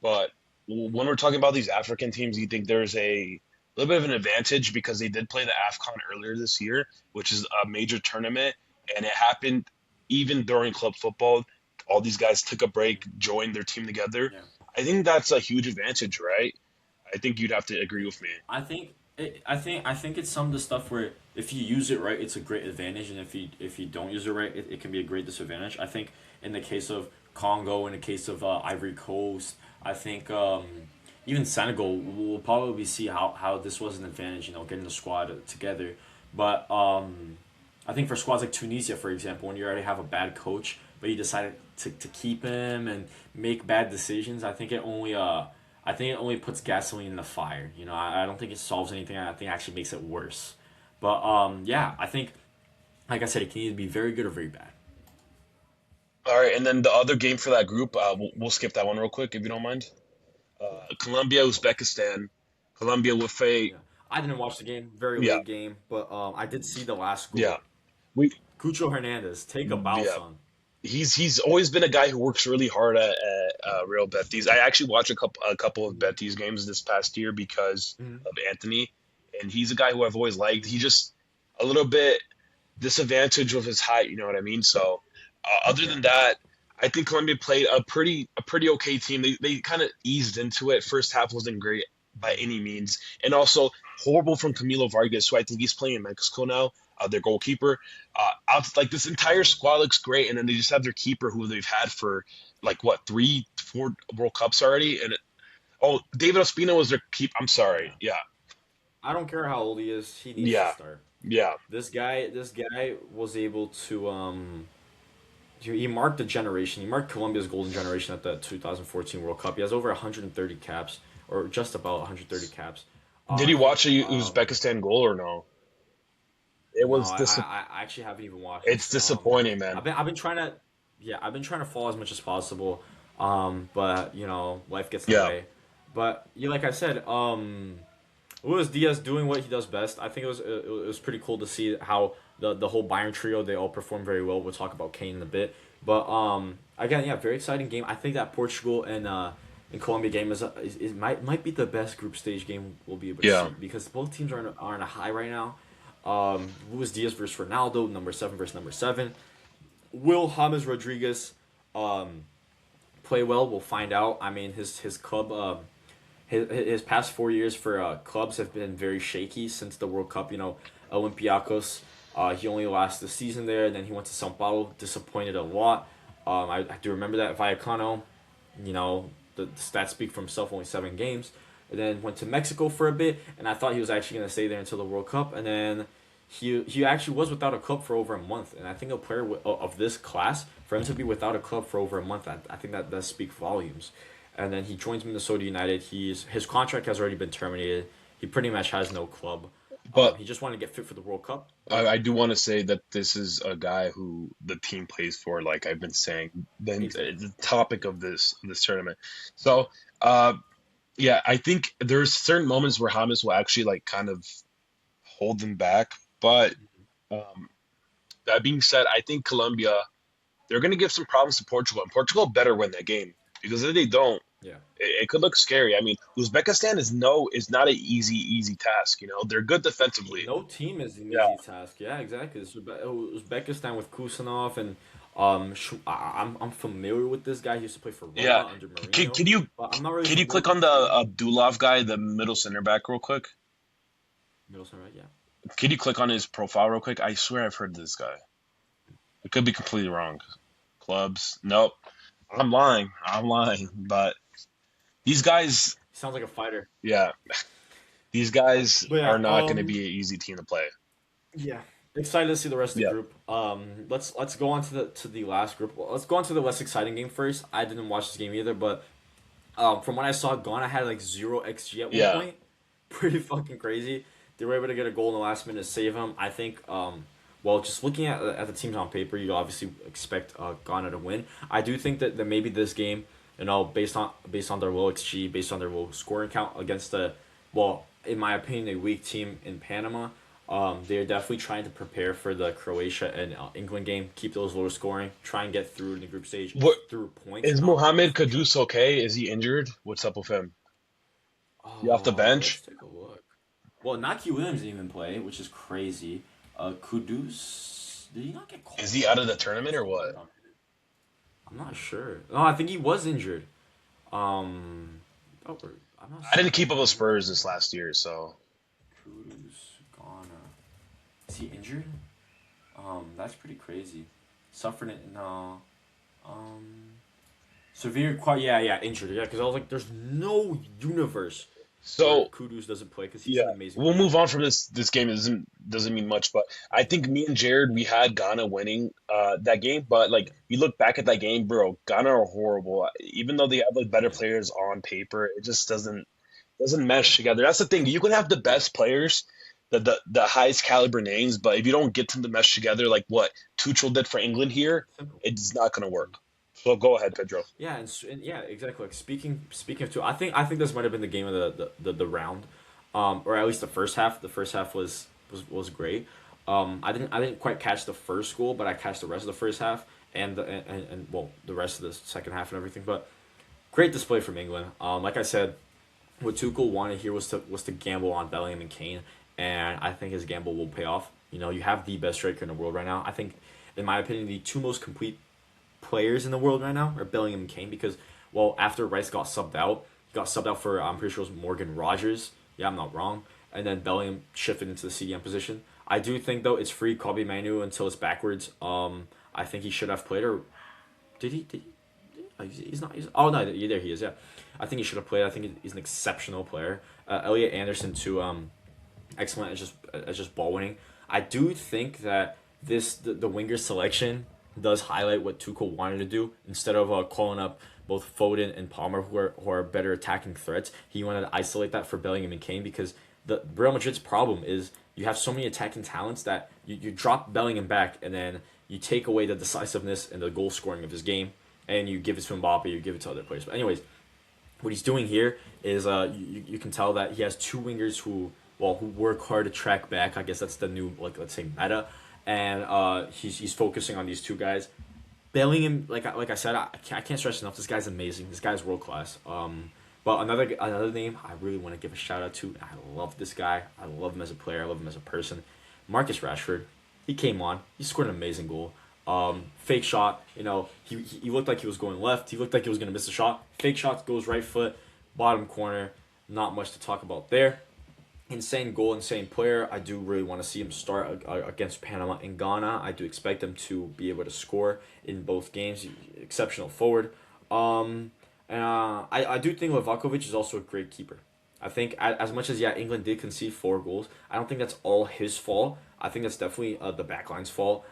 But when we're talking about these African teams, do you think there's a little bit of an advantage because they did play the AFCON earlier this year, which is a major tournament, and it happened even during club football. All these guys took a break, joined their team together. yeah. I think that's a huge advantage, right? I think you'd have to agree with me. I think it's some of the stuff where if you use it right, it's a great advantage, and if you don't use it right, it can be a great disadvantage. I think in the case of Congo, in the case of Ivory Coast, I think even Senegal, we'll probably see how this was an advantage, getting the squad together. But I think for squads like Tunisia, for example, when you already have a bad coach, but you decided to keep him and make bad decisions, I think it only puts gasoline in the fire. I don't think it solves anything. I think it actually makes it worse. But yeah, I think like I said, it can either be very good or very bad. All right, and then the other game for that group, we'll skip that one real quick if you don't mind. Colombia, Uzbekistan. Colombia with a Yeah, I didn't watch the game, very yeah, late game, but I did see the last yeah. goal. We Cucho Hernandez, take a bow, yeah. son. He's always been a guy who works really hard at Real Betis. I actually watched a couple of Betis games this past year because Mhm. of Anthony, and he's a guy who I've always liked. He just a little bit disadvantaged with his height, you know what I mean? So other Yeah, than that, I think Colombia played a pretty okay team. They kind of eased into it. First half wasn't great by any means, and also horrible from Camilo Vargas, who I think he's playing in Mexico now. Their goalkeeper. Like this entire yeah. squad looks great, and then they just have their keeper, who they've had for like what 3, 4 World Cups already. And oh, David Ospina was their keep. I'm sorry. Yeah. Yeah, I don't care how old he is, he needs to yeah, start. yeah, This guy was able to he marked a generation. He marked Colombia's golden generation at the 2014 World Cup. He has over 130 caps, or just about 130 caps. Did you He watch the Uzbekistan goal or no? It No, was dis. I actually haven't even watched It's this. disappointing, man. I've been trying to, yeah, I've been trying to follow as much as possible. But life gets in the Yeah, way. But like I said, Luis Diaz doing what he does best. I think it was pretty cool to see how the whole Bayern trio, they all performed very well. We'll talk about Kane in a bit. But again, yeah, very exciting game. I think that Portugal and Colombia game is might be the best group stage game we'll be able to yeah. see, because both teams are in a high right now. Luis Diaz versus Ronaldo, number 7 versus number 7. Will James Rodriguez um, play well? We'll find out. I mean, his club, his past 4 years for clubs have been very shaky since the World Cup. Olympiacos. He only lasted the season there. Then he went to São Paulo, disappointed a lot. I do remember that. Vallecano, the stats speak for himself. Only 7 games. And then went to Mexico for a bit, and I thought he was actually going to stay there until the World Cup. And then he actually was without a club for over a month. And I think a player of this class, for him to be without a club for over a month, I think that does speak volumes. And then he joins Minnesota United. His contract has already been terminated. He pretty much has no club. But He just wanted to get fit for the World Cup. I do want to say that this is a guy who the team plays for, like I've been saying, then Exactly. the topic of this tournament. So, uh, yeah, I think there's certain moments where James will actually like kind of hold them back. But um, that being said, I think Colombia they're going to give some problems to Portugal, and Portugal better win that game because if they don't, Yeah. it could look scary. I mean, Uzbekistan is not an easy task. They're good defensively. No team is an Yeah, easy task. Yeah, exactly. Uzbekistan with Kusanov and I'm familiar with this guy. He used to play for yeah. Roma under Can, Mourinho, can you but I'm not really can you familiar click with on this the team. Abdulov guy, the middle center back, real quick? Middleton, right? Yeah. Can you click on his profile real quick? I swear I've heard of this guy. It could be completely wrong. Clubs? Nope. I'm lying. But these guys, He sounds like a fighter. yeah, these guys But are yeah, not going to be an easy team to play. yeah. Excited to see the rest of the Yeah, group. Let's go on to the last group. Well, let's go on to the less exciting game first. I didn't watch this game either, but from what I saw, Ghana had like 0 XG at one yeah. point. Pretty fucking crazy. They were able to get a goal in the last minute to save him. I think. Well, just looking at the teams on paper, you obviously expect Ghana to win. I do think that maybe this game, based on their low XG, based on their low scoring count against the, well, in my opinion, a weak team in Panama. They're definitely trying to prepare for the Croatia and England game. Keep those lower scoring. Try and get through in the group stage What through points, is not Mohamed just try. Kudus okay? Is he injured? What's up with him? You off the Let's bench? take a look. Well, Naki Williams didn't even play, which is crazy. Kudus, did he not get Is called he out up? of the tournament What's or the what? word on it? I'm not sure. No, I think he was injured. Um, oh, I'm not I seeing didn't him keep up with here. Spurs this last year, so Kudus, Ghana. Is he injured? That's pretty crazy. Suffered it. No. Um, severe. Quite. Yeah, yeah, injured. Yeah, because I was like, there's no universe where so Kudus doesn't play because he's yeah. an amazing We'll player. move on from this game. It doesn't mean much, but I think me and Jared we had Ghana winning that game, but like you look back at that game, bro, Ghana are horrible. Even though they have like better Yeah. players on paper, it just doesn't mesh together. That's the thing. You can have the best players, the highest caliber names, but if you don't get them to mesh together, like what Tuchel did for England here, Simple. it's not going to work. So go ahead, Pedro. Yeah, and yeah, exactly. Like speaking of two, I think this might have been the game of the round, or at least the first half. The first half was great. I didn't quite catch the first goal, but I catched the rest of the first half and well the rest of the second half and everything. But great display from England. Like I said, what Tuchel wanted here was to gamble on Bellingham and Kane, and I think his gamble will pay off. You have the best striker in the world right now. I think, in my opinion, the two most complete players in the world right now are Bellingham and Kane because, well, after Rice got subbed out for, I'm pretty sure it was Morgan Rogers. Yeah, I'm not wrong. And then Bellingham shifted into the CDM position. I do think though it's free Kobe Manu until it's backwards. I think he should have played, or did he? Did he? He's not. Oh no, there he is. Yeah, I think he should have played. I think he's an exceptional player. Elliot Anderson too. Excellent as just ball winning. I do think that the winger selection does highlight what Tuchel wanted to do. Instead of calling up both Foden and Palmer, who are better attacking threats, he wanted to isolate that for Bellingham and Kane because the Real Madrid's problem is you have so many attacking talents that you drop Bellingham back and then you take away the decisiveness and the goal scoring of his game and you give it to Mbappe, you give it to other players. But anyways, what he's doing here is you can tell that he has two wingers who work hard to track back. I guess that's the new, like, let's say, meta, and he's focusing on these two guys. Bellingham, like I said, I can't stress enough. This guy's amazing. This guy's world class. But another name I really want to give a shout out to. I love this guy. I love him as a player. I love him as a person. Marcus Rashford. He came on. He scored an amazing goal. Fake shot. He looked like he was going left. He looked like he was gonna miss a shot. Fake shot goes right foot, bottom corner. Not much to talk about there. Insane goal, insane player. I do really want to see him start against Panama and Ghana. I do expect him to be able to score in both games. Exceptional forward. I do think Livakovic is also a great keeper. I think as much as, yeah, England did concede 4 goals, I don't think that's all his fault. I think that's definitely the backline's fault.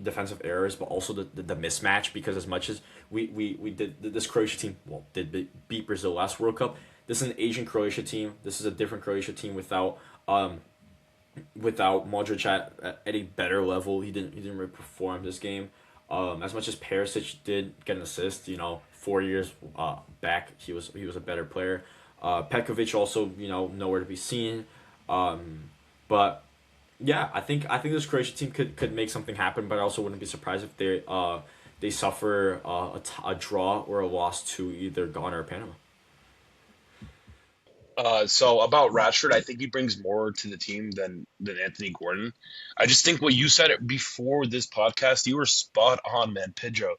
Defensive errors, but also the mismatch, because as much as we did this Croatia team, well, did beat Brazil last World Cup. This is an Asian Croatia team. This is a different Croatia team without Modric at a better level. He didn't really perform this game. As much as Perisic did get an assist, 4 years back he was a better player. Petkovic also, nowhere to be seen. But yeah, I think this Croatia team could make something happen, but I also wouldn't be surprised if they suffer a draw or a loss to either Ghana or Panama. So about Rashford, I think he brings more to the team than Anthony Gordon. I just think what you said before this podcast, you were spot on, man, Pedro.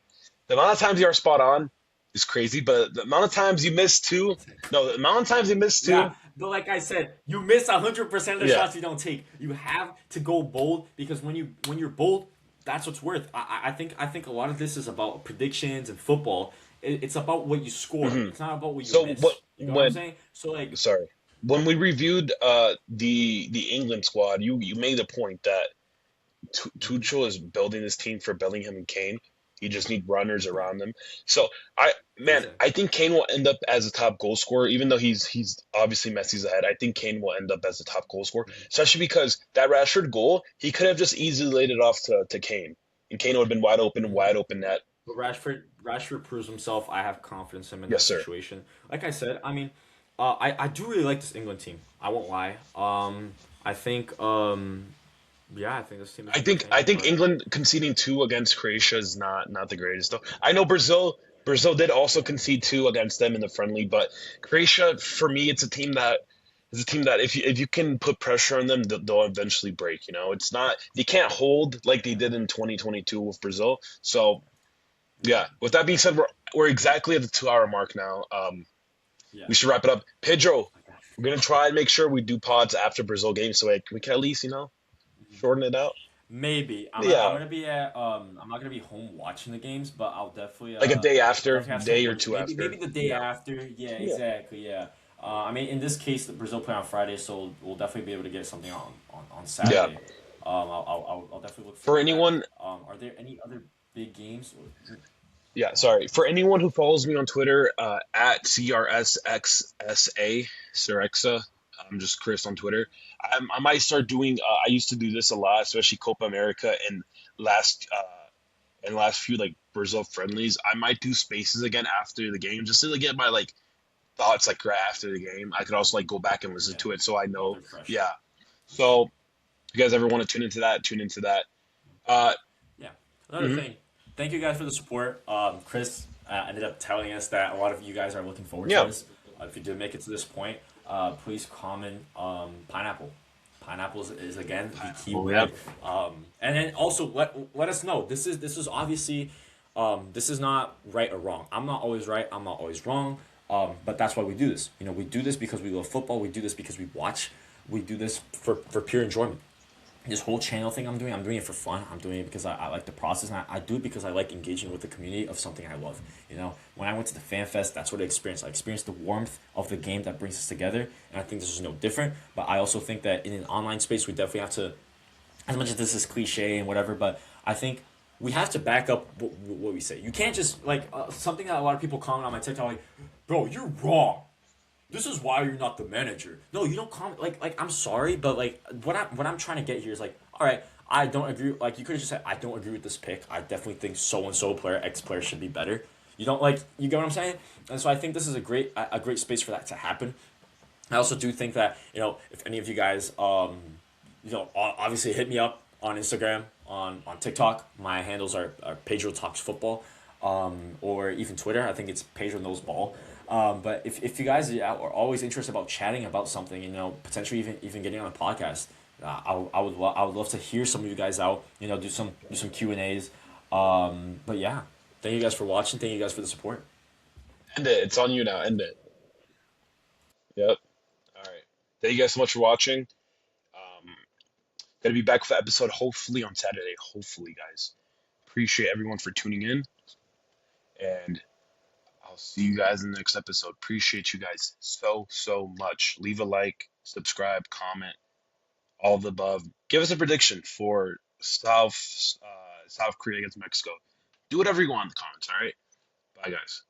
The amount of times you are spot on is crazy, but the amount of times you miss too, no, the amount of times you miss Yeah, too, but like I said, you miss 100% of the yeah. shots you don't take. You have to go bold because when you're bold, that's what's worth. I think a lot of this is about predictions and football. It's about what you score. hmm It's not about what you So what miss. You know what I'm when saying? So like, sorry when we reviewed the England squad, you made the point that mhm, Tuchel is building this team for Bellingham and Kane. You just need runners around them. So I exactly. think Kane will end up as a top goal scorer, even though he's obviously Messi's ahead. I think Kane will end up as the top goal scorer, Mhm. especially because that Rashford goal, he could have just easily laid it off to Kane, and Kane would have been Mhm. wide open net. But Rashford proves himself. I have confidence in him in Yes, that sir. situation. Like I said, I mean, I do really like this England team. I won't lie. I think yeah, I think this team is I entertaining, think but England conceding two against Croatia is not the greatest though. I know Brazil did also concede two against them in the friendly, but Croatia for me it's a team that if you can put pressure on them, they'll eventually break. You know, it's not they can't hold like they did in 2022 with Brazil. So yeah, yeah. With that being said, we're exactly at the 2 hour mark now. yeah. We should wrap it up. Pedro, Okay. we're gonna try and make sure we do pods after Brazil game, so like we can at least shorten it out. Maybe I'm Yeah, gonna be at I'm not gonna be home watching the games, but like a day I'll after, definitely have some day or footage. two Maybe after. the day Yeah, after. Yeah, yeah, exactly. Yeah. I mean, in this case, the Brazil play on Friday, so we'll definitely be able to get something on yeah. Saturday. I'll definitely look For forward to that. anyone, Are there any other big games? yeah, sorry. For anyone who follows me on Twitter, at CRSXSA, Sirexa, I'm just Chris on Twitter. I might start doing. I used to do this a lot, especially Copa America last and last few like Brazil friendlies. I might do spaces again after the game, just to like, get my like thoughts like right after the game. I could also like go back and listen Yeah, to it, so I while know. they're fresh. Yeah. So if you guys ever want to tune into that, tune into that. Uh, Yeah. Another mhm. thing, thank you guys for the support. Chris ended up telling us that a lot of you guys are looking forward to Yeah. this. If you did make it to this point, please comment pineapple. Pineapple is again the key Oh yeah. word. And then also let us know. This is obviously this is not right or wrong. I'm not always right. I'm not always wrong. But that's why we do this. We do this because we love football. We do this because we watch. We do this for pure enjoyment. This whole channel thing I'm doing it for fun. I'm doing it because I like the process, and I do it because I like engaging with the community of something I love. When I went to the fan fest, that's what I experienced. I experienced the warmth of the game that brings us together, and I think this is no different. But I also think that in an online space, we definitely have to, as much as this is cliche and whatever, but I think we have to back up what we say. You can't just like something that a lot of people comment on my TikTok, like, bro, you're wrong. This is why you're not the manager. No, you don't comment like I'm sorry, but like what I'm trying to get here is like, all right, I don't agree. Like you could have just said I don't agree with this pick. I definitely think so and so player X player should be better. You don't like you get what I'm saying? And so I think this is a great space for that to happen. I also do think that if any of you guys obviously hit me up on Instagram, on TikTok. My handles are Pedro Talks Football, or even Twitter. I think it's Pedro Knows Ball. But if you guys are always interested about chatting about something, potentially even getting on a podcast, I would love to hear some of you guys out. Do some Q&As. But yeah, thank you guys for watching. Thank you guys for the support. End it. It's on you now. End it. Yep. All right. Thank you guys so much for watching. Um, Gonna be back with the episode hopefully on Saturday. Hopefully, guys. Appreciate everyone for tuning in, and I'll see you guys in the next episode. Appreciate you guys so much. Leave a like, subscribe, comment, all of the above. Give us a prediction for South Korea against Mexico. Do whatever you want in the comments. All right. Bye, guys.